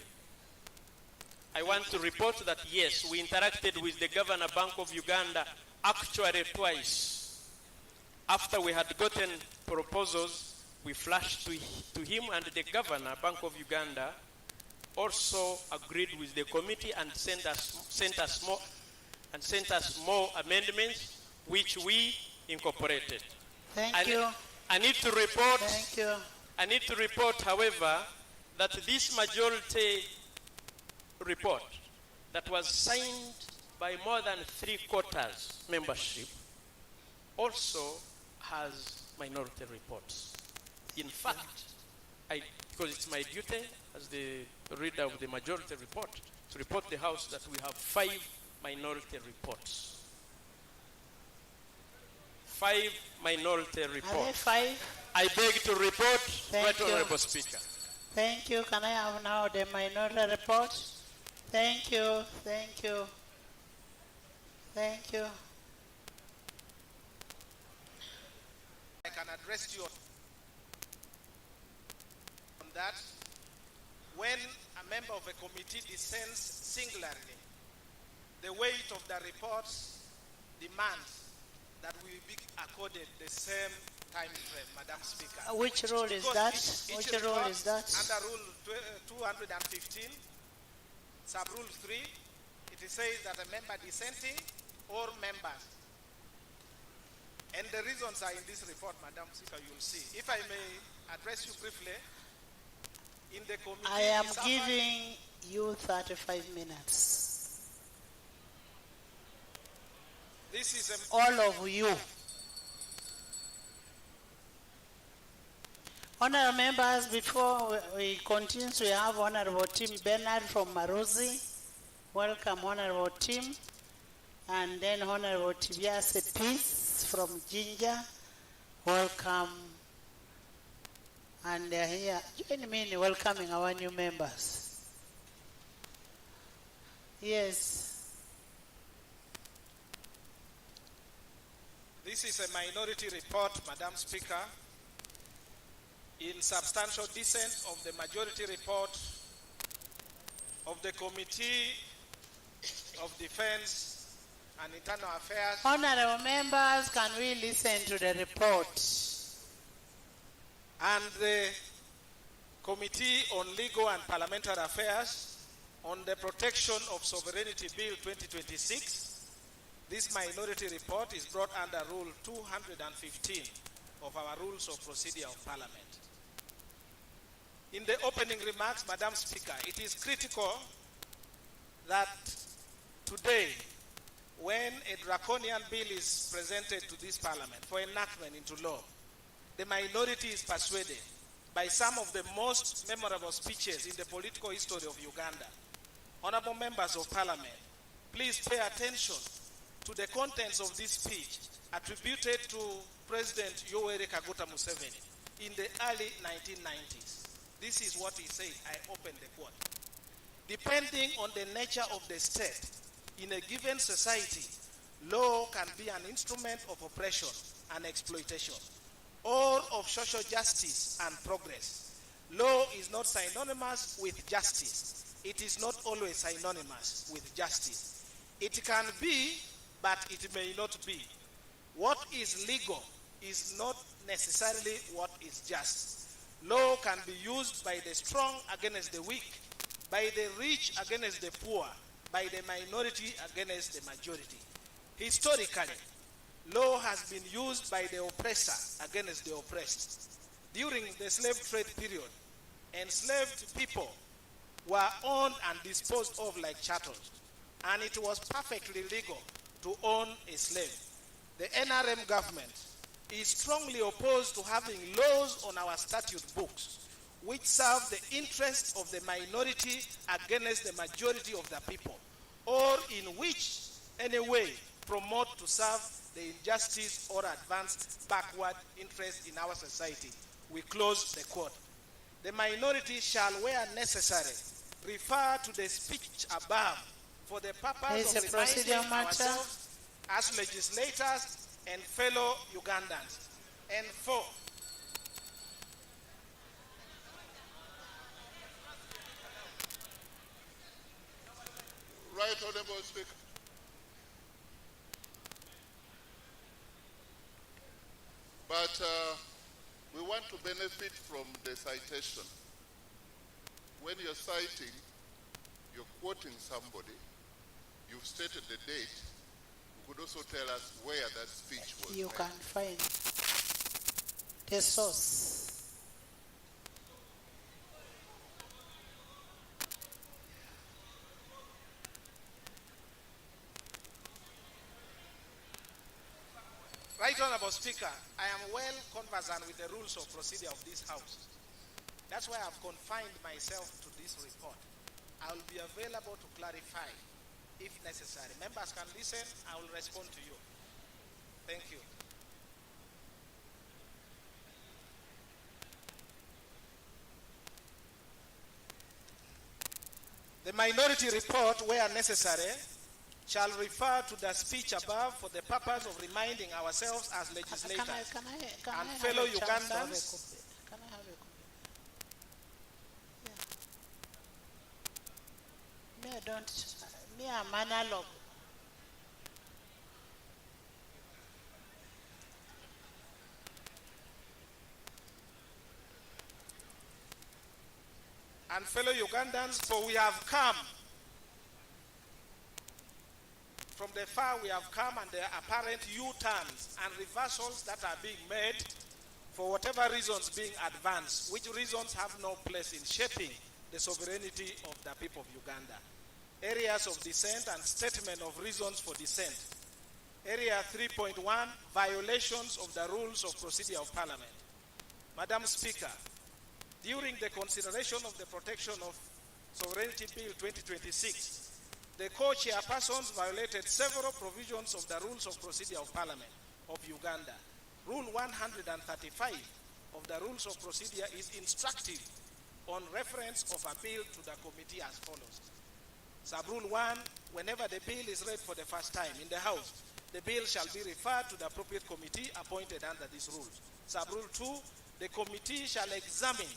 I want to report that yes, we interacted with the Governor Bank of Uganda actually twice. After we had gotten proposals, we flashed to him, and the Governor Bank of Uganda also agreed with the committee and sent us more amendments, which we incorporated. Thank you. I need to report. Thank you. I need to report, however, that this majority report that was signed by more than 3/4 membership also has minority reports. In fact, because it's my duty as the reader of the majority report to report the House that we have 5 minority reports. 5 minority reports. Are there 5? I beg to report, Thank you. Honorable Speaker. Thank you. Can I have now the minority report? Thank you. Thank you. Thank you. I can address you on that. When a member of a committee dissents singularly, the weight of the report demands that we be accorded the same time frame, Madam Speaker. Which rule is that? Which rule is that? Under Rule 215, Sub-Rule 3, it says that a member dissenting or members. And the reasons are in this report, Madam Speaker, you'll see. If I may address you briefly, in the committee... I am giving you 35 minutes. This is all of you. Honorable members, before we continue, we have Honorable Tim Bernard from Maruzi. Welcome, Honorable Tim. And then Honorable Tibiase Peace from Jinja. Welcome. And they're here. Join me in welcoming our new members. Yes. This is a minority report, Madam Speaker, in substantial dissent of the majority report of the Committee of Defense and Internal Affairs. Honorable members, can we listen to the report? And the Committee on Legal and Parliamentary Affairs on the Protection of Sovereignty Bill 2026. This minority report is brought under Rule 215 of our Rules of Procedure of Parliament. In the opening remarks, Madam Speaker, it is critical that today, when a draconian bill is presented to this Parliament for enactment into law, the minority is persuaded by some of the most memorable speeches in the political history of Uganda. Honorable members of Parliament, please pay attention to the contents of this speech attributed to President Yoweri Kaguta Museveni in the early 1990s. This is what he said. I open the quote. Depending on the nature of the state, in a given society, law can be an instrument of oppression and exploitation, or of social justice and progress. Law is not synonymous with justice. It is not always synonymous with justice. It can be, but it may not be. What is legal is not necessarily what is just. Law can be used by the strong against the weak, by the rich against the poor, by the minority against the majority. Historically, law has been used by the oppressor against the oppressed. During the slave trade period, enslaved people were owned and disposed of like chattels, and it was perfectly legal to own a slave. The NRM government is strongly opposed to having laws on our statute books which serve the interests of the minority against the majority of the people, or in which any way promote to serve the injustice or advance backward interest in our society. We close the quote. The minority shall, where necessary, refer to the speech above for the purpose of reminding ourselves as legislators and fellow Ugandans. And 4, Right Honorable Speaker. But we want to benefit from the citation. When you're citing, you're quoting somebody, you've stated the date, you could also tell us where that speech was You made. can find the source. Right Honorable Speaker, I am well conversant with the rules of procedure of this House. That's why I've confined myself to this report. I will be available to clarify if necessary. Members can listen, I will respond to you. Thank you. The minority report, where necessary, shall refer to the speech above for the purpose of reminding ourselves as legislators and fellow Ugandans. Can I have a copy? Yeah. Me, I don't. Me, I'm analog. And fellow Ugandans, for we have come from the far, we have come, and the apparent U-turns and reversals that are being made for whatever reasons being advanced, which reasons have no place in shaping the sovereignty of the people of Uganda. Areas of dissent and statement of reasons for dissent. Area 3.1, violations of the rules of procedure of Parliament. Madam Speaker, during the consideration of the Protection of Sovereignty Bill 2026, the co-chairpersons violated several provisions of the rules of procedure of Parliament of Uganda. Rule 135 of the rules of procedure is instructive on reference of a bill to the committee as follows. Sub-rule 1, whenever the bill is read for the first time in the House, the bill shall be referred to the appropriate committee appointed under these rules. Sub-rule 2, the committee shall examine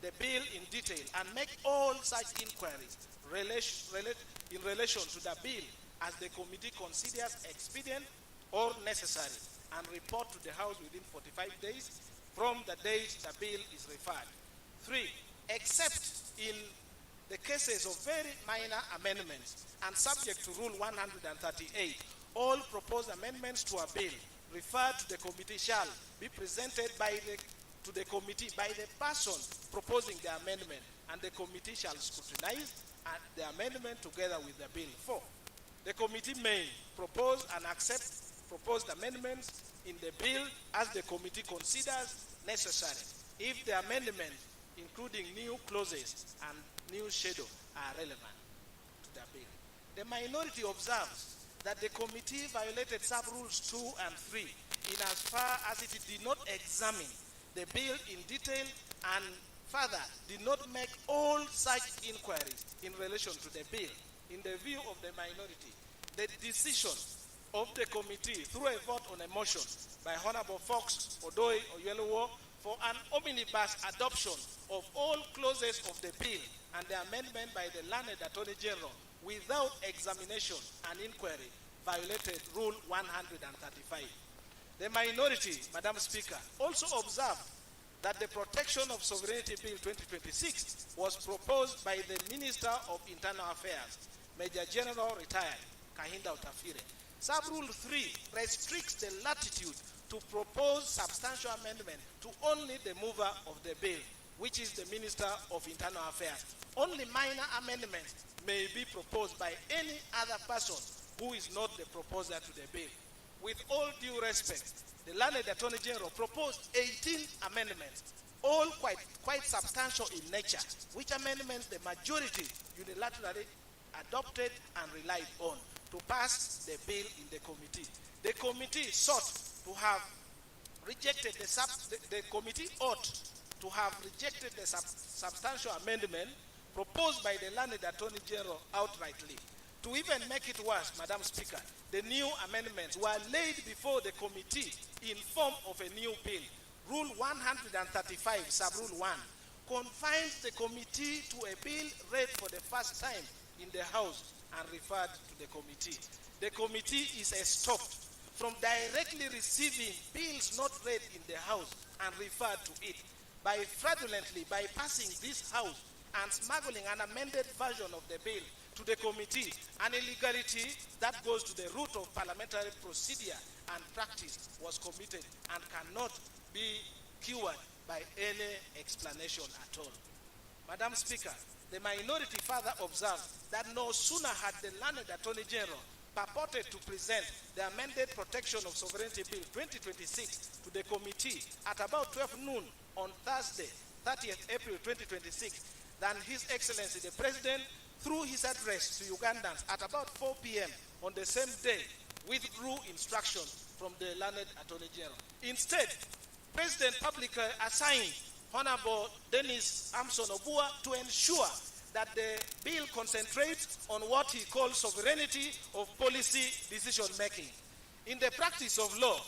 the bill in detail and make all such inquiries in relation to the bill as the committee considers expedient or necessary, and report to the House within 45 days from the date the bill is referred. 3, except in the cases of very minor amendments and subject to Rule 138, all proposed amendments to a bill referred to the committee shall be presented to the committee by the person proposing the amendment, and the committee shall scrutinize the amendment together with the bill. 4, the committee may propose and accept proposed amendments in the bill as the committee considers necessary, if the amendment, including new clauses and new schedule, are relevant to the bill. The minority observes that the committee violated sub-rules 2 and 3 in as far as it did not examine the bill in detail and further did not make all such inquiries in relation to the bill. In the view of the minority, the decision of the committee through a vote on a motion by Honorable Fox, Odoi, Oyelowo for an omnibus adoption of all clauses of the bill and the amendment by the learned Attorney General without examination and inquiry violated Rule 135. The minority, Madam Speaker, also observed that the Protection of Sovereignty Bill 2026 was proposed by the Minister of Internal Affairs, Major General retired Kahinda Otafire, Sub-rule 3 restricts the latitude to propose substantial amendment to only the mover of the bill, which is the Minister of Internal Affairs. Only minor amendments may be proposed by any other person who is not the proposer to the bill. With all due respect, the learned Attorney General proposed 18 amendments, all quite substantial in nature, which amendments the majority unilaterally adopted and relied on to pass the bill in the committee. The committee sought to have rejected the committee ought to have rejected the substantial amendment proposed by the learned Attorney General outrightly. To even make it worse, Madam Speaker, the new amendments were laid before the committee in form of a new bill. Rule 135, Sub-Rule 1, confines the committee to a bill read for the first time in the House and referred to the committee. The committee is stopped from directly receiving bills not read in the House and referred to it by fraudulently bypassing this House and smuggling an amended version of the bill to the committee, an illegality that goes to the root of parliamentary procedure and practice was committed and cannot be cured by any explanation at all. Madam Speaker, the minority further observed that no sooner had the learned Attorney General purported to present the amended Protection of Sovereignty Bill 2026 to the committee at about 12 noon on Thursday, 30th April 2026, than His Excellency the President, through his address to Ugandans at about 4 p.m. on the same day, withdrew instructions from the learned Attorney General. Instead, President publicly assigned Honorable Dennis Amson Obua to ensure that the bill concentrates on what he calls sovereignty of policy decision-making. In the practice of law,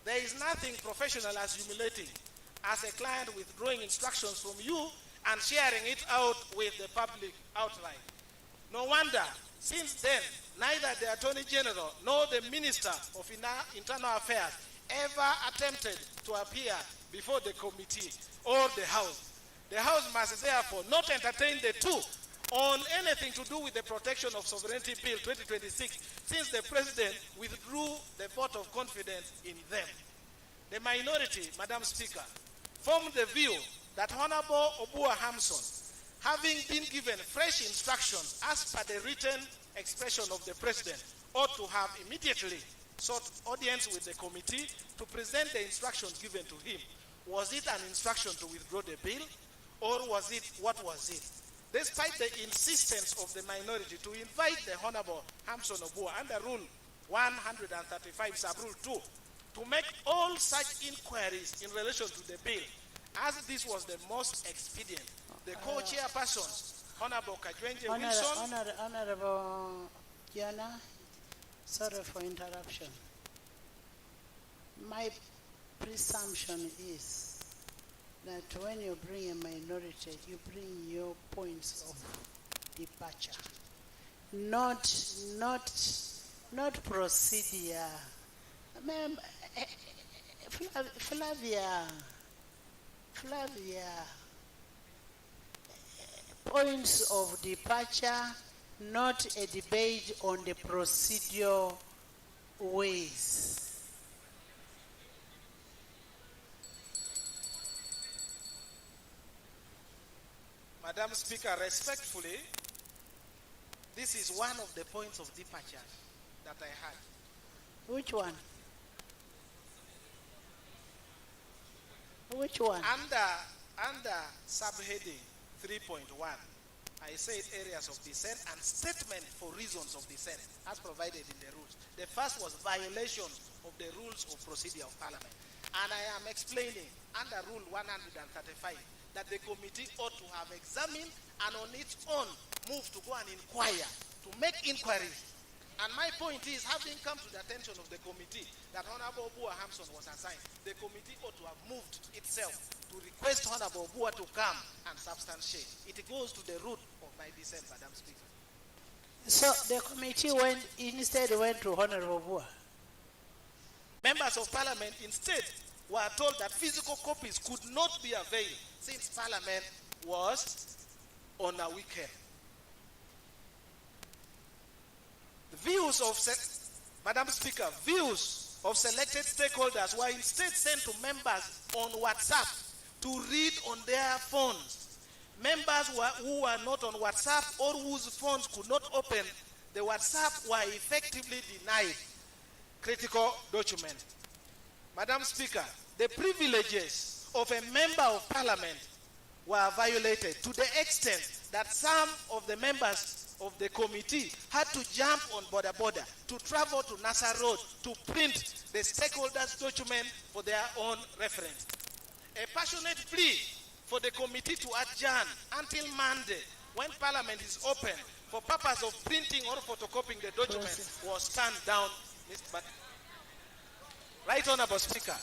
there is nothing professional as humiliating as a client withdrawing instructions from you and sharing it out with the public outright. No wonder, since then, neither the Attorney General nor the Minister of Internal Affairs ever attempted to appear before the committee or the House. The House must therefore not entertain the two on anything to do with the Protection of Sovereignty Bill 2026, since the President withdrew the vote of confidence in them. The minority, Madam Speaker, formed the view that Honorable Obua Hamson, having been given fresh instructions as per the written expression of the President, ought to have immediately sought audience with the committee to present the instructions given to him. Was it an instruction to withdraw the bill, or what was it? Despite the insistence of the minority to invite the Honorable Hamson Obua under Rule 135, Sub-Rule 2, to make all such inquiries in relation to the bill, as this was the most expedient, the co-chairpersons, Honorable Kajwenje Wilson. Honorable Jana, sorry for interruption. My presumption is that when you bring a minority, you bring your points of departure, not procedure. Flavia, points of departure, not a debate on the procedural ways. Madam Speaker, respectfully, this is one of the points of departure that I had. Which one? Which one? Under subheading 3.1, I said areas of dissent and statement for reasons of dissent as provided in the rules. The first was violation of the rules of procedure of Parliament. And I am explaining under Rule 135 that the committee ought to have examined and on its own move to go and inquire, to make inquiries. And my point is, having come to the attention of the committee that Honorable Obua Hamson was assigned, the committee ought to have moved itself to request Honorable Obua to come and substantiate. It goes to the root of my dissent, Madam Speaker. So the committee instead went to Honorable Obua. Members of Parliament instead were told that physical copies could not be availed since Parliament was on a weekend. The views of Madam Speaker, views of selected stakeholders were instead sent to members on WhatsApp to read on their phones. Members who were not on WhatsApp or whose phones could not open the WhatsApp were effectively denied critical document. Madam Speaker, the privileges of a member of parliament were violated to the extent that some of the members of the committee had to jump on border to travel to Nassau Road to print the stakeholders' document for their own reference. A passionate plea for the committee to adjourn until Monday, when parliament is open, for purpose of printing or photocopying the document was turned down. But, Right Honourable Speaker,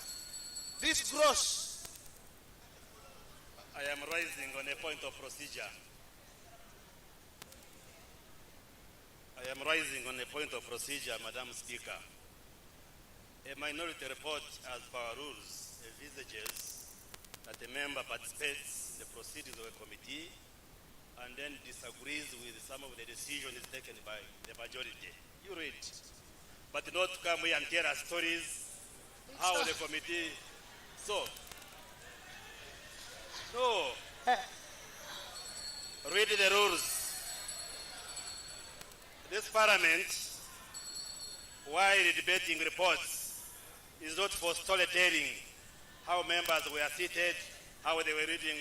this gross. I am rising on a point of procedure. I am rising on a point of procedure, Madam Speaker. A minority report, as per our rules, envisages that a member participates in the proceedings of a committee and then disagrees with some of the decisions taken by the majority. You read. But not to come here and tell us stories how the committee. So, no. Read the rules. This parliament, while debating reports, is not for storytelling how members were seated, how they were reading,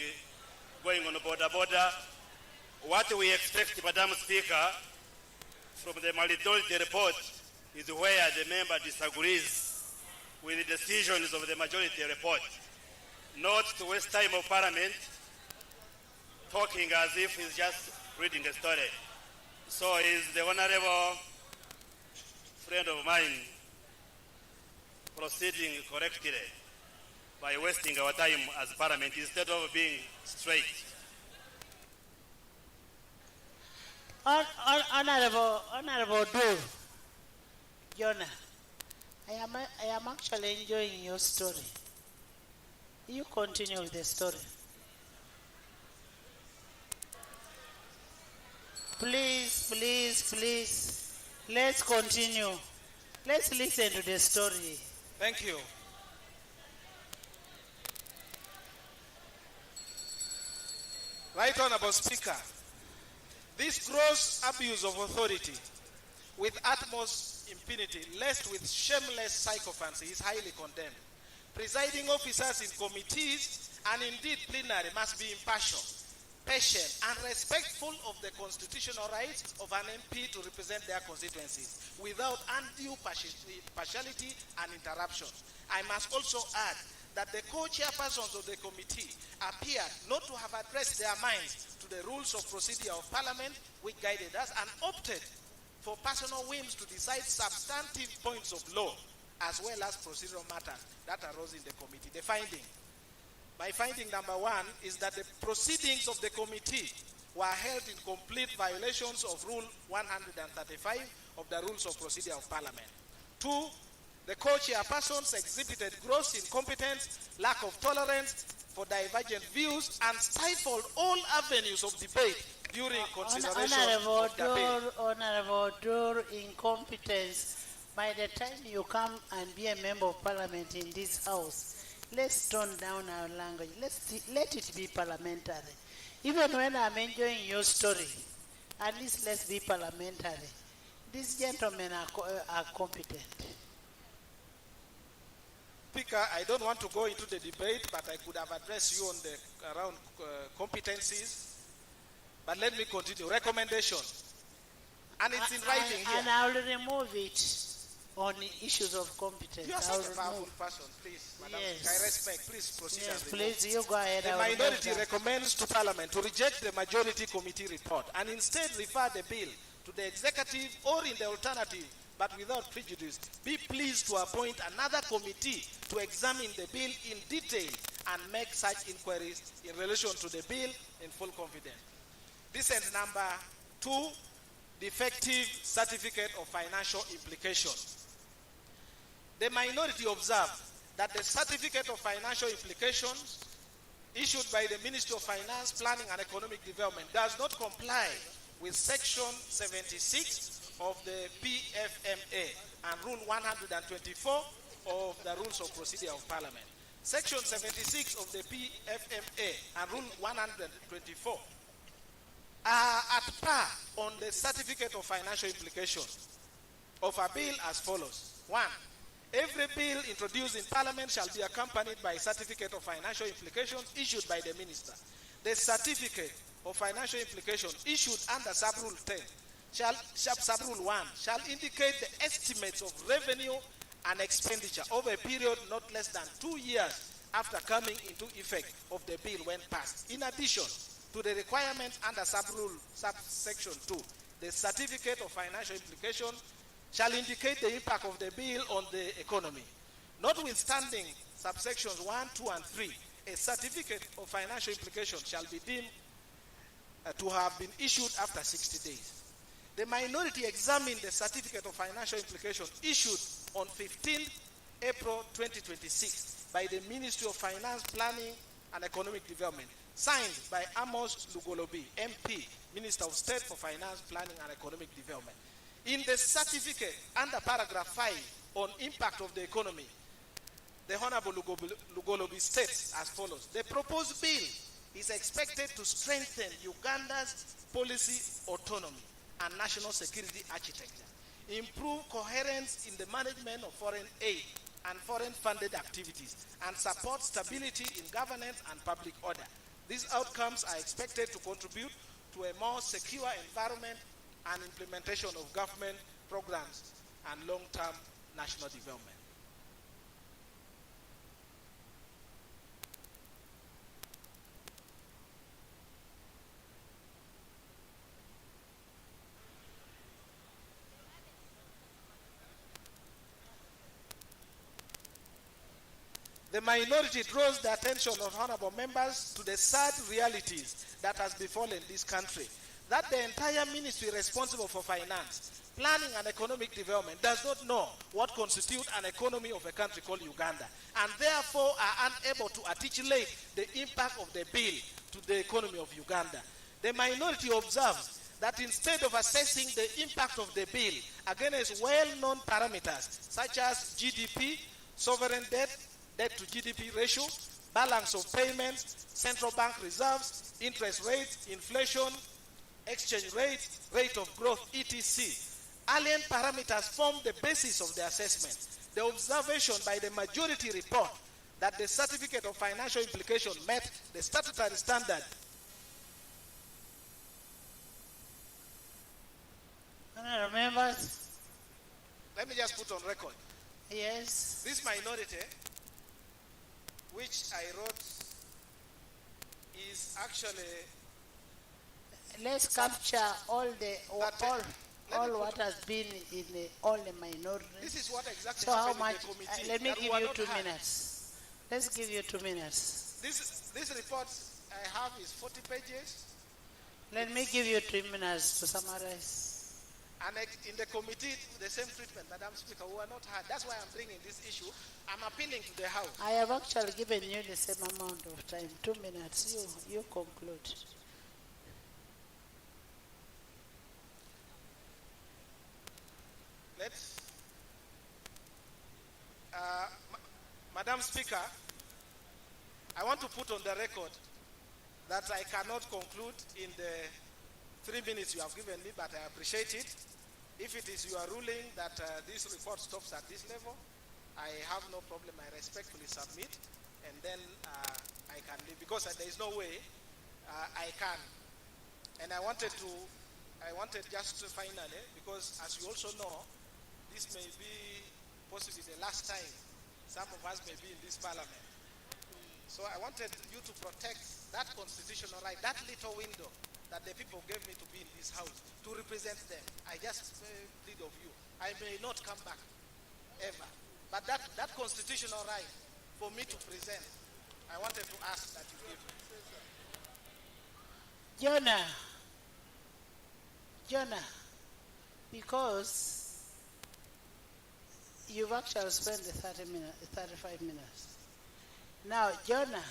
going on border. What we expect, Madam Speaker, from the majority report is where the member disagrees with the decisions of the majority report, not to waste time of parliament talking as if he's just reading a story. So is the honorable friend of mine proceeding correctly by wasting our time as parliament instead of being straight. Honorable Dur, Jonah, I am actually enjoying your story. You continue with the story. Please. Let's continue. Let's listen to the story. Thank you. Right Honourable Speaker, this gross abuse of authority with utmost impunity, laced with shameless sycophancy, is highly condemned. Presiding officers in committees and indeed plenary must be impartial, patient and respectful of the constitutional rights of an MP to represent their constituencies without undue partiality and interruption. I must also add that the co-chairpersons of the committee appeared not to have addressed their minds to the rules of procedure of Parliament which guided us and opted for personal whims to decide substantive points of law as well as procedural matters that arose in the committee. The finding. My finding number one is that the proceedings of the committee were held in complete violations of Rule 135 of the Rules of Procedure of Parliament. Two, the co-chairpersons exhibited gross incompetence, lack of tolerance for divergent views, and stifled all avenues of debate during consideration of the bill. Honorable Dur, incompetence. By the time you come and be a member of parliament in this house, let's tone down our language. Let it be parliamentary. Even when I'm enjoying your story, at least let's be parliamentary. These gentlemen are competent. Speaker, I don't want to go into the debate, but I could have addressed you on the around competencies. But let me continue. Recommendation. And it's in writing here. And I'll remove it on issues of competence. You are such a powerful person, please, Madam. Yes. I respect. Please proceed. Yes, please, you go ahead. The minority recommends to Parliament to reject the majority committee report and instead refer the bill to the executive or in the alternative, but without prejudice, be pleased to appoint another committee to examine the bill in detail and make such inquiries in relation to the bill in full confidence. Dissent number 2, defective certificate of financial implication. The minority observed that the certificate of financial implications issued by the Ministry of Finance, Planning and Economic Development does not comply with Section 76 of the PFMA, and Rule 124 of the Rules of Procedure of Parliament. Section 76 of the PFMA and Rule 124 are at par on the certificate of financial implication of a bill as follows. 1. Every bill introduced in Parliament shall be accompanied by a certificate of financial implications issued by the Minister. The certificate of financial implication issued under Sub-Rule 10 Sub-Rule 1 shall indicate the estimates of revenue and expenditure over a period not less than 2 years after coming into effect of the bill when passed. In addition to the requirements under Sub-Rule Subsection 2, the certificate of financial implication shall indicate the impact of the bill on the economy. Notwithstanding subsections 1, 2, and 3, a certificate of financial implication shall be deemed to have been issued after 60 days. The minority examined the certificate of financial implication issued on 15 April 2026 by the Ministry of Finance, Planning and Economic Development, signed by Amos Lugolobi, MP, Minister of State for Finance, Planning and Economic Development. In the certificate, under paragraph 5 on impact of the economy, the Honorable Lugolobi states as follows: the proposed bill is expected to strengthen Uganda's policy autonomy and national security architecture, improve coherence in the management of foreign aid and foreign funded activities, and support stability in governance and public order. These outcomes are expected to contribute to a more secure environment and implementation of government programs and long-term national development. The minority draws the attention of honorable members to the sad realities that has befallen this country, that the entire ministry responsible for finance, planning and economic development does not know what constitutes an economy of a country called Uganda, and therefore are unable to articulate the impact of the bill to the economy of Uganda. The minority observes that instead of assessing the impact of the bill against well-known parameters such as GDP, sovereign debt, debt to GDP ratio, balance of payments, central bank reserves, interest rates, inflation, exchange rates, rate of growth, etc. Alien parameters form the basis of the assessment. The observation by the majority report that the certificate of financial implication met the statutory standard. Honourable members. Let me just put on record. Yes. This minority, which I wrote, is actually. Let's capture all what has been in all the minorities. This is what exactly so how happened much? in the committee. Let me that give we you are 2 not minutes. Let's give you 2 minutes. This report I have is 40 pages. Let me give you 3 minutes to summarize. And in the committee, the same treatment, Madam Speaker, who are not heard. That's why I'm bringing this issue. I'm appealing to the House. I have actually given you the same amount of time, 2 minutes. You conclude. Madam Speaker, I want to put on the record that I cannot conclude in the 3 minutes you have given me, but I appreciate it. If it is your ruling that this report stops at this level, I have no problem. I respectfully submit, and then I can leave, because there is no way I can. And I wanted just to finally, because as you also know, this may be possibly the last time some of us may be in this parliament. So I wanted you to protect that constitutional right, that little window that the people gave me to be in this house, to represent them. I just plead of you. I may not come back, ever. But that constitutional right for me to present, I wanted to ask that you give me. Jonah, because you've actually spent the 35 minutes. Now, Jonah,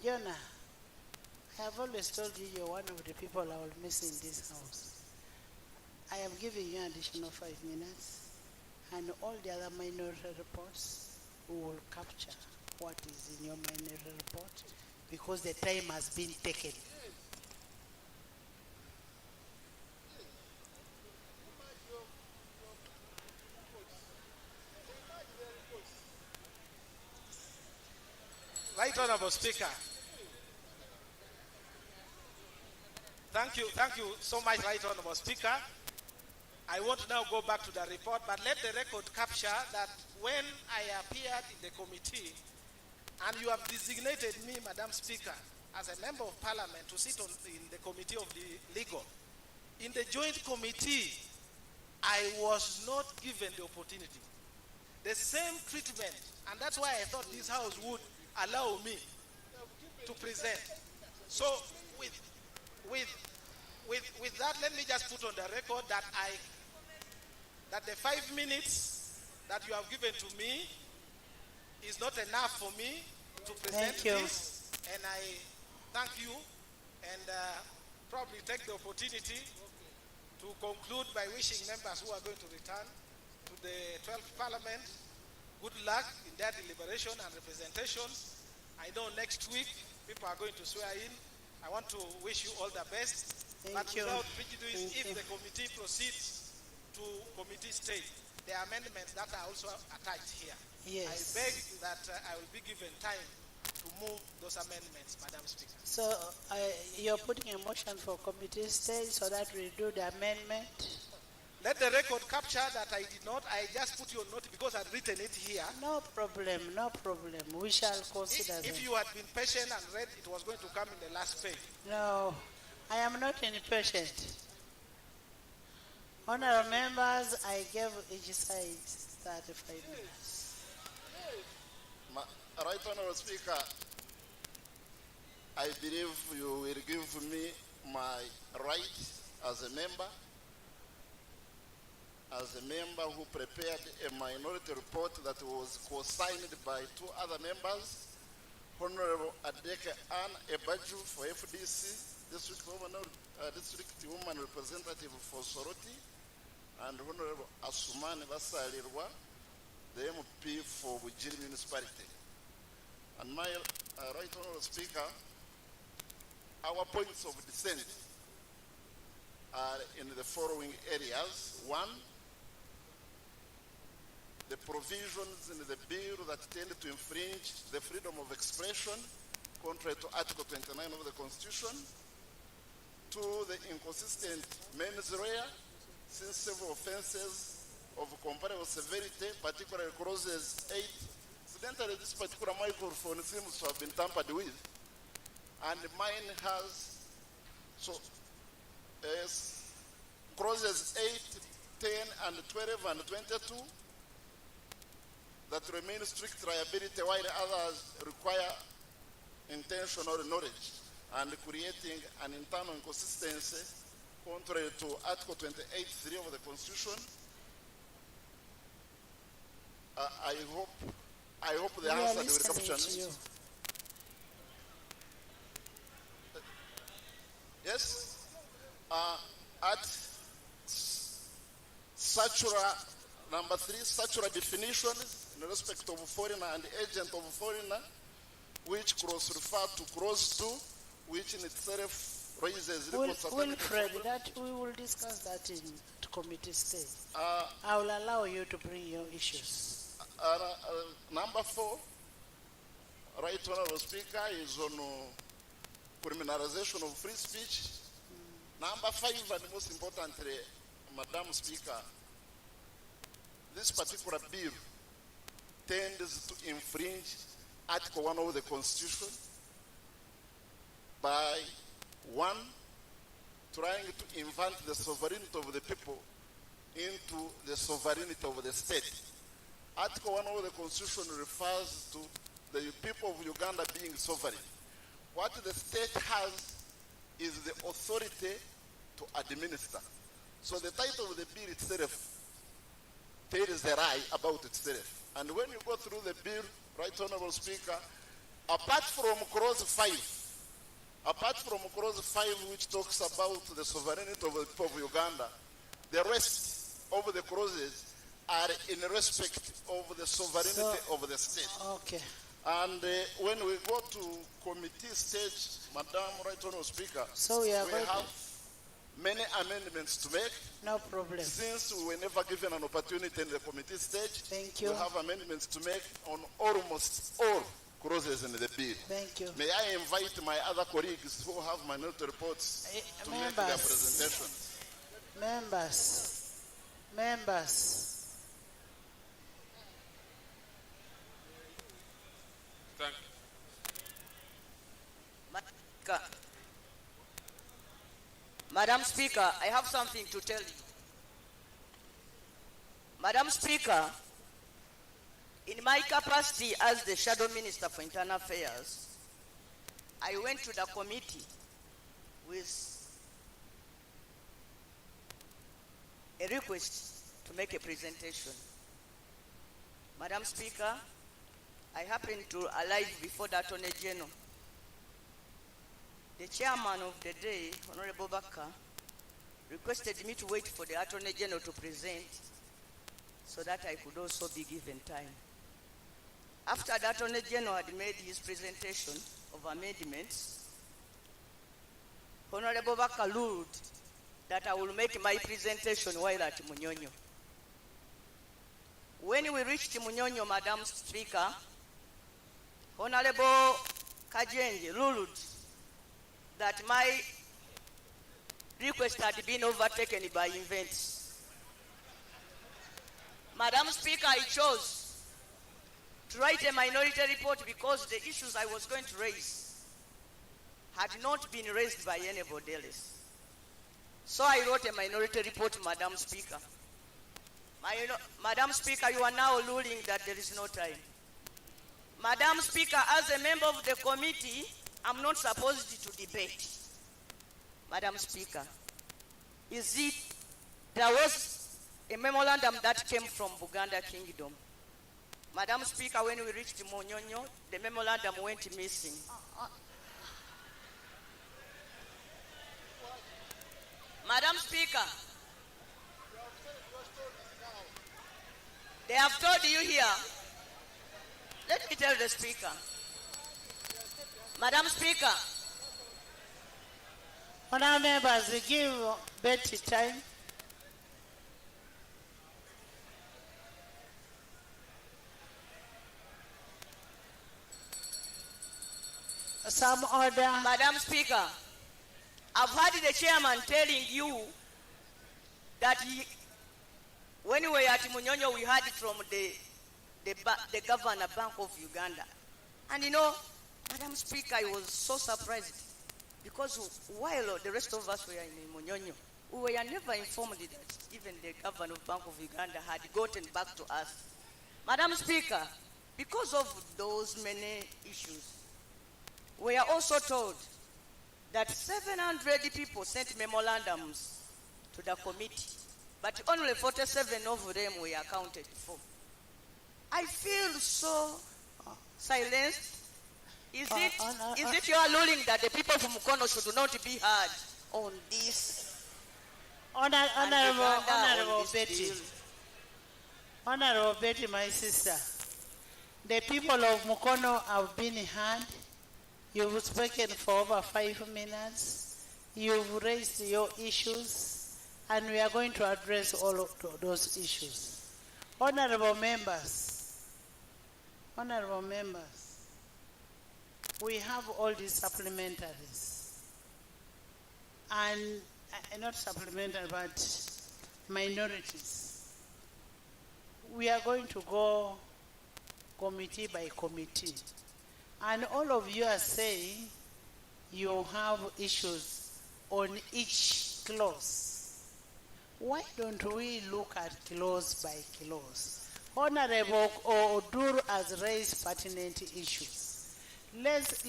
I have always told you you're one of the people I will miss in this house. I have given you additional 5 minutes. and all the other minority reports, we will capture what is in your minority report because the time has been taken. Right Honorable Speaker. Thank you so much, Right Honorable Speaker. I want to now go back to the report, but let the record capture that when I appeared in the committee, and you have designated me, Madam Speaker, as a member of Parliament to sit in the Committee of the Legal. In the joint committee, I was not given the opportunity. The same treatment, and that's why I thought this House would allow me to present. So with that, let me just put on the record that that the 5 minutes that you have given to me is not enough for me to present this, and I thank you, and probably take the opportunity to conclude by wishing members who are going to return to the 12th Parliament good luck in their deliberation and representation. I know next week people are going to swear in. I want to wish you all the best. But without prejudice, if the committee proceeds to committee stage, there are amendments that are also attached here. Yes. I beg that I will be given time to move those amendments, Madam Speaker. So you're putting a motion for committee stage so that we do the amendment? Let the record capture that I did not. I just put you on note because I'd written it here. No problem, no problem. We shall consider that. If you had been patient and read, it was going to come in the last page. No, I am not impatient. Honourable members, I gave each side 35 minutes. Right Honourable Speaker, I believe you will give me my right as a member who prepared a minority report that was co-signed by two other members, Honorable Adeke Ann Ebaju for FDC, District Woman Representative for Soroti, and Honorable Asumani Basalirwa, the MP for Bugembe Municipality. And my right Honorable Speaker, our points of dissent are in the following areas. One, the provisions in the bill that tend to infringe the freedom of expression, contrary to Article 29 of the Constitution. Two, the inconsistent mens rea, since several offenses of comparable severity, particularly clauses 8. Incidentally, this particular microphone seems to have been tampered with, and mine has, so clauses 8, 10, and 12, and 22, that remain strict liability while others require intentional knowledge, and creating an internal inconsistency contrary to Article 28.3 of the Constitution. I hope the answer will capture. Yes? At Satura, number 3, Satura definitions in respect of foreigner and agent of foreigner, which cross refer to clause 2, which in itself raises Wilfred, that we will discuss that in committee stage. I will allow you to bring your issues. Number 4, right Honorable Speaker, is on criminalization of free speech. Number 5, and most importantly, Madam Speaker, this particular bill tends to infringe Article 1 of the Constitution by 1, trying to invert the sovereignty of the people into the sovereignty of the state. Article 1 of the Constitution refers to the people of Uganda being sovereign. What the state has is the authority to administer. So the title of the bill itself tells the lie about itself. And when you go through the bill, Right Honorable Speaker, apart from clause 5, which talks about the sovereignty of the people of Uganda, the rest of the clauses are in respect of the sovereignty of the state. Okay. And when we go to committee stage, Madam Right Honourable Speaker, So we are going have many amendments to make. No problem. Since we were never given an opportunity in the committee stage, Thank you. we have amendments to make on almost all clauses in the bill. Thank you. May I invite my other colleagues who have minority reports to make their presentations. Members. Thank you. Madam Speaker, I have something to tell you. Madam Speaker, in my capacity as the Shadow Minister for Internal Affairs, I went to the committee with a request to make a presentation. Madam Speaker, I happened to arrive before the Attorney General. The chairman of the day, Honorable Baka, requested me to wait for the Attorney General to present so that I could also be given time. After the Attorney General had made his presentation of amendments, Honorable Baka ruled that I will make my presentation while at Munyonyo. When we reached Munyonyo, Madam Speaker, Honorable Kajenje ruled that my request had been overtaken by events. Madam Speaker, I chose to write a minority report because the issues I was going to raise had not been raised by anybody else. So I wrote a minority report, Madam Speaker. Madam Speaker, you are now ruling that there is no time. Madam Speaker, as a member of the committee, I'm not supposed to debate. Madam Speaker, there was a memorandum that came from Buganda Kingdom. Madam Speaker, when we reached Monyonyo, the memorandum went missing. Madam Speaker, they have told you here. Let me tell the Speaker. Madam Speaker. Honourable members, we give Betty time. Some order. Madam Speaker, I've heard the chairman telling you that when we were at Munyonyo, we heard from the Governor Bank of Uganda. And you know, Madam Speaker, I was so surprised because while the rest of us were in Munyonyo, we were never informed that even the Governor of Bank of Uganda had gotten back to us. Madam Speaker, because of those many issues, we are also told that 700 people sent memorandums to the committee, but only 47 of them were accounted for. I feel so silenced. Is it your ruling that the people from Mukono should not be heard on this? Honorable Betty. Honorable Betty, my sister. The people of Mukono have been heard. You've spoken for over 5 minutes. You've raised your issues, and we are going to address all of those issues. Honorable members, we have all these supplementaries, and not supplementary, but minorities. We are going to go committee by committee. And all of you are saying you have issues on each clause. Why don't we look at clause by clause? Honorable Odur has raised pertinent issues. Let's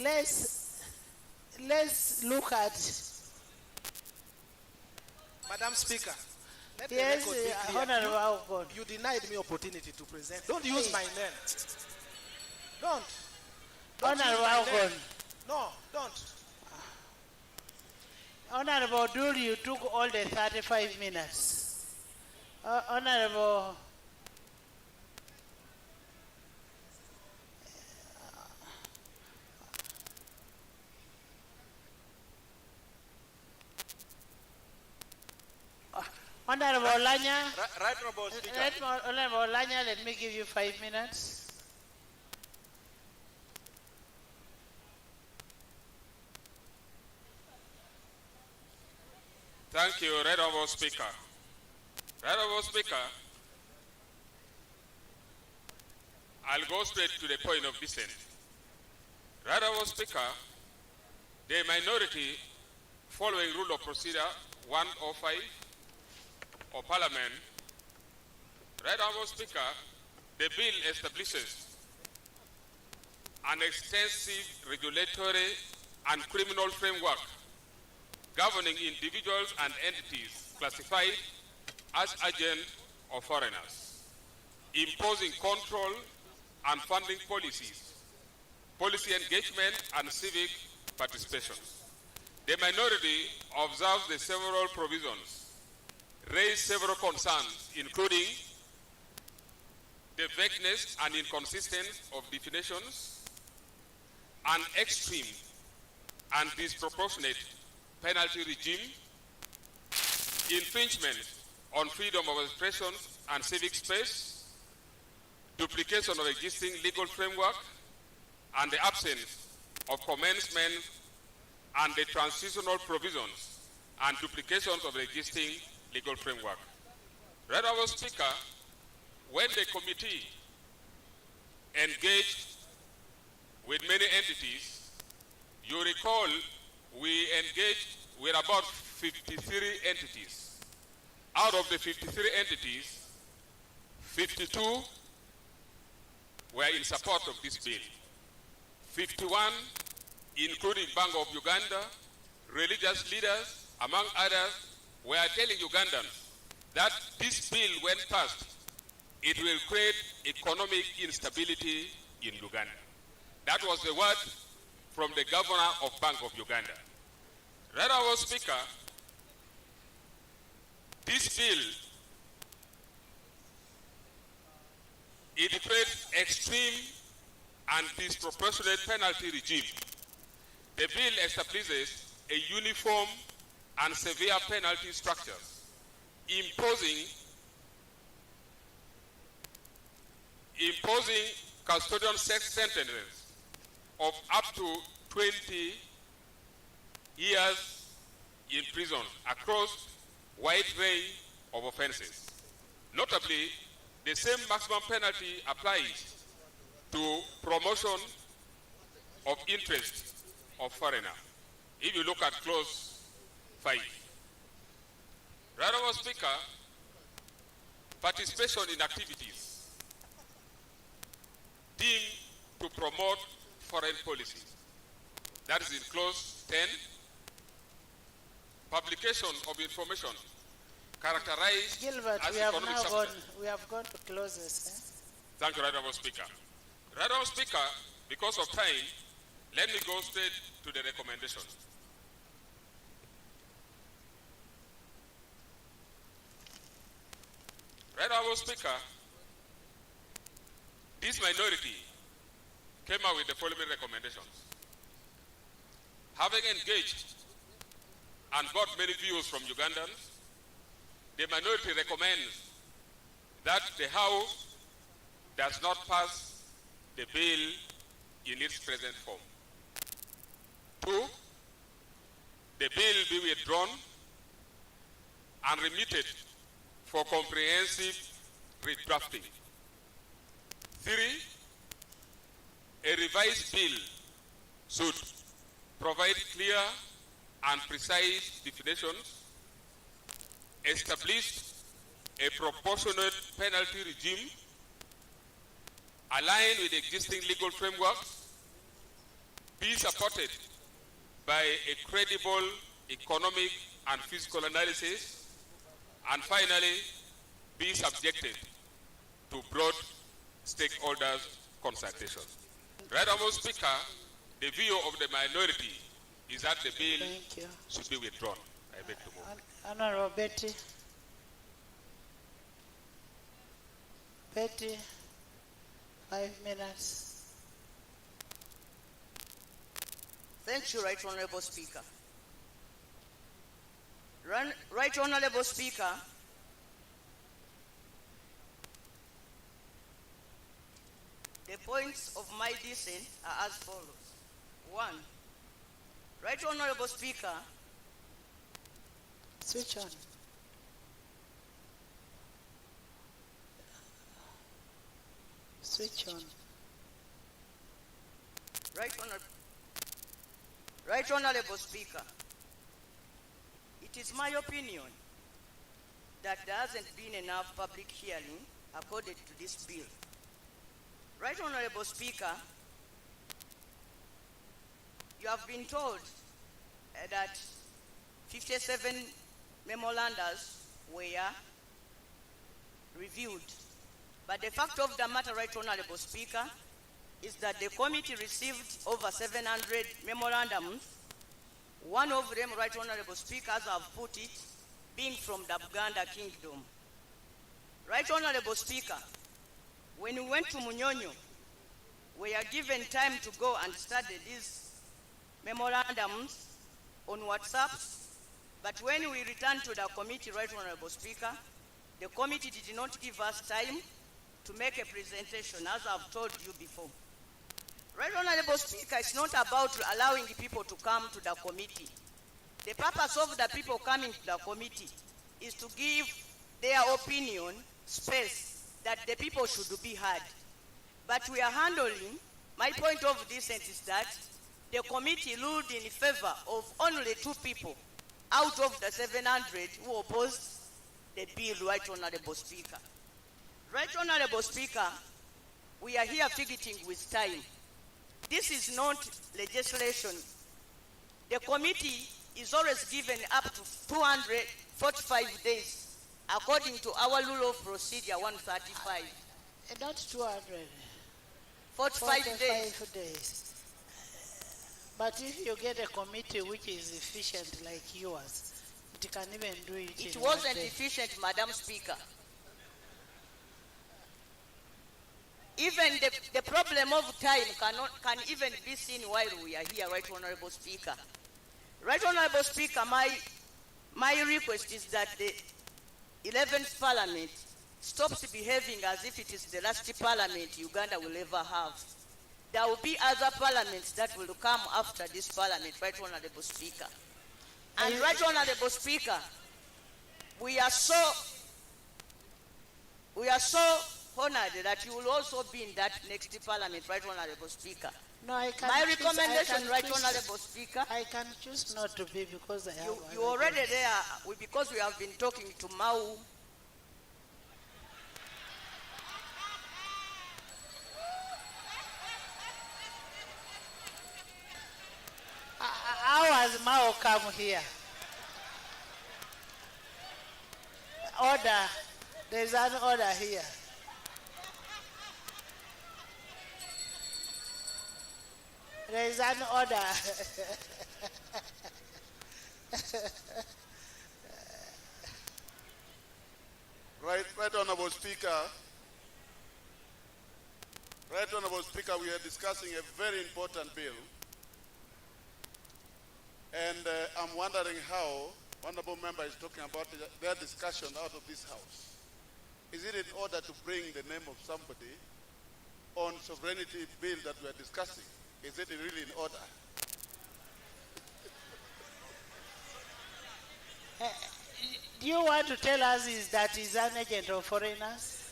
look at. Madam Speaker, let the Yes, record be clear. Honorable. You denied me opportunity to present. Don't use my name. Don't. Honorable. No, don't. Honorable Dul, you took all the 35 minutes. Honorable Honorable Olanya. Right, Honorable Speaker. Honorable Olanya, let me give you 5 minutes. Thank you, Right Honorable Speaker. Right Honorable Speaker, I'll go straight to the point of dissent. Right Honorable Speaker, the minority, following Rule of Procedure 105 of Parliament, Right Honorable Speaker, the bill establishes an extensive regulatory and criminal framework governing individuals and entities classified as agents of foreigners, imposing control and funding policies, policy engagement, and civic participation. The minority observes the several provisions, raised several concerns, including the vagueness and inconsistency of definitions, an extreme and disproportionate penalty regime, infringement on freedom of expression and civic space, duplication of existing legal framework, and the absence of commencement and the transitional provisions and duplications of the existing legal framework. Right, Honorable Speaker, when the committee engaged with many entities, you recall we engaged with about 53 entities. Out of the 53 entities, 52 were in support of this bill. 51, including Bank of Uganda, religious leaders, among others, were telling Ugandans that this bill, when passed, it will create economic instability in Uganda. That was the word from the governor of Bank of Uganda. Right, Honorable Speaker, this bill, it creates extreme and disproportionate penalty regime. The bill establishes a uniform and severe penalty structures, imposing custodial sentences of up to 20 years in prison across a wide range of offenses. Notably, the same maximum penalty applies to promotion of interest of foreigner. If you look at clause 5. Right, Honorable Speaker, participation in activities deemed to promote foreign policy. That is in clause 10. Publication of information characterized Gilbert, as we have economic now substance. we have gone to closes. Thank you, Right Honorable Speaker. Right Honorable Speaker, because of time, let me go straight to the recommendation. Right Honorable Speaker, this minority came out with the following recommendations. Having engaged and got many views from Ugandans, the minority recommends that the House does not pass the bill in its present form. 2, the bill be withdrawn and remitted for comprehensive redrafting. 3, a revised bill should provide clear and precise definitions, establish a proportionate penalty regime aligned with existing legal frameworks, be supported by a credible economic and fiscal analysis, and finally, be subjected to broad stakeholders' consultation. Right, Honorable Speaker, the view of the minority is that the bill should be withdrawn. I beg to move. Honorable Betty. Betty, 5 minutes. Thank you, Right Honorable Speaker. Right Honorable Speaker, The points of my dissent are as follows. 1. Right Honorable Speaker, Switch on. Switch on. Right Honorable Speaker, it is my opinion that there hasn't been enough public hearing according to this bill. Right Honorable Speaker, you have been told that 57 memorandums were reviewed. But the fact of the matter, Right Honorable Speaker, is that the committee received over 700 memorandums. One of them, Right Honorable Speaker, as I've put it, being from the Buganda Kingdom. Right Honorable Speaker, when we went to Munyonyo, we are given time to go and study these memorandums on WhatsApp, but when we returned to the committee, Right Honorable Speaker, the committee did not give us time to make a presentation, as I've told you before. Right Honorable Speaker, it's not about allowing people to come to the committee. The purpose of the people coming to the committee is to give their opinion space that the people should be heard. But we are handling, my point of dissent is that the committee ruled in favor of only 2 people out of the 700 who opposed the bill, Right Honorable Speaker. Right Honorable Speaker, we are here fidgeting with time. This is not legislation. The committee is always given up to 245 days, according to our rule of procedure 135. Not 200. 45 days. But if you get a committee which is efficient like yours, it can even do it. It wasn't efficient, Madam Speaker. Even the problem of time can even be seen while we are here, Right Honorable Speaker. Right Honorable Speaker, my request is that the 11th Parliament stops behaving as if it is the last Parliament Uganda will ever have. There will be other parliaments that will come after this Parliament, Right Honorable Speaker. And Right Honorable Speaker, we are so honored that you will also be in that next Parliament, Right Honorable Speaker. No, I can. My recommendation, Right Honorable Speaker. I can choose not to be because I have. You already there because we have been talking to Mau. How has Mao come here? Order. There's an order here. There is an order. Right Honorable Speaker. Right Honorable Speaker, we are discussing a very important bill. And I'm wondering how Honorable Member is talking about their discussion out of this House. Is it in order to bring the name of somebody on sovereignty bill that we are discussing? Is it really in order? Do you want to tell us is that he's an agent of foreigners?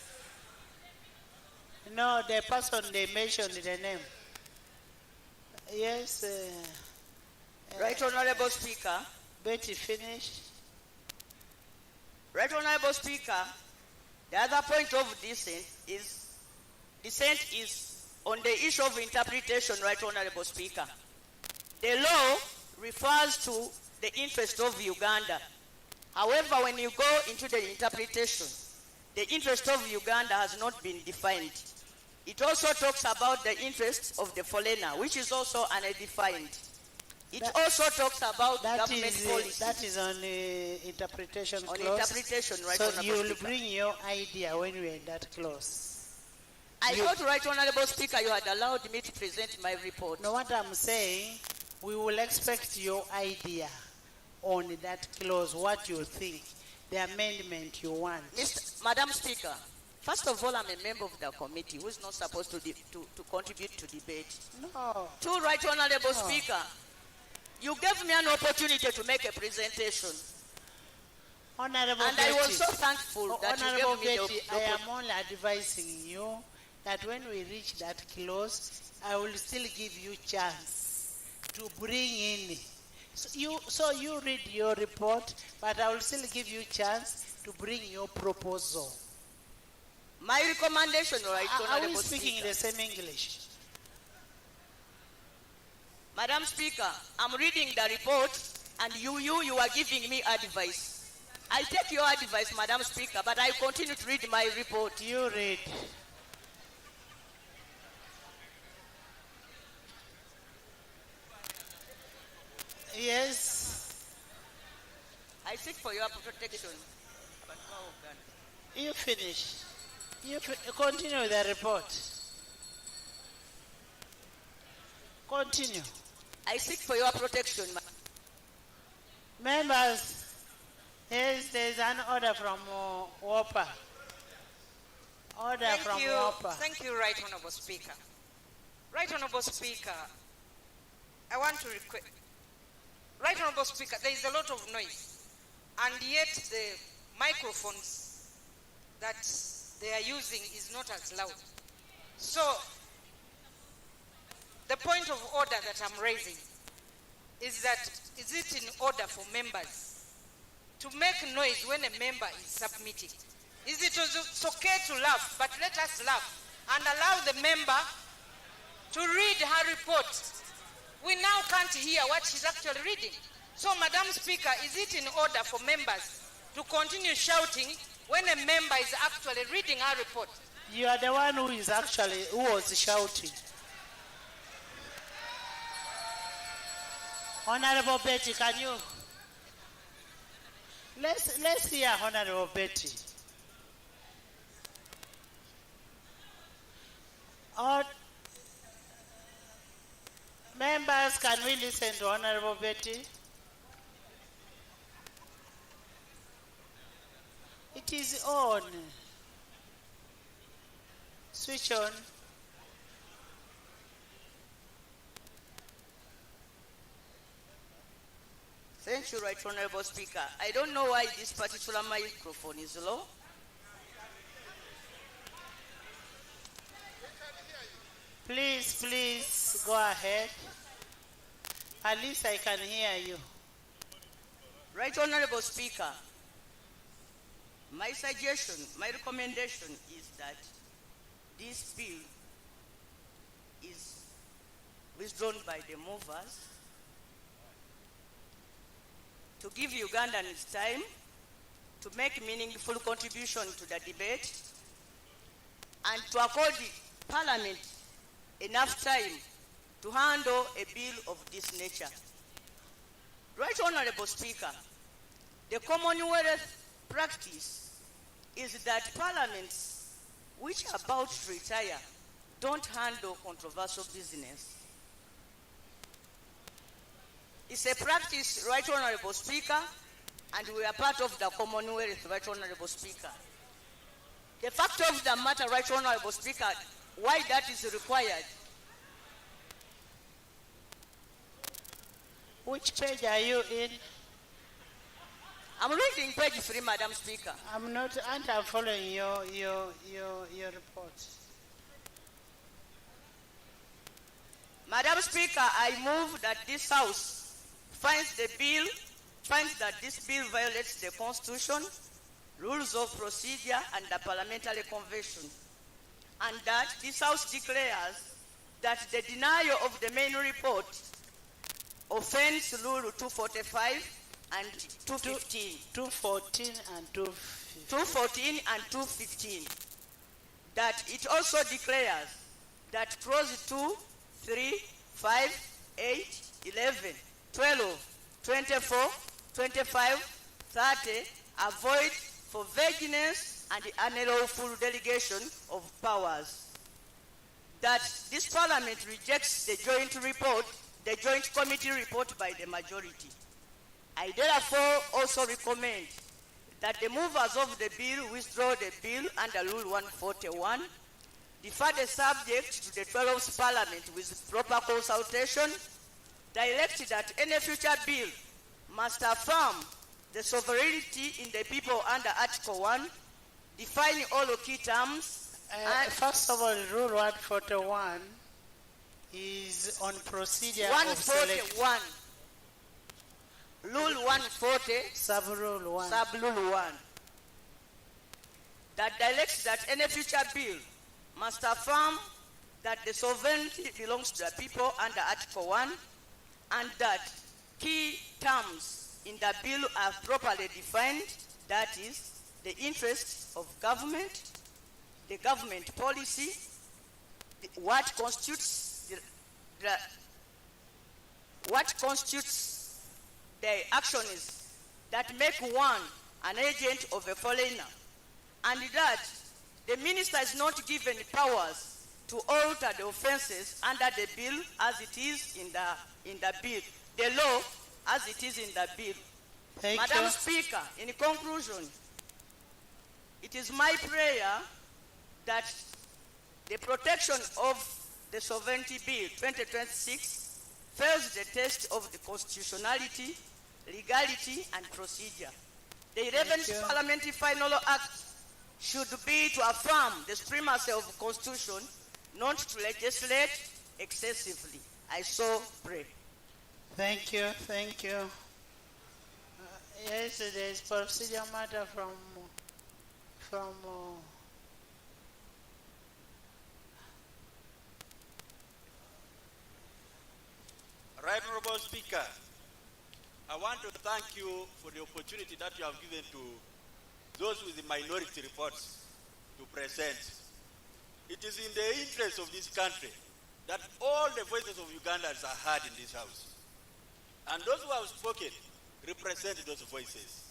No, the person they mentioned the name. Yes. Right Honorable Speaker. Betty, finish. Right Honorable Speaker, the other point of dissent is on the issue of interpretation, Right Honorable Speaker. The law refers to the interest of Uganda. However, when you go into the interpretation, the interest of Uganda has not been defined. It also talks about the interest of the foreigner, which is also undefined. It also talks about government policy. That is on interpretation clause. On interpretation, Right so Honorable you will Speaker. bring your idea when we are in that clause. I thought, Right Honorable Speaker, you had allowed me to present my report. No, what I'm saying, we will expect your idea on that clause, what you think, the amendment you want. Madam Speaker, First of all, I'm a member of the committee who is not supposed to contribute to debate. No. Two, Right Honorable Speaker, you gave me an opportunity to make a presentation. Honorable and Betty, I was so thankful that Honorable you gave me Betty, the I am only advising you that when we reach that close, I will still give you chance to bring in. So you read your report, but I will still give you chance to bring your proposal. My recommendation, Right Are we Honorable speaking Speaker. the same English? Madam Speaker, I'm reading the report and you are giving me advice. I take your advice, Madam Speaker, but I continue to read my report. You read. Yes. I seek for your protection. You finish. Continue the report. Continue. I seek for your protection. Members, yes, there is an order from WOPA. Order from WOPA. Thank you, Right Honorable Speaker. Right Honorable Speaker, I want to request. Right Honorable Speaker, there is a lot of noise, and yet the microphones that they are using is not as loud. So, the point of order that I'm raising is that, is it in order for members to make noise when a member is submitting? Is it okay to laugh, but let us laugh and allow the member to read her report? We now can't hear what she's actually reading. So, Madam Speaker, is it in order for members to continue shouting when a member is actually reading her report? You are the one who was shouting. Honorable Betty, can you? Let's hear Honorable Betty. All members, can we listen to Honorable Betty? It is on. Switch on. Thank you, Right Honorable Speaker. I don't know why this particular microphone is low. Please go ahead. At least I can hear you. Right Honorable Speaker, my suggestion, my recommendation is that this bill is withdrawn by the movers to give Ugandans time to make meaningful contribution to the debate and to accord Parliament enough time to handle a bill of this nature. Right Honorable Speaker, the Commonwealth practice is that parliaments which are about to retire don't handle controversial business. It's a practice, Right Honorable Speaker, and we are part of the Commonwealth, Right Honorable Speaker. The fact of the matter, Right Honorable Speaker, why that is required. Which page are you in? I'm reading page 3, Madam Speaker. I'm not, and I'm following your report. Madam Speaker, I move that this House finds that this bill violates the Constitution, rules of procedure, and the Parliamentary Convention, and that this House declares that the denial of the main report offends Rule 245 and 215. 214 and 215. 214 and 215. That it also declares that clause 2, 3, 5, 8, 11, 12, 24, 25, 30 are void for vagueness and unlawful delegation of powers. That this Parliament rejects the joint committee report by the majority. I therefore also recommend that the movers of the bill withdraw the bill under Rule 141, defer the subject to the 12th Parliament with proper consultation, direct that any future bill must affirm the sovereignty in the people under Article 1, defining all key terms. First of all, Rule 141 is on procedure of selection. 141. Rule 140, Sub-Rule 1. Sub-Rule 1, that directs that any future bill must affirm that the sovereignty belongs to the people under Article 1 and that key terms in the bill are properly defined, that is, the interests of government, the government policy, what constitutes the actions that make one an agent of a foreigner, and that the minister is not given powers to alter the offences under the bill as it is in the bill, the law as it is in the bill. Madam Speaker, in conclusion, it is my prayer that the protection of the Sovereignty Bill 2026 fails the test of the constitutionality, legality, and procedure. The 11th Parliamentary Final Act should be to affirm the supremacy of the Constitution, not to legislate excessively. I so pray. Thank you, thank you. Yes, there is procedure matter from Right Honorable Speaker, I want to thank you for the opportunity that you have given to those with the minority reports to present. It is in the interest of this country that all the voices of Ugandans are heard in this House. And those who have spoken represent those voices.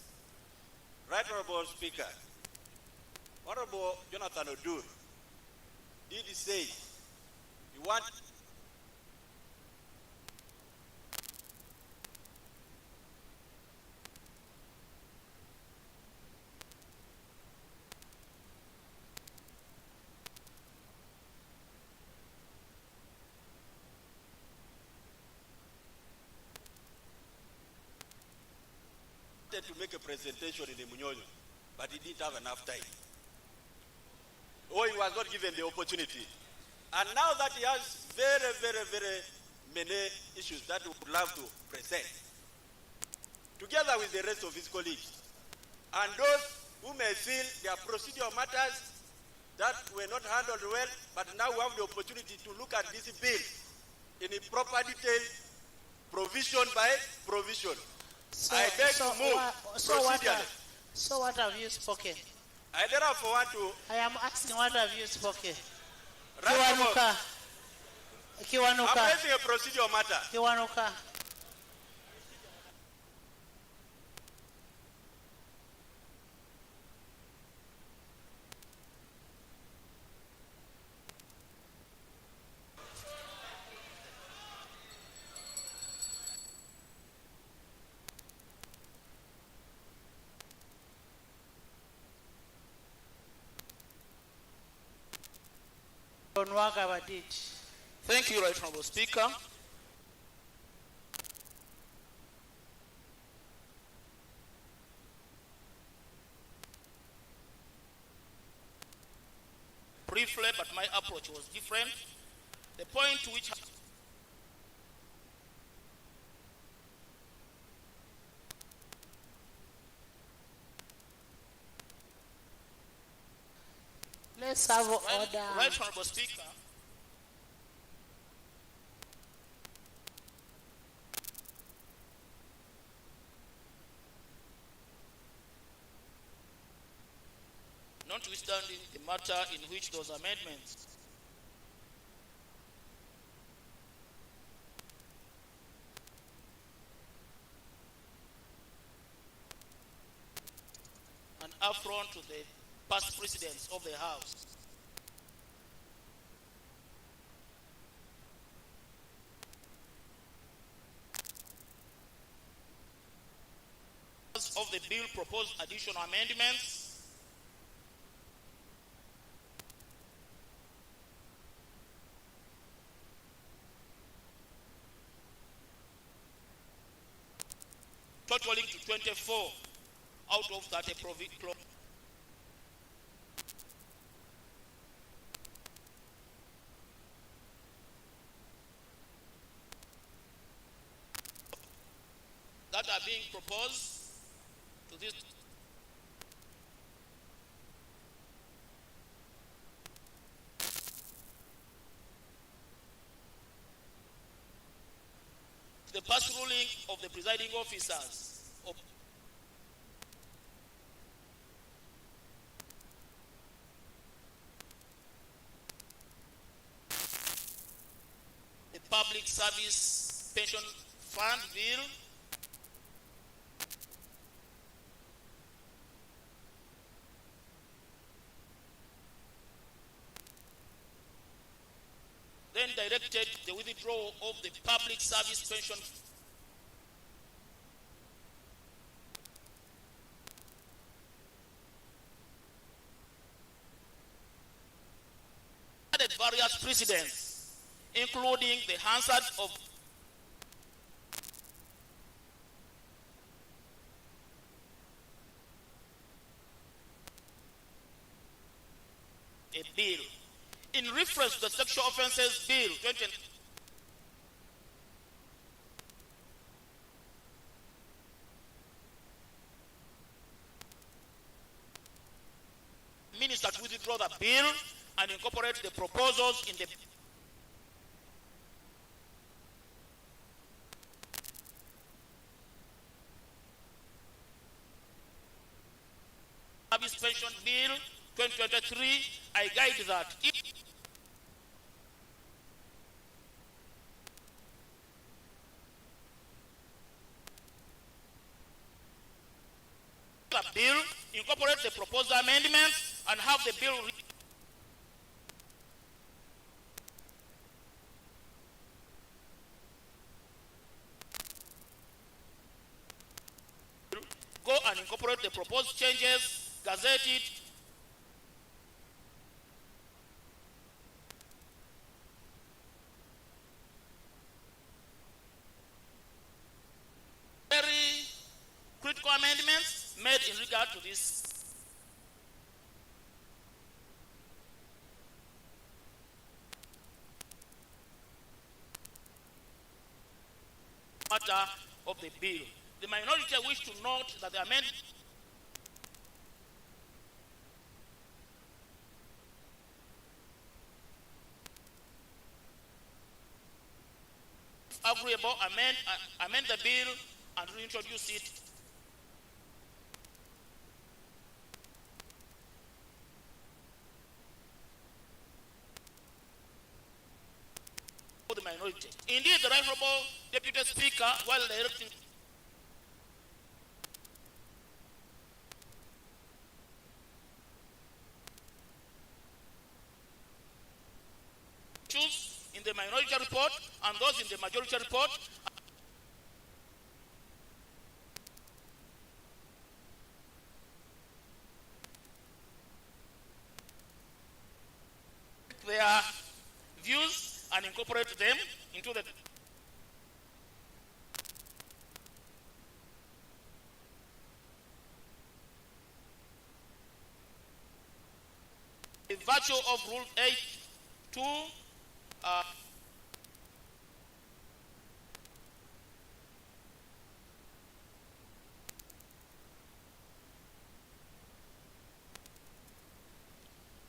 Right Honorable Speaker, Honorable Jonathan Odur did say you want to make a presentation in the Munyonyo, but he didn't have enough time. Or he was not given the opportunity. And now that he has very many issues that he would love to present, together with the rest of his colleagues, and those who may feel there are procedural matters that were not handled well, but now we have the opportunity to look at this bill in a proper detail, provision by provision. I beg to move procedurally. So what have you spoken? I therefore want to... I am asking what have you spoken? Kiwanuka. Kiwanuka. I'm raising a procedural matter. Kiwanuka. Thank you, Right Honorable Speaker. Briefly, but my approach was different. The point to which let's have order. Right Honorable Speaker. Notwithstanding the matter in which those amendments an affront to the past precedents of the House. of the bill propose additional amendments? Totaling to 24 out of that that are being proposed to this. The past ruling of the presiding officers of the Public Service Pension Fund Bill, then directed the withdrawal of the Public Service Pension added various precedents, including the hazard of a bill. In reference to the Sexual Offences Bill 20, Minister to withdraw the bill and incorporate the proposals in the Service Pension Bill 2023. I guide that if the bill incorporate the proposed amendments and have the bill go and incorporate the proposed changes, gazette it, very critical amendments made in regard to this matter of the bill. The minority wish to note that the amendment agreeable, amend the bill and reintroduce it for the minority. Indeed, the Right Honorable Deputy Speaker, while directing issues in the minority report and those in the majority report, their views and incorporate them into the virtue of Rule 8.2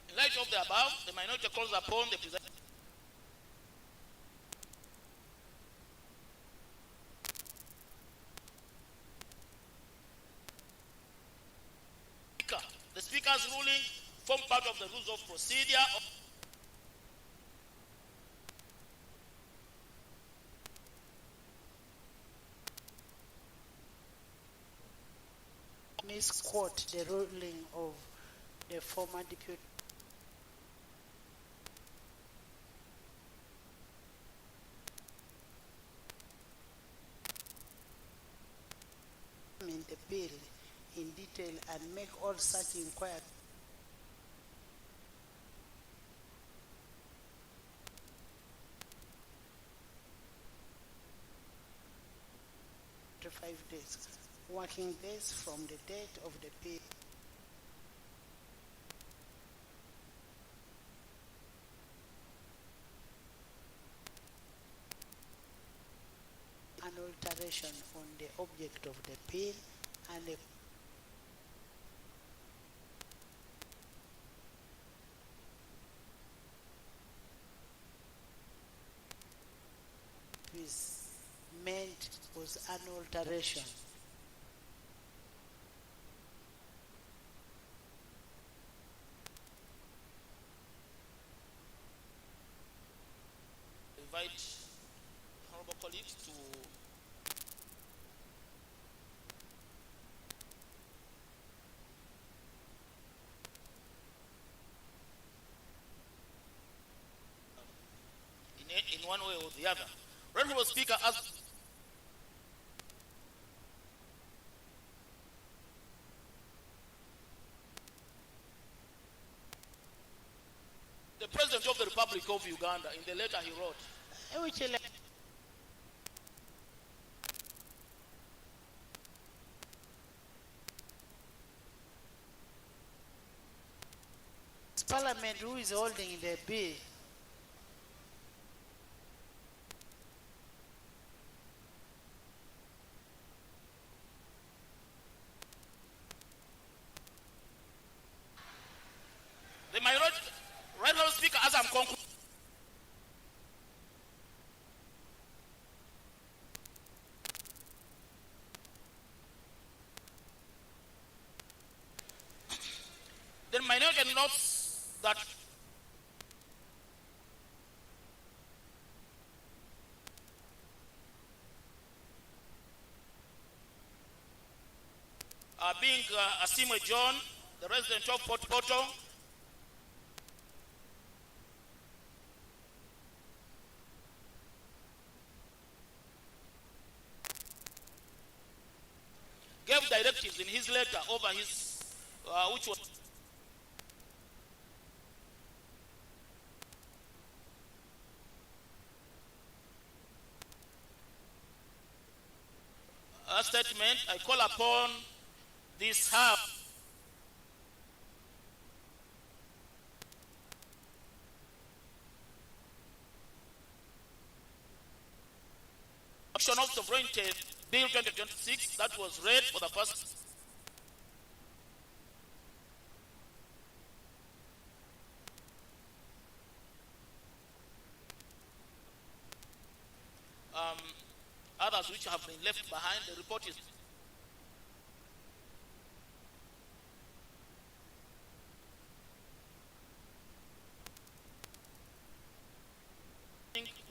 in light of the above, the minority calls upon the president the Speaker's ruling form part of the rules of procedure misquote the ruling of the former deputy in the bill in detail and make all such inquiries. 5 days, working days from the date of the pay. An alteration on the object of the bill and a meant was an alteration. Invite honorable colleagues to in one way or the other. Honorable Speaker, as the President of the Republic of Uganda, in the letter he wrote, it's Parliament who is holding the bill. the minority, Honorable Speaker, as I'm concluding, the minority notes that being Asimwe John, the resident of Port Poto, gave directives in his letter over his, which was a statement. I call upon this House of Sovereignty Bill 2026 that was read for the first others which have been left behind. The report is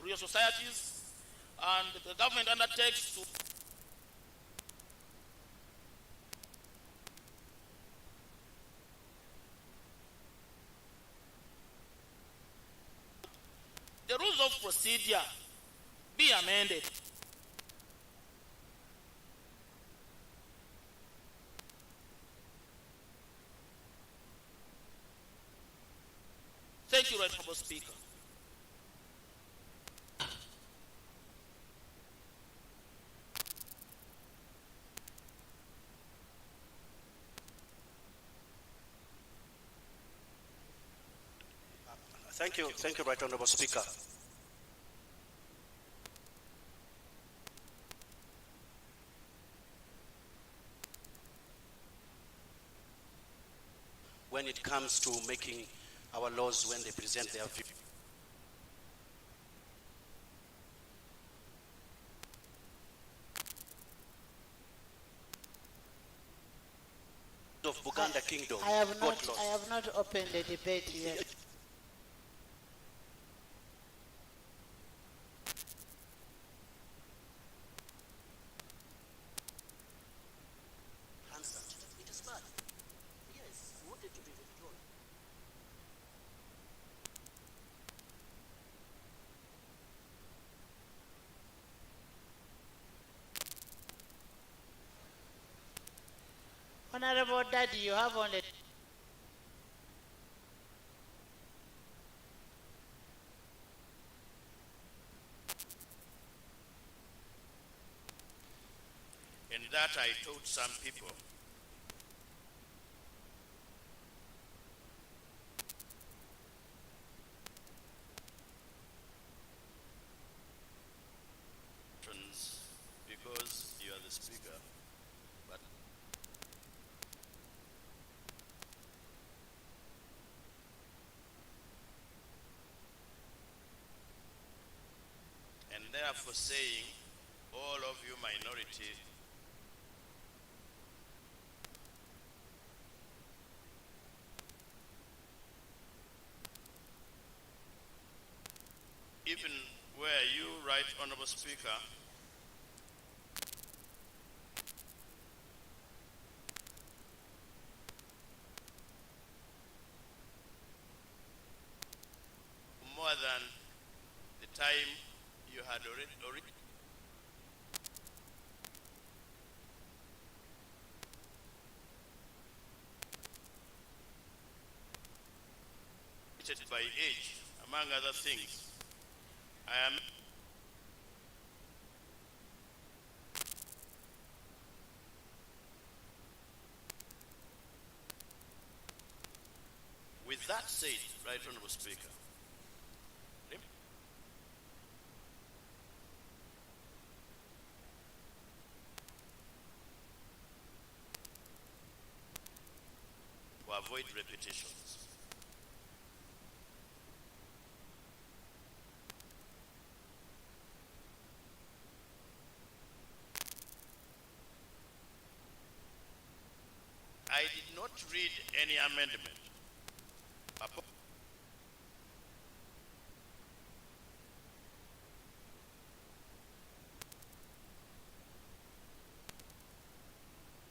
real societies, and the government undertakes to the rules of procedure be amended Thank you, Honorable Speaker. Thank you, Right Honorable Speaker. When it comes to making our laws when they present their view. Of Buganda Kingdom. I have not opened the debate yet. It is bad. Yes, we wanted to be withdrawn. Honorable Daddy, you have only. In that I taught some people because you are the speaker, but and therefore saying all of you minority even where you, Right Honorable Speaker, more than the time you had already by age, among other things. I am with that said, Right Honorable Speaker, to avoid repetitions. I did not read any amendment.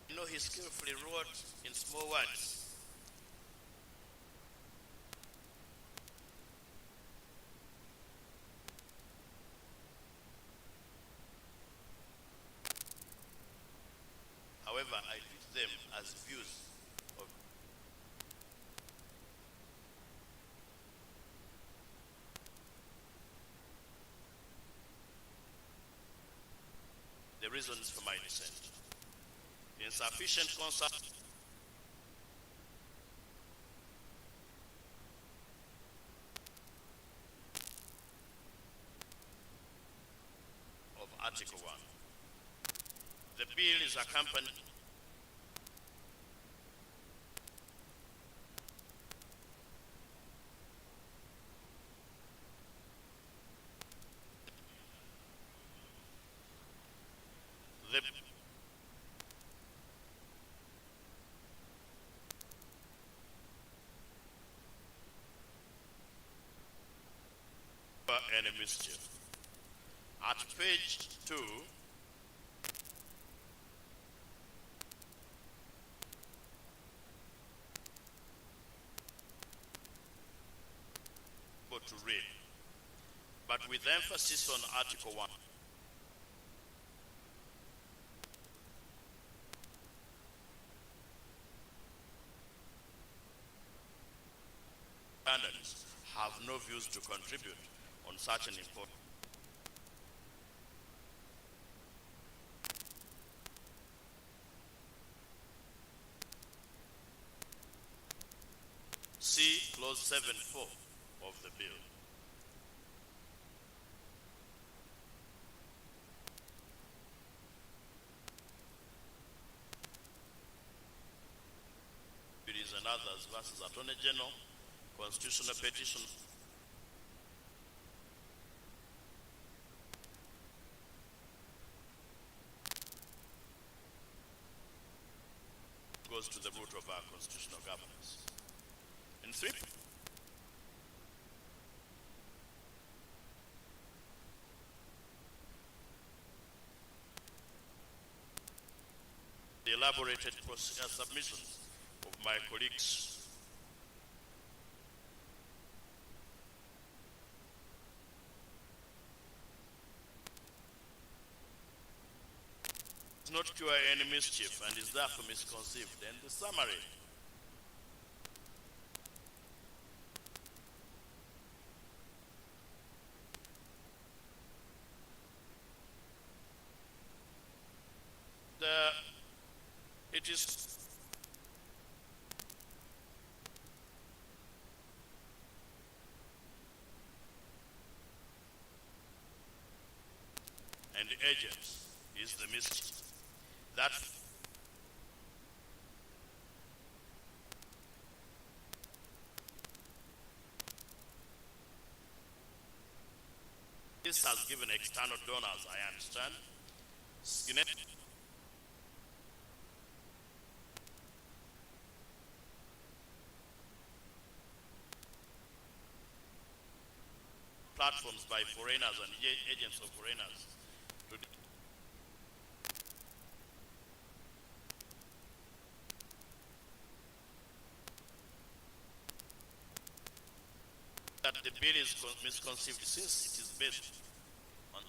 You know, he skillfully wrote in small words. However, I treat them as views of the reasons for my dissent. Insufficient consult of Article 1. The bill is accompanied any mischief. At page 2, go to read, but with emphasis on Article 1. Candidates have no views to contribute on such an important see clause 7.4 of the bill. It is and others versus Attorney General, constitutional petition. Goes to the root of our constitutional governance. In 3, the elaborated submissions of my colleagues does not cure any mischief and is therefore misconceived. And the summary. It is and the agent is the mischief. That this has given external donors, I understand, platforms by foreigners and agents of foreigners to that the bill is misconceived since it is based on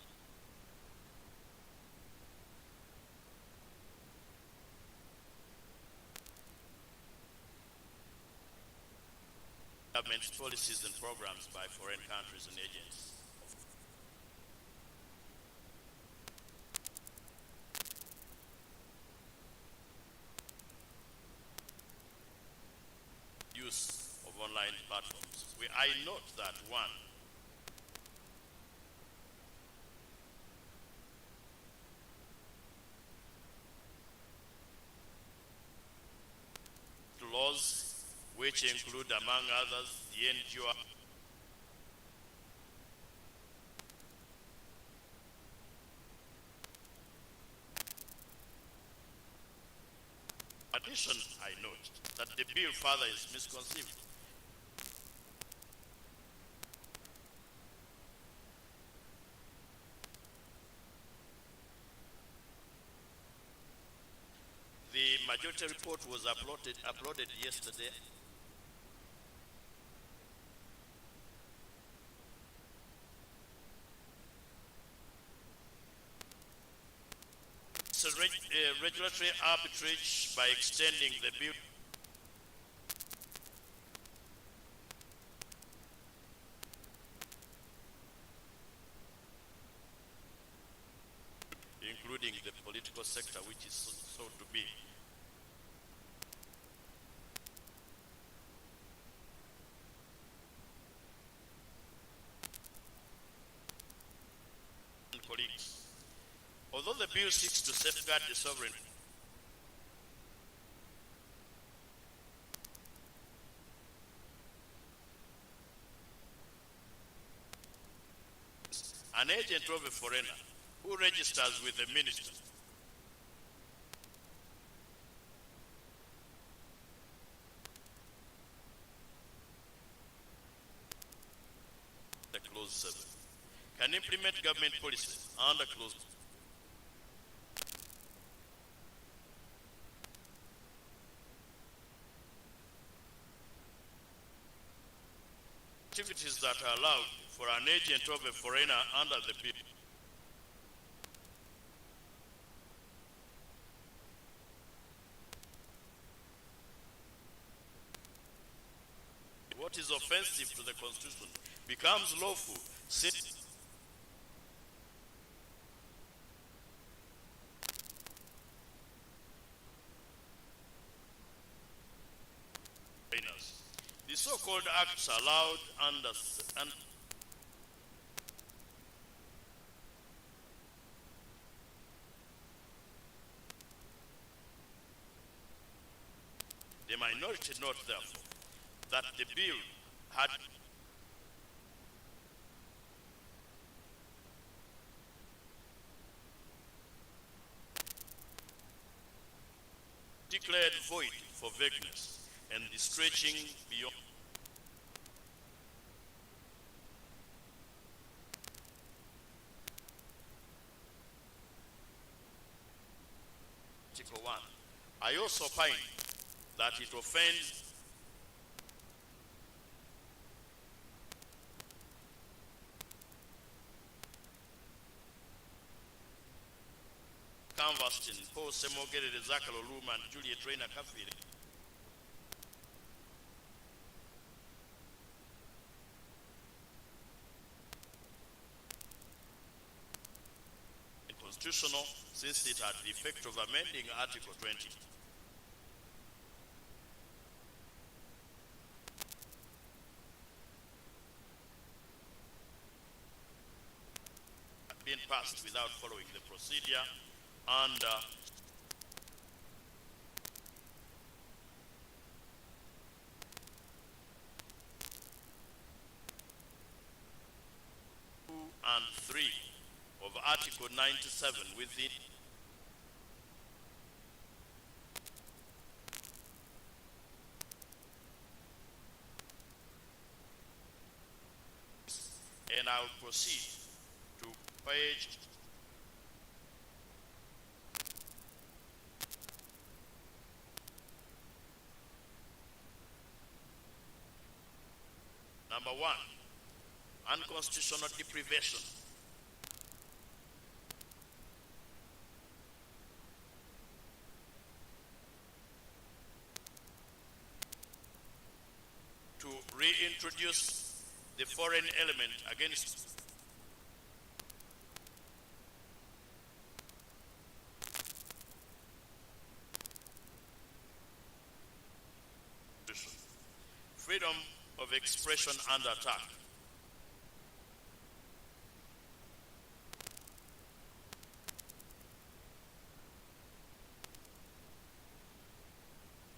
government policies and programs by foreign countries and agents. Use of online platforms. I note that one, laws which include among others the NGO addition. I note that the bill further is misconceived. The majority report was uploaded yesterday. It's a regulatory arbitrage by extending the bill including the political sector, which is so to be. Colleagues, although the bill seeks to safeguard the sovereignty an agent of a foreigner who registers with the minister the clause 7 can implement government policies under clause activities that are allowed for an agent of a foreigner under the bill. What is offensive to the Constitution becomes lawful since the so-called acts allowed under the minority note, therefore, that the bill had declared void for vagueness and the stretching beyond Article 1. I also find that it offends Canvassed in Paul Semogere, Zakalo Luma, and Juliet Rayner Kafiri. Constitutional, since it had the effect of amending Article 20. Been passed without following the procedure and and 3 of Article 97 within and I'll proceed to page number 1, unconstitutional deprivation. To reintroduce the foreign element against freedom of expression under attack.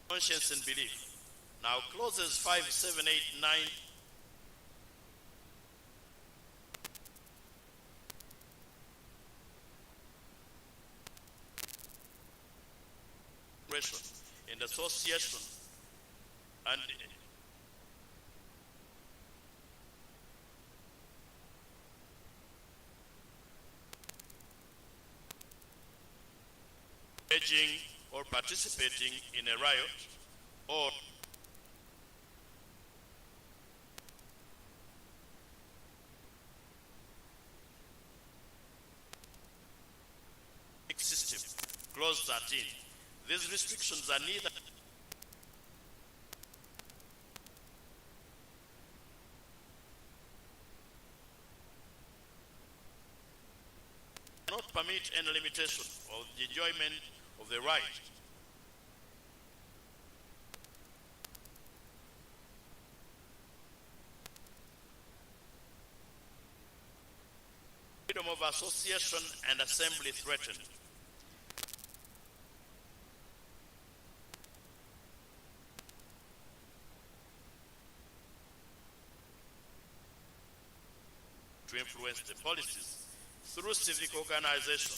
Conscience and belief. Now clauses 5, 7, 8, 9 in association and engaging or participating in a riot or system. Clause 13. These restrictions are neither not permit any limitation of the enjoyment of the right freedom of association and assembly threatened. To influence the policies through civic organization.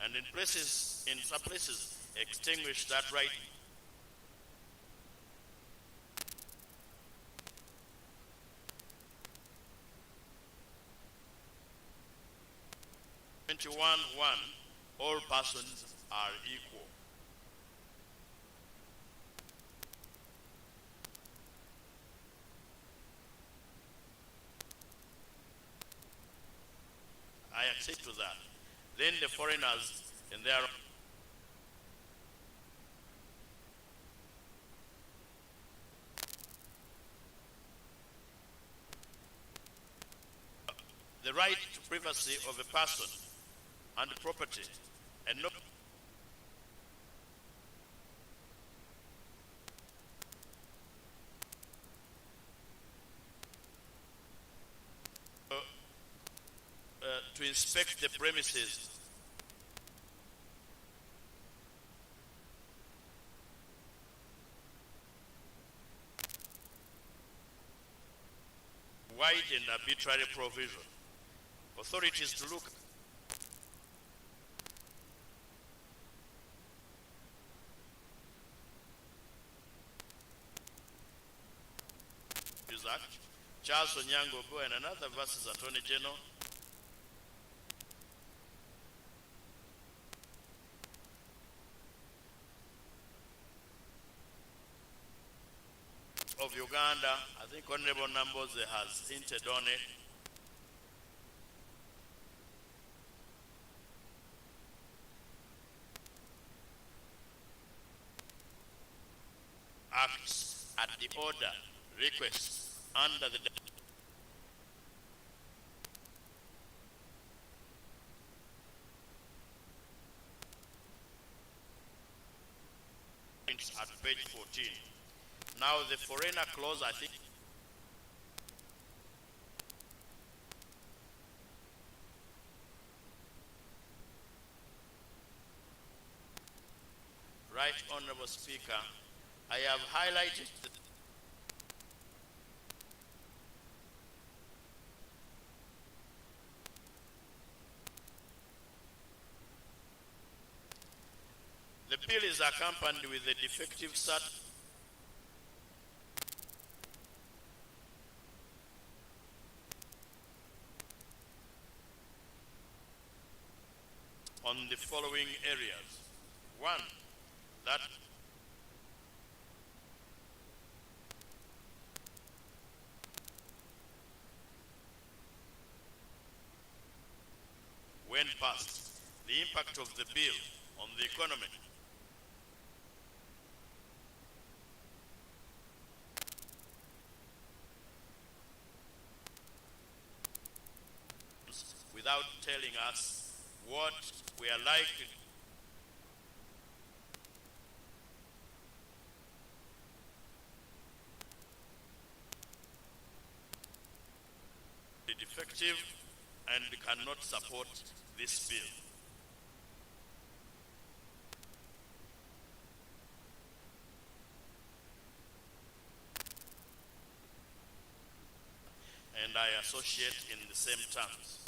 And in some places, extinguish that right. All persons are equal. I accede to that. Then the foreigners in their the right to privacy of a person and property and no to inspect the premises wide and arbitrary provision. Authorities to look Act, Charles Onyango Bo and another versus Attorney General. of Uganda, I think Honorable Namboze has hinted on it. Acts at the order, requests under the at page 14. Now the foreigner clause, I think, Right Honorable Speaker, I have highlighted the bill is accompanied with a defective cert on the following areas. One, that when passed, the impact of the bill on the economy without telling us what we are likely defective and cannot support this bill. And I associate in the same terms.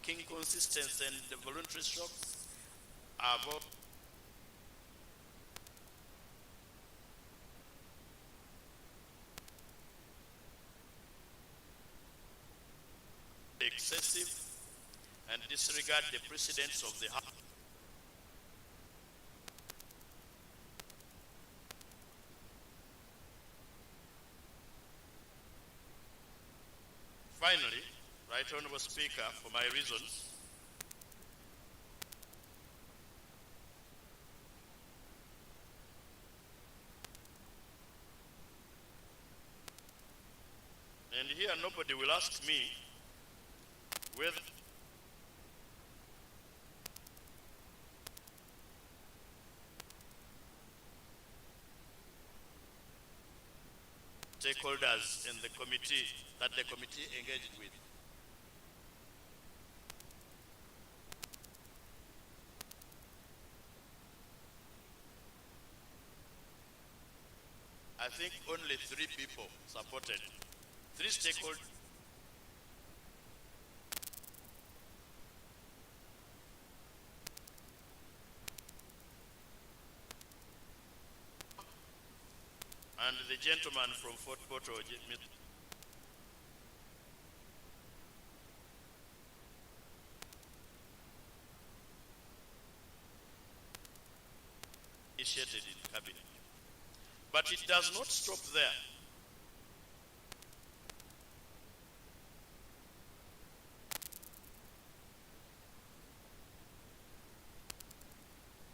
Inconsistency and the voluntary shocks are both excessive and disregard the precedents of the House. Finally, Right Honorable Speaker, for my reasons, and here nobody will ask me whether stakeholders in the committee that the committee engaged with. I think only 3 people supported. 3 stakeholders. And the gentleman from Fort Portal, initiated in cabinet. But it does not stop there.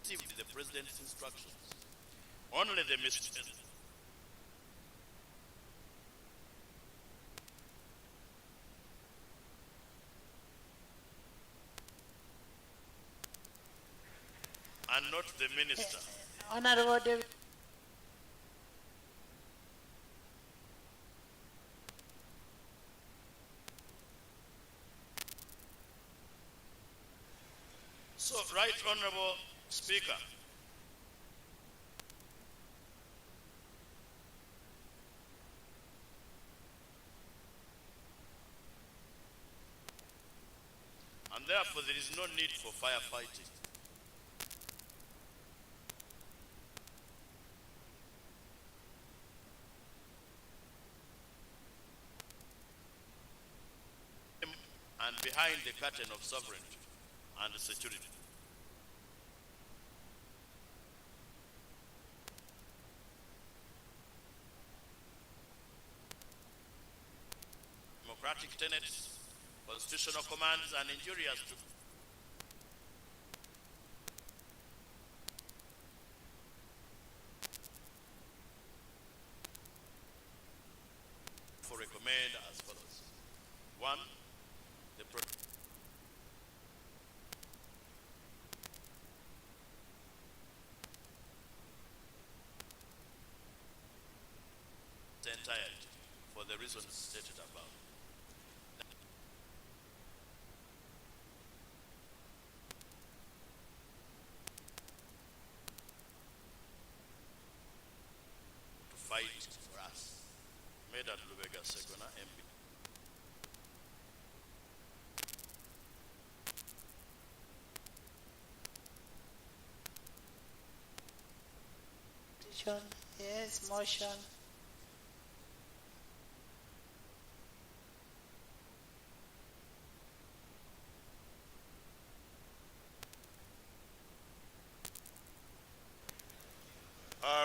Received the president's instructions. Only the mistake. And not the minister. Honorable David. So, Right Honorable Speaker, and therefore there is no need for firefighting. And behind the curtain of sovereignty and security. Democratic tenets, constitutional commands, and injurious to recommend as follows. 1. The entirety for the reasons stated above. To fight for us. Made at Lubega Segona, MB. Yes, motion.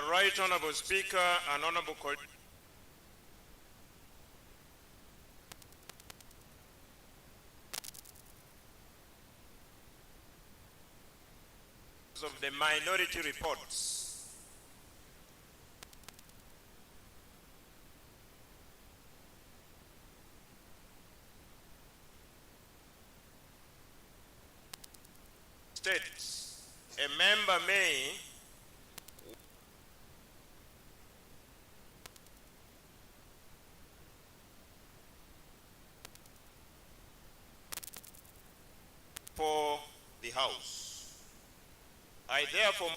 Right Honorable Speaker and Honorable colleagues, of the minority reports. States, a member may for the House. I therefore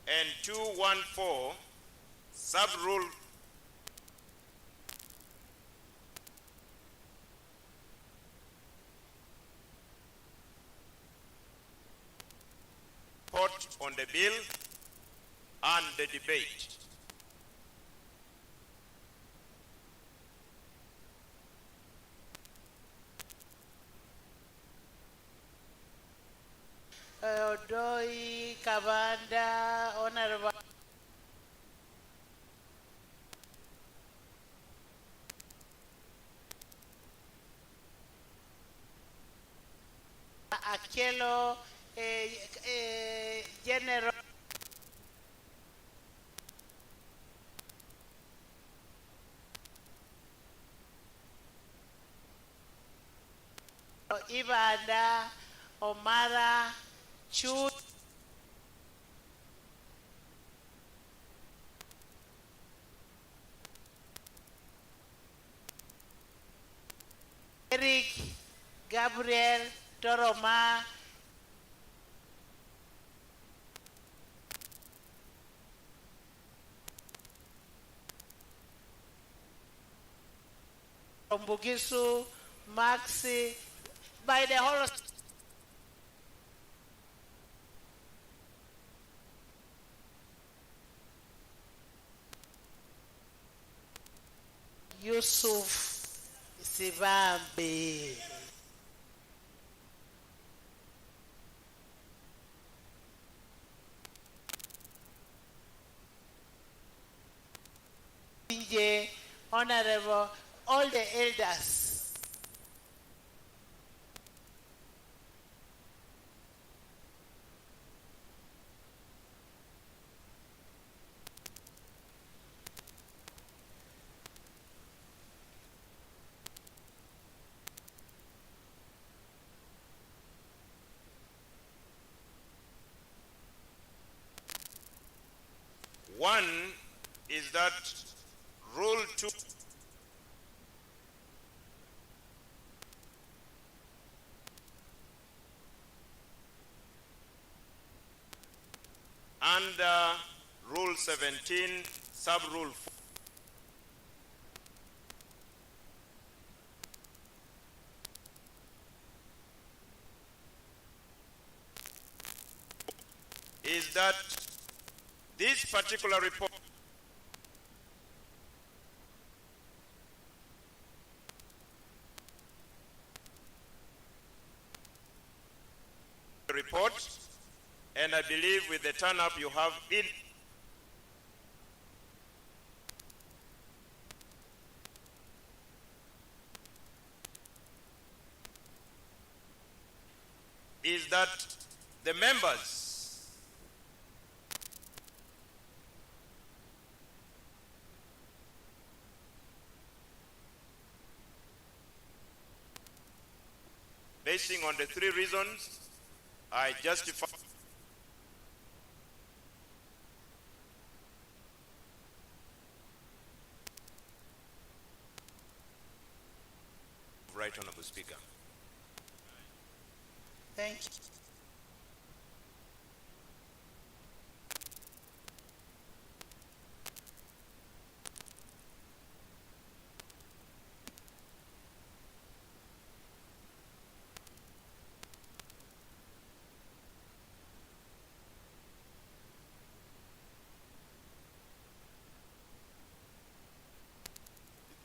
and 214 sub-rule report on the bill and the debate. Odoi, Kabanda, Honorable Akelo, General Ibanda, Omara, Chu, Eric, Gabriel, Toroma, Ombugisu, Maxi, by the whole Yusuf Sibambe. Honorable, all the elders. One is that Rule 2 under Rule 17, Sub-Rule 4, is that This particular report, and I believe with the turn up you have in is that the members basing on the 3 reasons I justify Right Honorable Speaker. Thank you.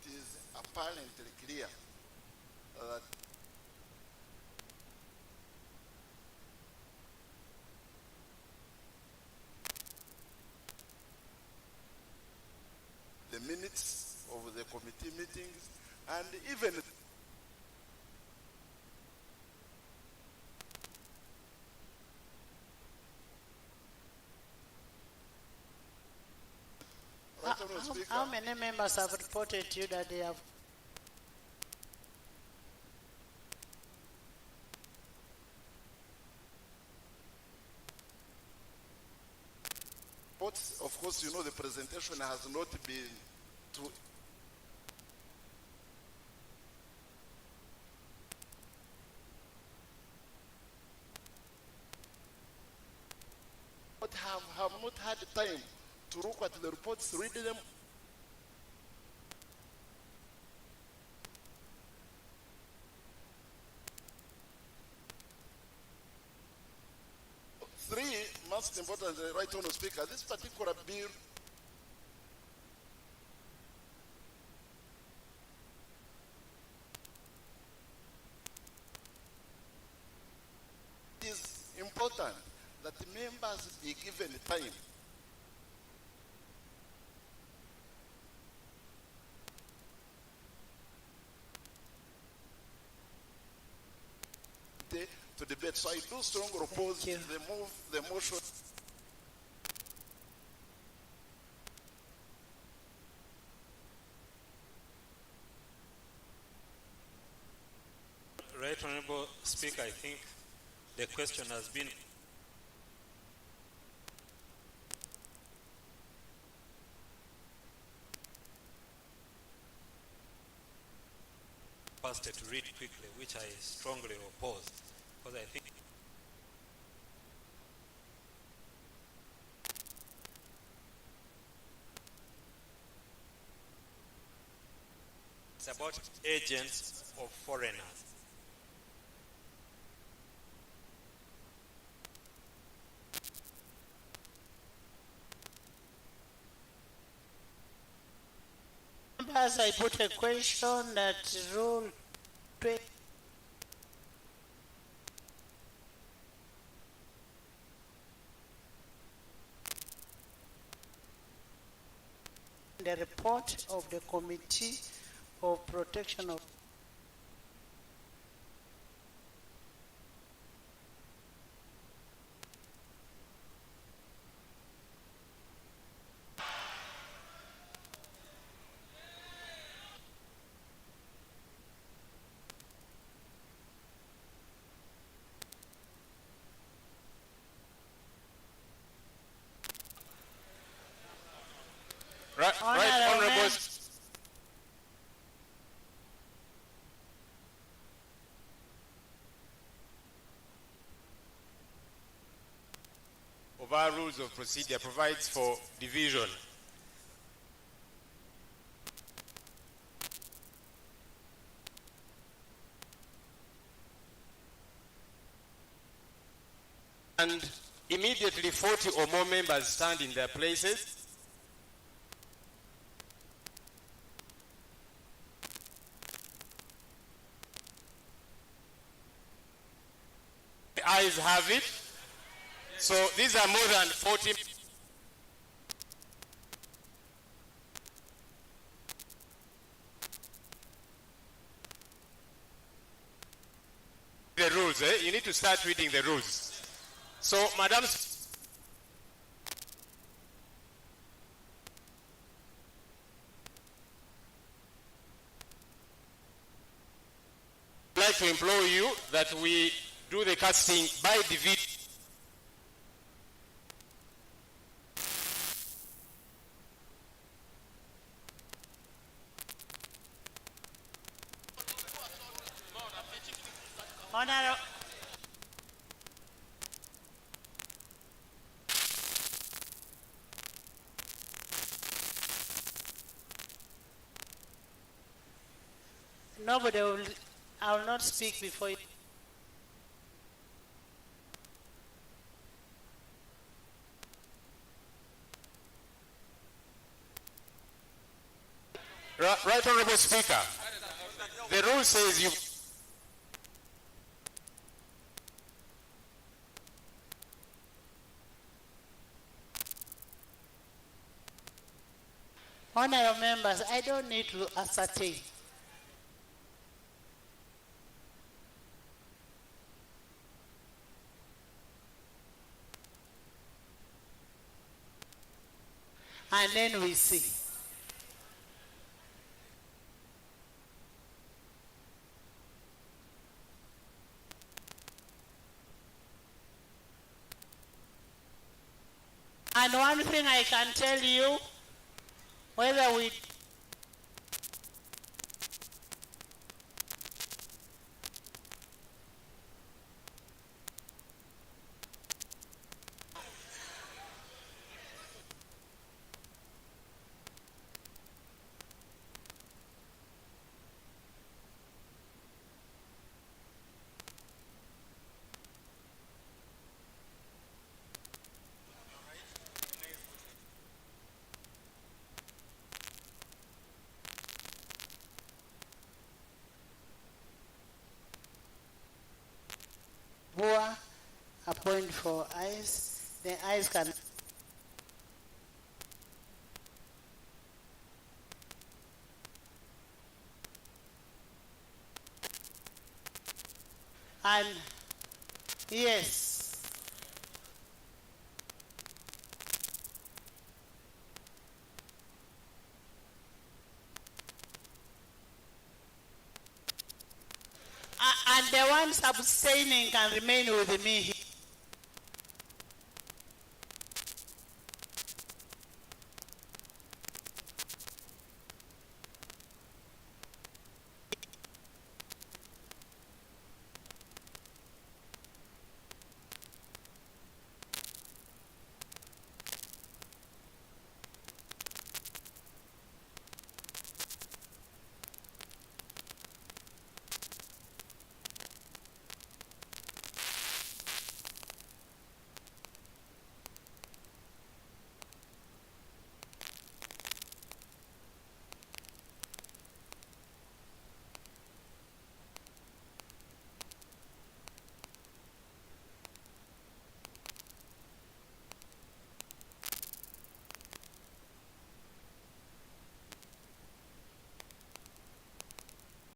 It is apparently clear that the minutes of the committee meetings and even How many members have reported to you that they have? But of course, you know, the presentation has not been to but have not had time to look at the reports, read them. Three, most important, Right Honourable Speaker, this particular bill is important that the members be given time to debate. So I do strongly oppose the motion. Right Honorable Speaker, I think the question has been fasted to read quickly, which I strongly oppose, because I think it's about agents of foreigners. Members, I put a question that rule 20 the report of the Committee of Protection of Right Honorable of our rules of procedure provides for division. And Immediately 40 or more members stand in their places. The ayes have it. So these are more than 40. The rules, you need to start reading the rules. So, Madam, I'd like to implore you that we do the casting by division. Honorable. Nobody will, I will not speak before you. Right Honorable Speaker, the rule says you... Honorable members, I don't need to ascertain. And then we see. And one thing I can tell you, whether we appoint for eyes, the eyes can. And yes, and the ones abstaining can remain with me here.